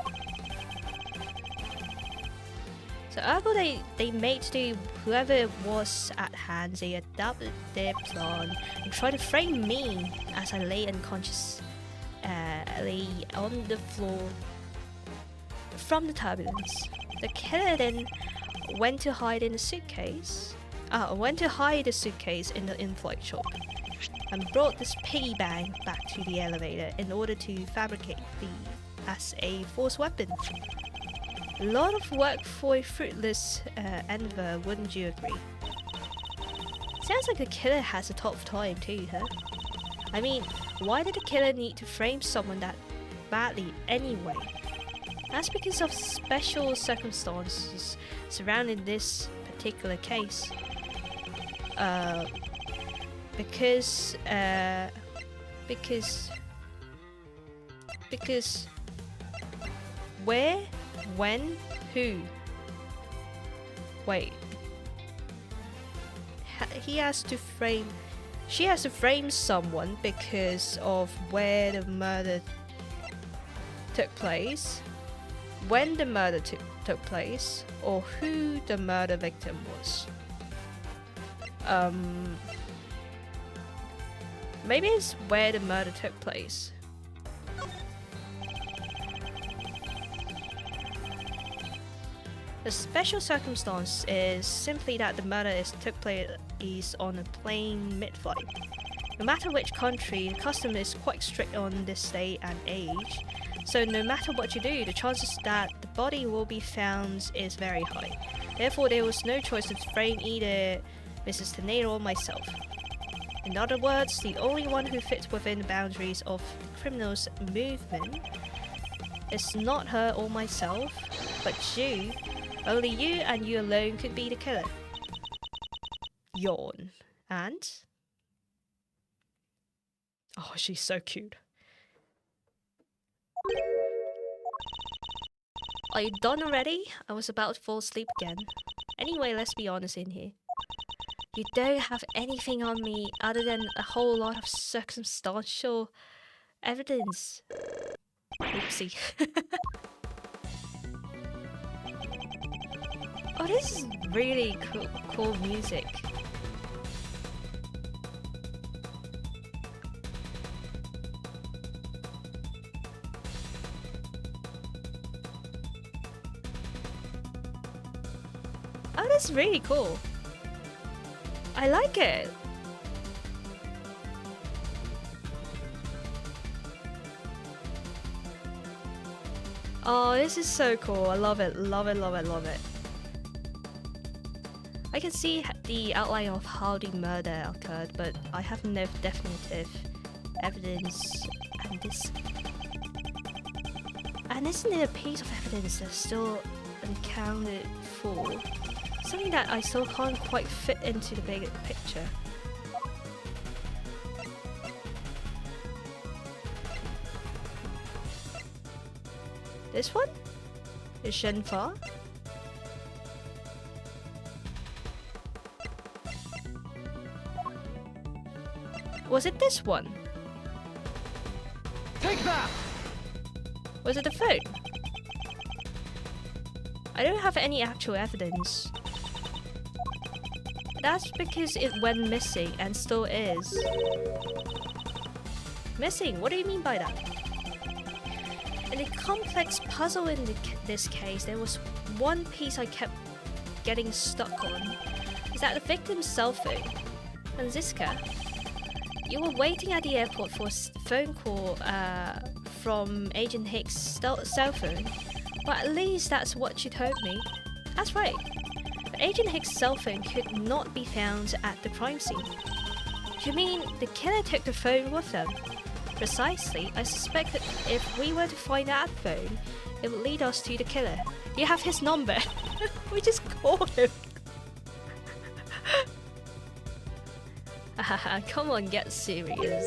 So ergo they made to whoever was at hand, they adapted their plan and tried to frame me as I lay unconscious lay on the floor from the turbulence. The killer then went to hide in the suitcase. Went to hide the suitcase in the in-flight shop and brought this piggy bank back to the elevator in order to fabricate the as a force weapon. A lot of work for a fruitless endeavor, wouldn't you agree? Sounds like the killer has a tough time too, huh? I mean, why did the killer need to frame someone that badly anyway? That's because of special circumstances surrounding this particular case. Because where, when, who? Wait. She has to frame someone because of where the murder took place, when the murder took place, or who the murder victim was. Maybe it's where the murder took place. The special circumstance is simply that the murder took place on a plane mid-flight. No matter which country, the custom is quite strict on this day and age, so no matter what you do, the chances that the body will be found is very high. Therefore, there was no choice to frame either Mrs. Tornado or myself. In other words, the only one who fits within the boundaries of the criminal's movement is not her or myself, but you. Only you and you alone could be the killer. Yawn. And? Oh, she's so cute. Are you done already? I was about to fall asleep again. Anyway, let's be honest in here. You don't have anything on me other than a whole lot of circumstantial evidence. Oopsie. Oh, this is really cool music. Oh, that's really cool. I like it. Oh, this is so cool. I love it, love it, love it, love it. I can see the outline of how the murder occurred, but I have no definitive evidence. And isn't there a piece of evidence that's still unaccounted for? Something that I still can't quite fit into the bigger picture. This one? Is Shenfa? Was it this one? Take that! Was it the phone? I don't have any actual evidence. That's because it went missing and still is. Missing? What do you mean by that? In a complex puzzle in this case, there was one piece I kept getting stuck on. Is that the victim's cell phone? Franziska, you were waiting at the airport for a phone call from Agent Hicks' cell phone, but at least that's what you told me. That's right. But Agent Hicks' cell phone could not be found at the crime scene. You mean the killer took the phone with them? Precisely. I suspect that if we were to find that phone, it would lead us to the killer. You have his number. We just call him. Come on, get serious.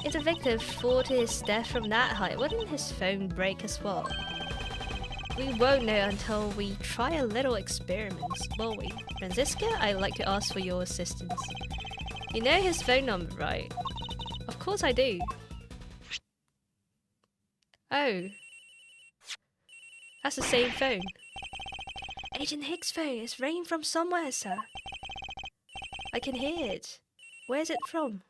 If the victim fall to his death from that height, wouldn't his phone break as well? we won't know until we try a little experiments, will we? Franziska, I'd like to ask for your assistance. You know his phone number, right? Of course I do. Oh. That's the same phone. Agent Hicks' phone is ringing from somewhere, sir. I can hear it. Where's it from?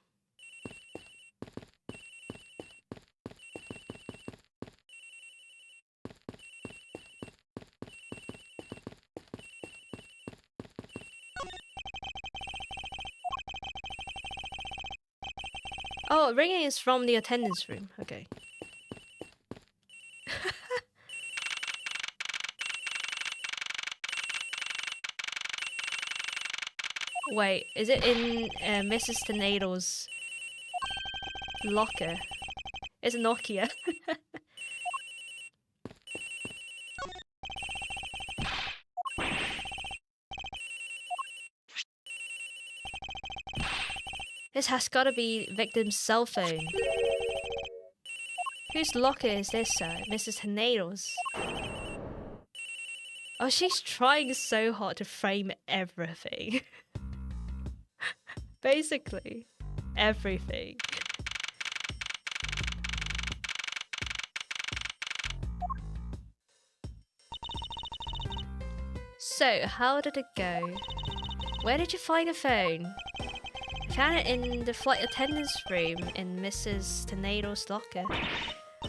Oh, ringing is from the attendance room. Okay. Wait, is it in Mrs. Tornado's locker? It's a Nokia. This has gotta be victim's cell phone. Whose locker is this, sir? Mrs. Tornado's. Oh, she's trying so hard to frame everything. Basically, everything. So, how did it go? Where did you find the phone? I found it in the flight attendant's room in Mrs. Tornado's locker.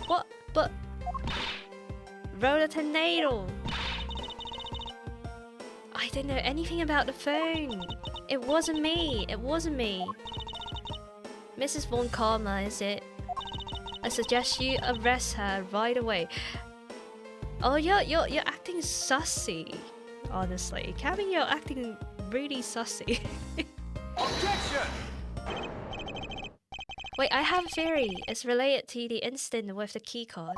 What? But... Roller Tornado! I didn't know anything about the phone. It wasn't me. It wasn't me. Mrs. Von Karma, is it? I suggest you arrest her right away. Oh, you're acting sussy. Honestly, Cabin, you're acting really sussy. Objection! Wait, I have a theory. It's related to the incident with the keycard.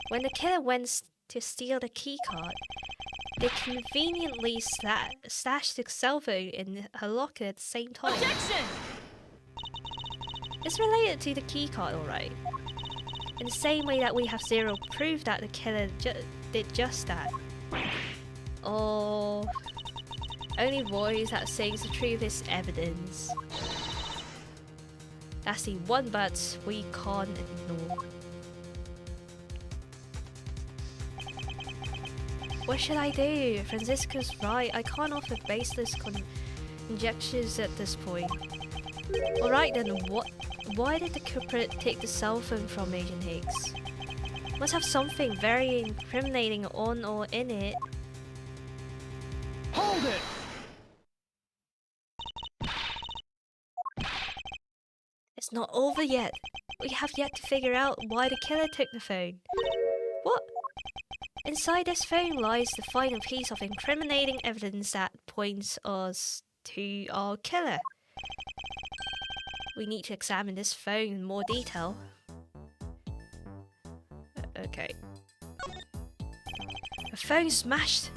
When the killer went to steal the keycard, they conveniently stashed the cell phone in her locker at the same time. Objection! It's related to the keycard, alright. In the same way that we have zero proof that the killer did just that. Oh, only voice that says the truth is evidence. That's the one but we can't ignore. What should I do? Franziska's right, I can't offer baseless conjectures at this point. Alright then, why did the culprit take the cell phone from Agent Hicks? Must have something very incriminating on or in it. Hold it! It's not over yet. We have yet to figure out why the killer took the phone. What? Inside this phone lies the final piece of incriminating evidence that points us to our killer. We need to examine this phone in more detail. Okay. The phone is smashed.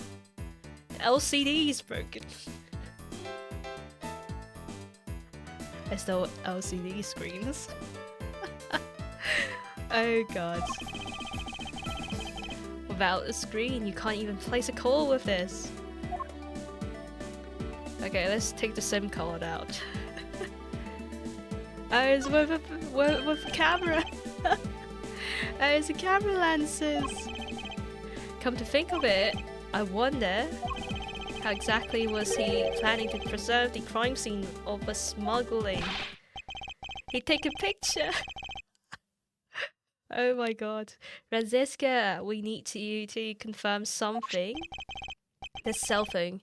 The LCD is broken. There's no LCD screens. Oh god. Without a screen, you can't even place a call with this. Okay, let's take the SIM card out. Oh, it's with a camera. Oh, it's the camera lenses. Come to think of it, I wonder how exactly was he planning to preserve the crime scene of a smuggling? He'd take a picture. Oh my god. Franziska, we need you to confirm something. This cell phone,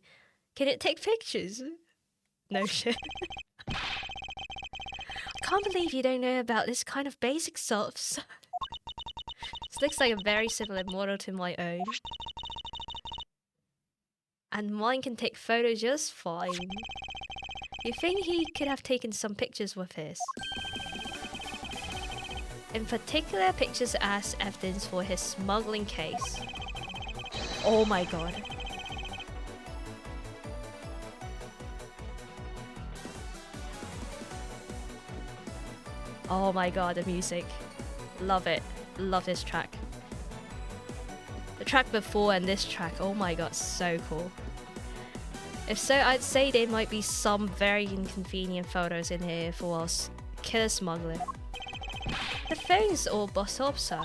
can it take pictures? No shit. I can't believe you don't know about this kind of basic stuff. This looks like a very similar model to my own. And mine can take photos just fine. You think he could have taken some pictures with his? In particular, pictures as evidence for his smuggling case. Oh my god. Oh my god, the music. Love it. Love this track. The track before and this track, oh my god, so cool. If so, I'd say there might be some very inconvenient photos in here for us killer smuggler. The phone's all bust up, sir.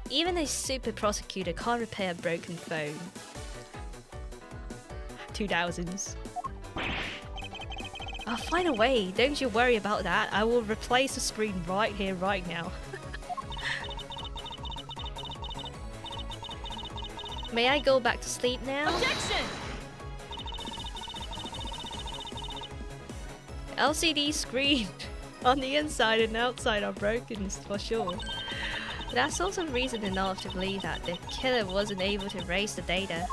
Even a super prosecutor can't repair a broken phone. 2000s. I'll find a way, don't you worry about that. I will replace the screen right here, right now. May I go back to sleep now? Objection! LCD screen on the inside and outside are broken for sure. That's also reason enough to believe that the killer wasn't able to erase the data.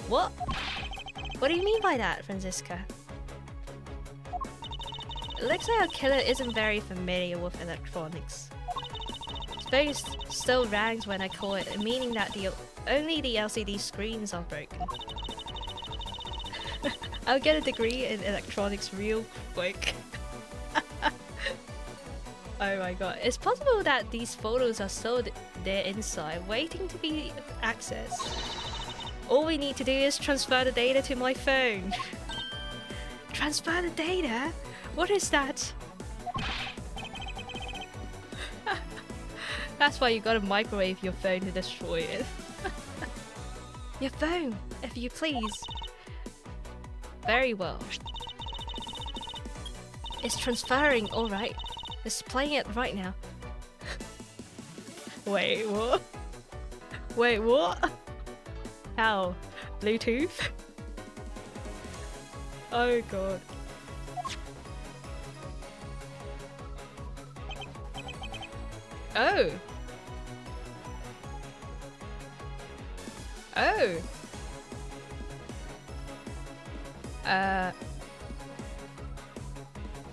What? What do you mean by that, Franziska? It looks like our killer isn't very familiar with electronics. Phone still rings when I call it, meaning that only the LCD screens are broken. I'll get a degree in electronics real quick. Oh my god. It's possible that these photos are still there inside, waiting to be accessed. All we need to do is transfer the data to my phone. Transfer the data? What is that? That's why you gotta microwave your phone to destroy it. Your phone, if you please. Very well. It's transferring, alright. It's playing it right now. Wait, what? Wait, what? How? Bluetooth? Oh god. Oh! Oh!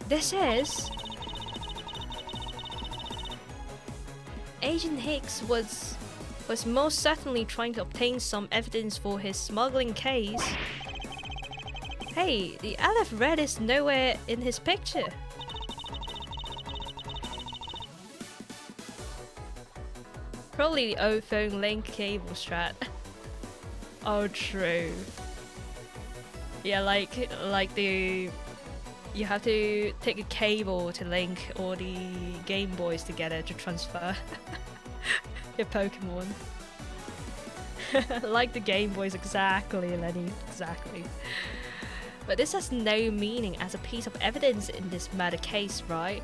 This is... Agent Hicks was most certainly trying to obtain some evidence for his smuggling case. Hey, the LF Red is nowhere in his picture. Probably the old phone link cable strat. Oh, true. Yeah, like the... You have to take a cable to link all the Game Boys together to transfer your Pokemon. Like the Game Boys, exactly, Lenny, exactly. But this has no meaning as a piece of evidence in this murder case, right?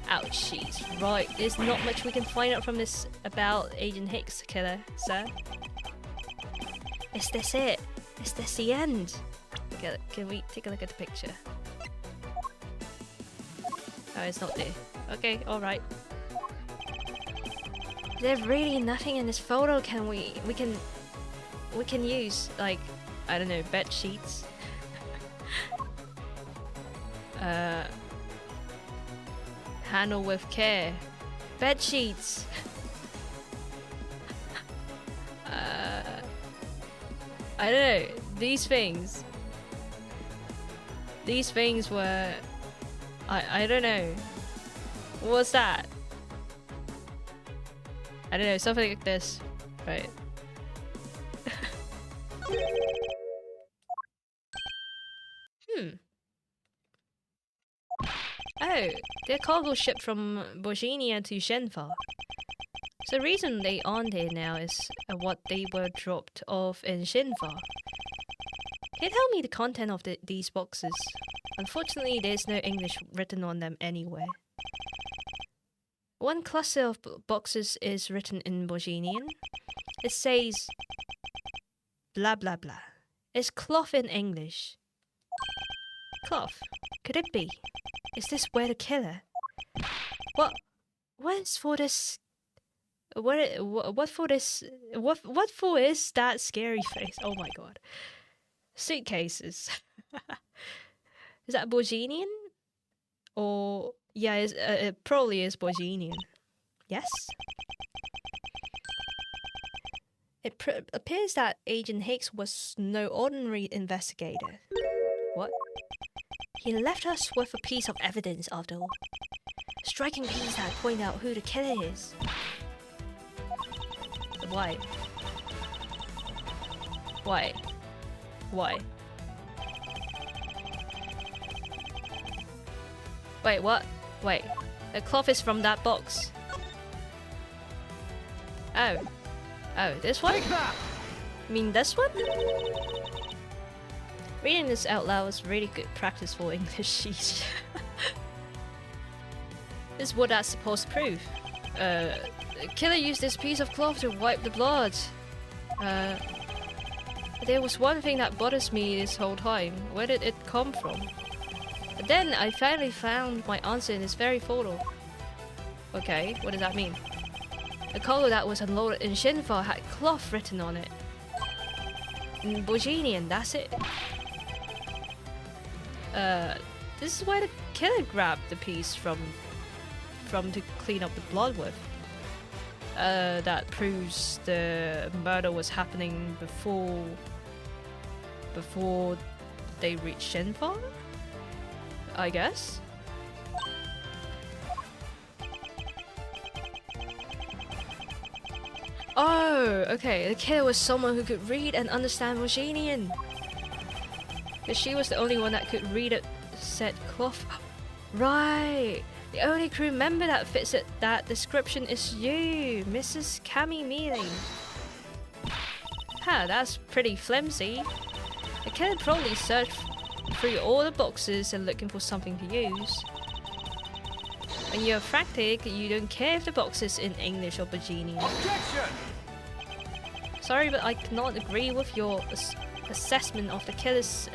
Ouchies, right, there's not much we can find out from this about Agent Hicks killer, sir. Is this it? Is this the end? Can we take a look at the picture? Oh, it's not there. Okay, alright. There's really nothing in this photo we can use, like, I don't know, bed sheets. Handle with care. Bed sheets. I don't know, these things were... I don't know. What was that? I don't know, something like this. Right. Oh, they're cargo ship from Bosnia to Shenfa. So the reason they aren't here now is what they were dropped off in Shenfa. Can you tell me the content of these boxes? Unfortunately, there's no English written on them anywhere. One cluster of boxes is written in Bosnian. It says blah blah blah. It's cloth in English. Cloth? Could it be? Is this where the killer? What is for this? What for this? What for is that scary face? Oh my god. Suitcases. Is that Bosnian? Or yeah, it probably is Bosnian. Yes. It appears that Agent Hicks was no ordinary investigator. What? He left us with a piece of evidence after all. Striking piece that point out who the killer is. Why? Why? Why? Wait, what? Wait. The cloth is from that box. Oh. Oh, this one? Take that! You mean this one? Reading this out loud was really good practice for English sheets. This is what that's supposed to prove. The killer used this piece of cloth to wipe the blood. There was one thing that bothers me this whole time. Where did it come from? But then I finally found my answer in this very photo. Okay, what does that mean? The cargo that was unloaded in Shinfa had cloth written on it. Bojinian, that's it. This is why the killer grabbed the piece from to clean up the blood with. That proves the murder was happening before they reached Shinfa, I guess. Oh, okay. The killer was someone who could read and understand Mojinian. Because she was the only one that could read it. Said cloth. Right. The only crew member that fits that description is you, Mrs. Kami Mealy. Huh, that's pretty flimsy. The killer probably searched through all the boxes and looking for something to use. When you're frantic, you don't care if the box is in English or Bajinian. Objection! Sorry, but I cannot agree with your assessment of the killer's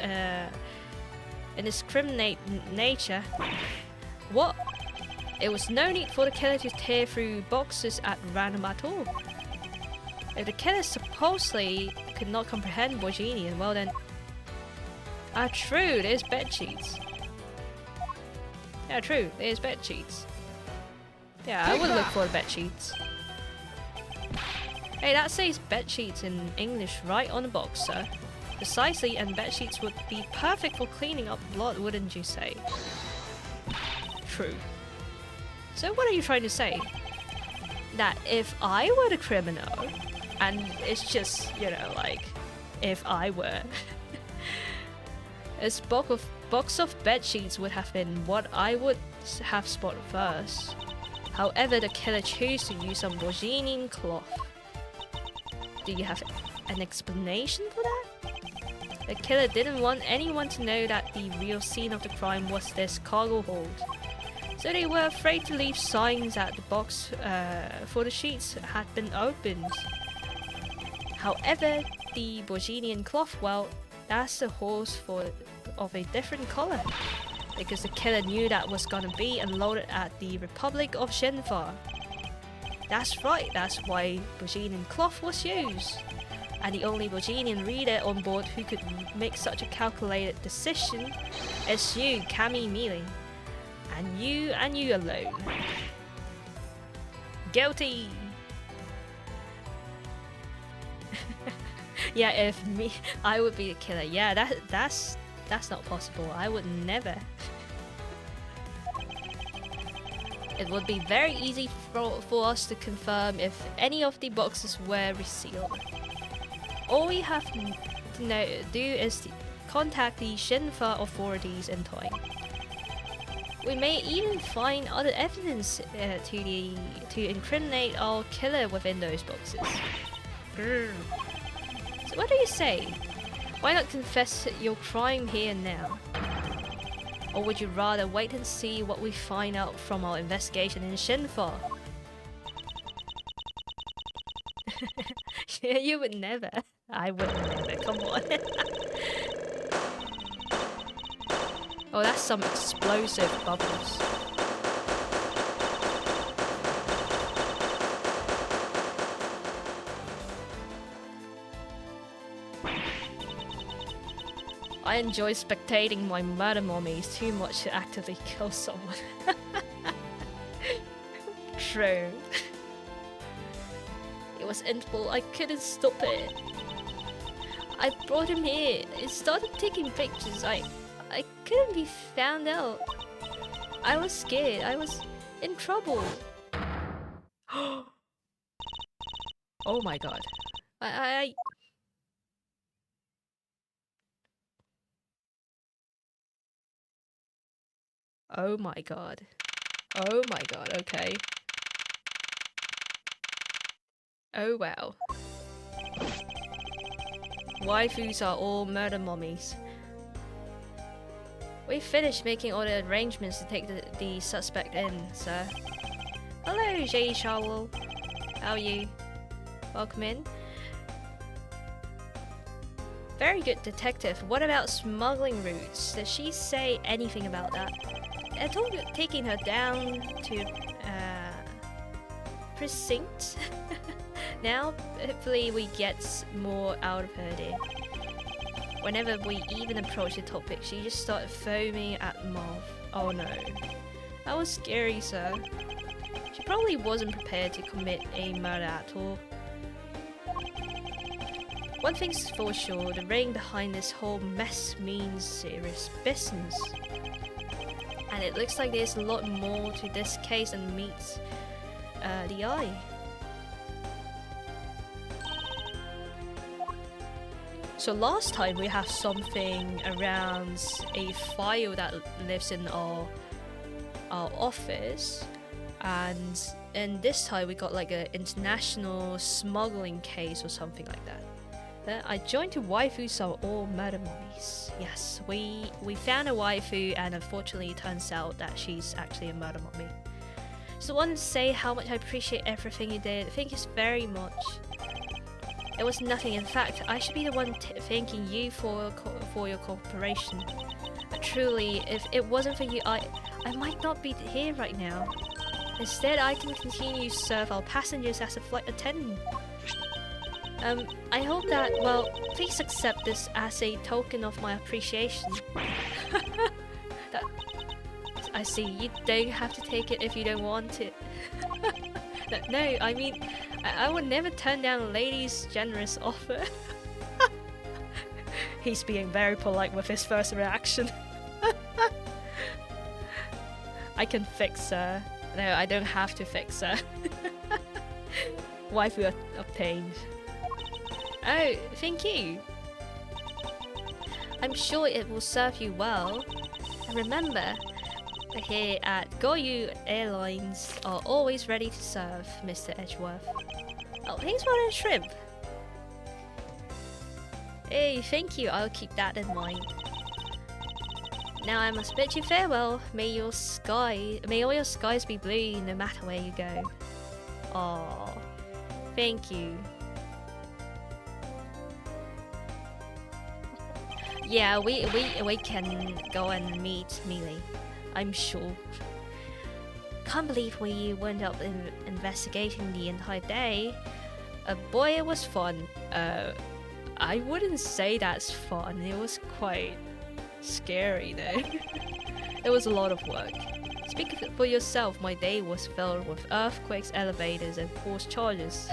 indiscriminate nature. What? There was no need for the killer to tear through boxes at random at all. If the killer supposedly could not comprehend Bojinian, well then... Ah, true, there's bed sheets. Yeah, true, there's bed sheets. Yeah, I would look for the bed sheets. Hey, that says bed sheets in English right on the box, sir. Precisely, and bed sheets would be perfect for cleaning up blood, wouldn't you say? True. So what are you trying to say? That if I were the criminal, and it's just, you know, like, if I were, this box of bed sheets would have been what I would have spotted first. However, the killer chose to use some Bojinian cloth. Do you have an explanation for that? The killer didn't want anyone to know that the real scene of the crime was this cargo hold. So they were afraid to leave signs at the box for the sheets had been opened. However, the Bojinian cloth, well, that's a horse of a different color. Because the killer knew that was gonna be unloaded at the Republic of Shinfa. That's right, that's why Bojinian cloth was used. And the only Bojinian reader on board who could make such a calculated decision is you, Kami Mealy. And you alone. Guilty! Yeah, if I would be the killer. Yeah, that's not possible. I would never. It would be very easy for us to confirm if any of the boxes were resealed. All we have to do is to contact the Shinfa authorities in time. We may even find other evidence to incriminate our killer within those boxes. So what do you say? Why not confess your crime here and now? Or would you rather wait and see what we find out from our investigation in Shinfa? Yeah, you would never. I would never, come on. Oh, that's some explosive bubbles. I enjoy spectating my murder mummies too much to actively kill someone. True. It was inevitable, I couldn't stop it. I brought him here. It started taking pictures. I couldn't be found out. I was scared. I was in trouble. Oh my god. I Oh my god. Oh my god, okay. Oh wow. Waifus are all murder mummies. We finished making all the arrangements to take the suspect in, sir. Hello, J. Shawl. How are you? Welcome in. Very good detective. What about smuggling routes? Does she say anything about that? I told you taking her down to precinct. Now, hopefully we get more out of her there. Whenever we even approach the topic, she just started foaming at the mouth. Oh no. That was scary, sir. She probably wasn't prepared to commit a murder at all. One thing's for sure, the ring behind this whole mess means serious business. And it looks like there's a lot more to this case than meets the eye. So last time we have something around a file that lives in our office, and this time we got like an international smuggling case or something like that. I joined to waifus are all murder mummies. Yes, we found a waifu, and unfortunately it turns out that she's actually a murder mummy. So I wanted to say how much I appreciate everything you did. Thank you very much. It was nothing. In fact, I should be the one thanking you for your cooperation. But truly, if it wasn't for you, I might not be here right now. Instead, I can continue to serve our passengers as a flight attendant. I hope that, well, please accept this as a token of my appreciation. I see, you don't have to take it if you don't want it. No, I mean, I would never turn down a lady's generous offer. He's being very polite with his first reaction. I can fix her. No, I don't have to fix her. Waifu obtained. Oh, thank you. I'm sure it will serve you well. And remember, here at Goyu Airlines are always ready to serve, Mr. Edgeworth. Oh, thanks for the shrimp. Hey, thank you. I'll keep that in mind. Now I must bid you farewell. May all your skies be blue no matter where you go. Aww. Thank you. Yeah, we can go and meet Mealy, I'm sure. Can't believe we went up investigating the entire day. Boy, it was fun. I wouldn't say that's fun. It was quite scary though. There was a lot of work. Speak for yourself, my day was filled with earthquakes, elevators, and forced charges.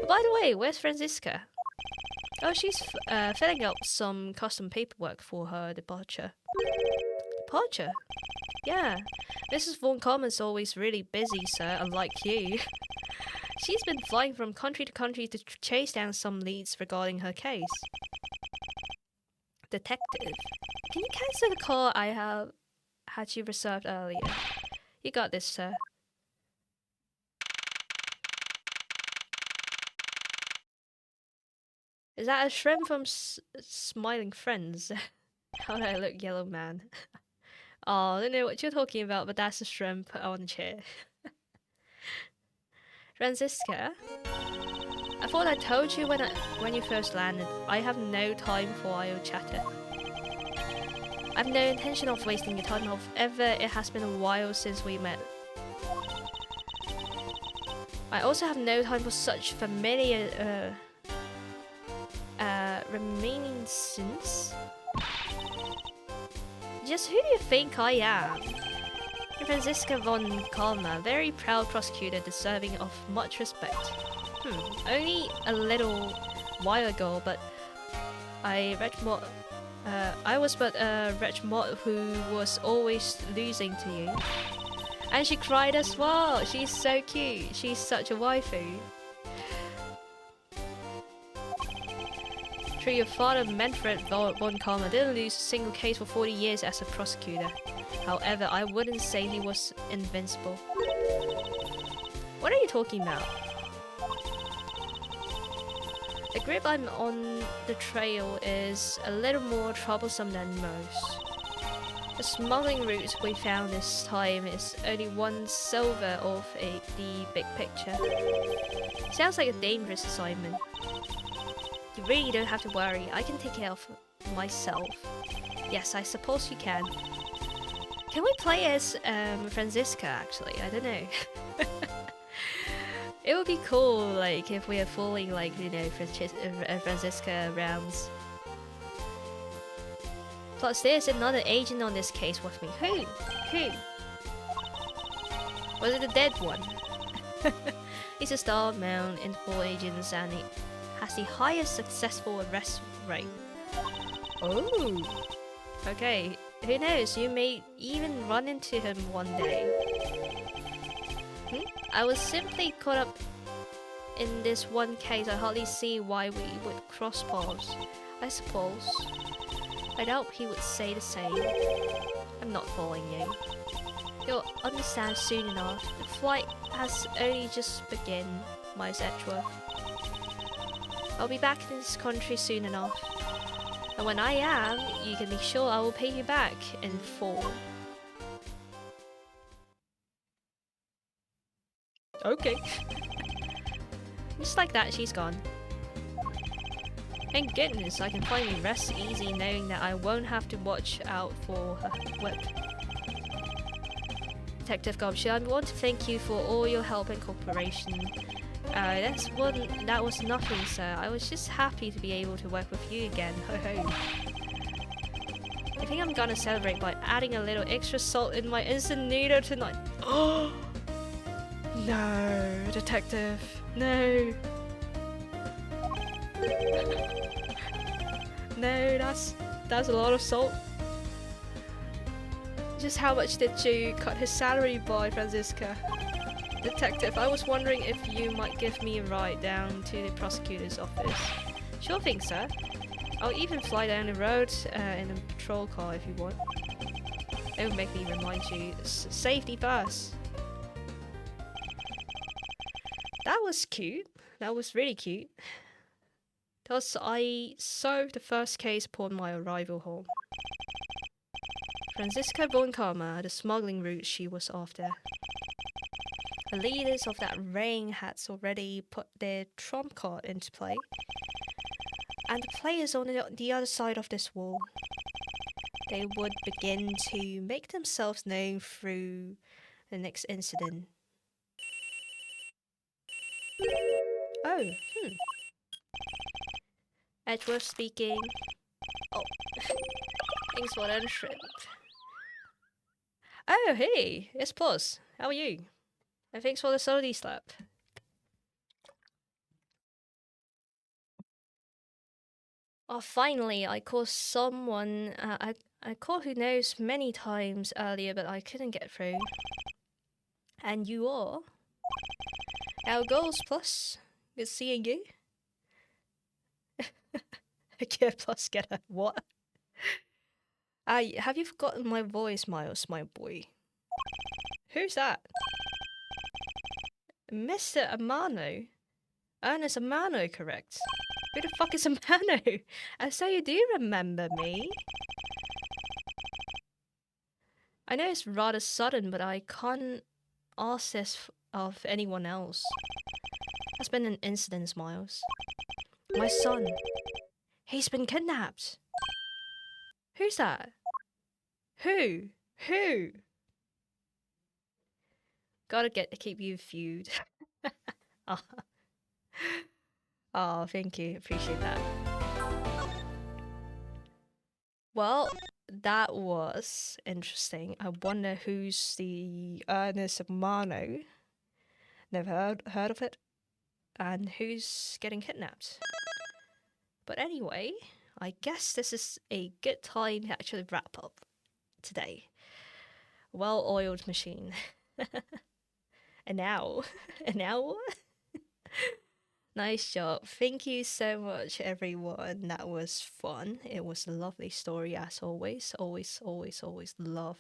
By the way, where's Franziska? Oh, she's filling out some custom paperwork for her departure. Departure? Yeah. Mrs. Von Common's always really busy, sir, unlike you. She's been flying from country to country to chase down some leads regarding her case. Detective, can you cancel the call I had you reserved earlier? You got this, sir. Is that a shrimp from Smiling Friends? How do I look, yellow man? Oh, I don't know what you're talking about, but that's a shrimp on a chair. Franziska? I thought I told you when you first landed. I have no time for idle chatter. I have no intention of wasting your time, however, it has been a while since we met. I also have no time for such familiar reminiscence. Just who do you think I am? Franziska von Kalmer, very proud prosecutor deserving of much respect. Only a little while ago, but I was but a wretch mod who was always losing to you. And she cried as well. She's so cute. She's such a waifu. sure your father, Manfred von Karma, didn't lose a single case for 40 years as a prosecutor. However, I wouldn't say he was invincible. What are you talking about? The grip I'm on the trail is a little more troublesome than most. The smuggling route we found this time is only one silver of the big picture. Sounds like a dangerous assignment. You really don't have to worry, I can take care of myself. Yes, I suppose you can. Can we play as Franziska actually? I don't know. It would be cool, like, if we are fooling, like, you know, Franziska rounds. Plus, there's another agent on this case with me. Who? Who? Was it the dead one? He's a star among Interpol agents and he has the highest successful arrest rate. Oh! Okay, who knows, you may even run into him one day. I was simply caught up in this one case. I hardly see why we would cross paths. I suppose. I doubt he would say the same. I'm not following you. You'll understand soon enough. The flight has only just begun, Miles Edgeworth. I'll be back in this country soon enough. And when I am, you can be sure I will pay you back in full. Okay. Just like that, she's gone. Thank goodness I can finally rest easy knowing that I won't have to watch out for her whip. Detective Gobshire, I want to thank you for all your help and cooperation. That was nothing, sir. I was just happy to be able to work with you again. Ho ho. I think I'm gonna celebrate by adding a little extra salt in my instant noodle tonight. Oh! No, detective. No. No, that's a lot of salt. Just how much did you cut his salary by, Franziska? Detective, I was wondering if you might give me a ride down to the prosecutor's office. Sure thing, sir. I'll even fly down the road in a patrol car if you want. It would make me remind you, safety first. That was cute. That was really cute. Thus, I solved the first case upon my arrival home. Franziska von Karma, the smuggling route she was after. The leaders of that ring had already put their trump card into play. And the players on the other side of this wall. They would begin to make themselves known through the next incident. Oh, Edgeworth speaking. Oh, thanks for that shrimp. Oh, hey, it's Plus. How are you? And thanks for the salty slap. Oh, finally, I called someone. I called who knows many times earlier, but I couldn't get through. And you are? Our goals, Plus. Good seeing you. Get Plus, get a what? Have you forgotten my voice, Miles, my boy? Who's that? Mr. Amano? Ernest Amano, correct? Who the fuck is Amano? I say you do remember me. I know it's rather sudden, but I can't ask this of anyone else. There's been an incident, Miles. My son. He's been kidnapped. Who's that? Who? Who? Gotta keep you feud. Oh, thank you. Appreciate that. Well, that was interesting. I wonder who's the Ernest Mano. Never heard of it. And who's getting kidnapped. But anyway, I guess this is a good time to actually wrap up today. Well-oiled machine. And now? Nice job. Thank you so much, everyone. That was fun. It was a lovely story, as always. Always love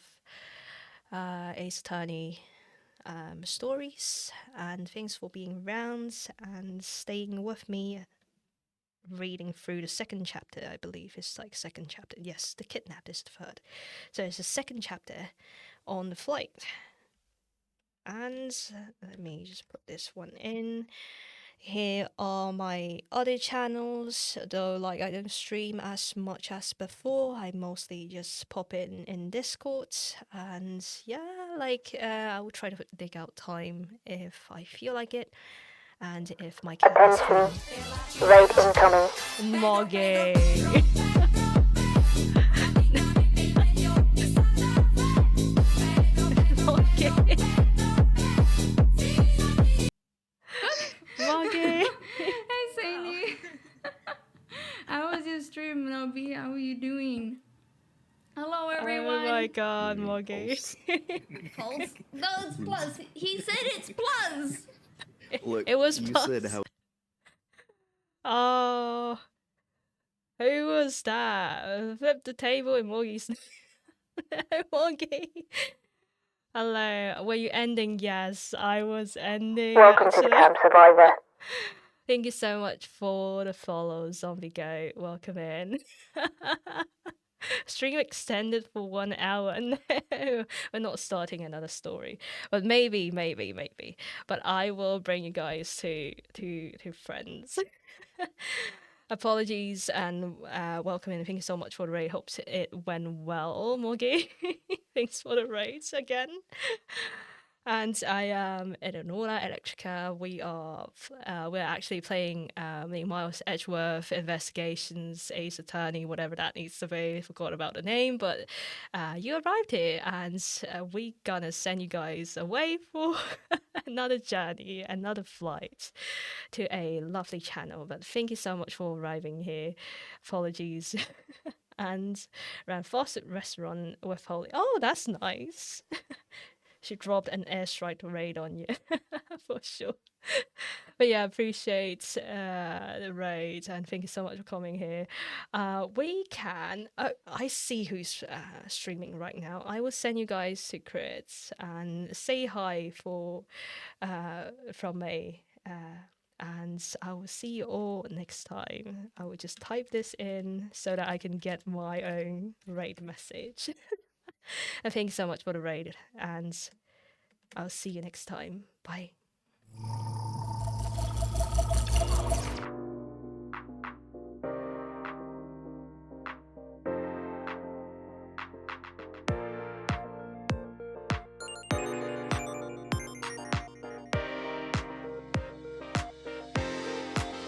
Ace Attorney stories. And thanks for being around and staying with me, reading through the second chapter. I believe it's like second chapter. Yes, the kidnap is the third. So it's the second chapter on the flight. And let me just put this one in. Here are my other channels, though like I don't stream as much as before. I mostly just pop in Discord, and yeah, like I will try to dig out time if I feel like it, and if my cat is free. Raid incoming. Moggy. Moggy. Moggy. Hey, Sadie. How was your stream, Nobi? How are you doing? Hello, everyone. Oh my god, Moggy. Pulse? No, it's plus. He said it's plus. Look, It was you plus. said how Oh, who was that? Flip the table in Moggy's. Moggy. Hello, were you ending? Yes, I was ending. Welcome to the Camp Survivor. Thank you so much for the follow, Zombie Goat. Welcome in. Stream extended for 1 hour. No, we're not starting another story, but maybe. But I will bring you guys to friends. Apologies and welcome in. Thank you so much for the raid. Hope it went well, Morgie. Thanks for the raids again. And I am Eleonora Electrica. We're actually playing the Miles Edgeworth Investigations, Ace Attorney, whatever that needs to be. I forgot about the name, but you arrived here, and we gonna send you guys away for another journey, another flight to a lovely channel. But thank you so much for arriving here. Apologies. And ran fast at restaurant with Holy. Oh, that's nice. She dropped an airstrike raid on you for sure. But yeah, appreciate the raid and thank you so much for coming here. We can. I see who's streaming right now. I will send you guys secrets and say hi for from me. And I will see you all next time. I will just type this in so that I can get my own raid message. And thank you so much for the raid, and I'll see you next time. Bye.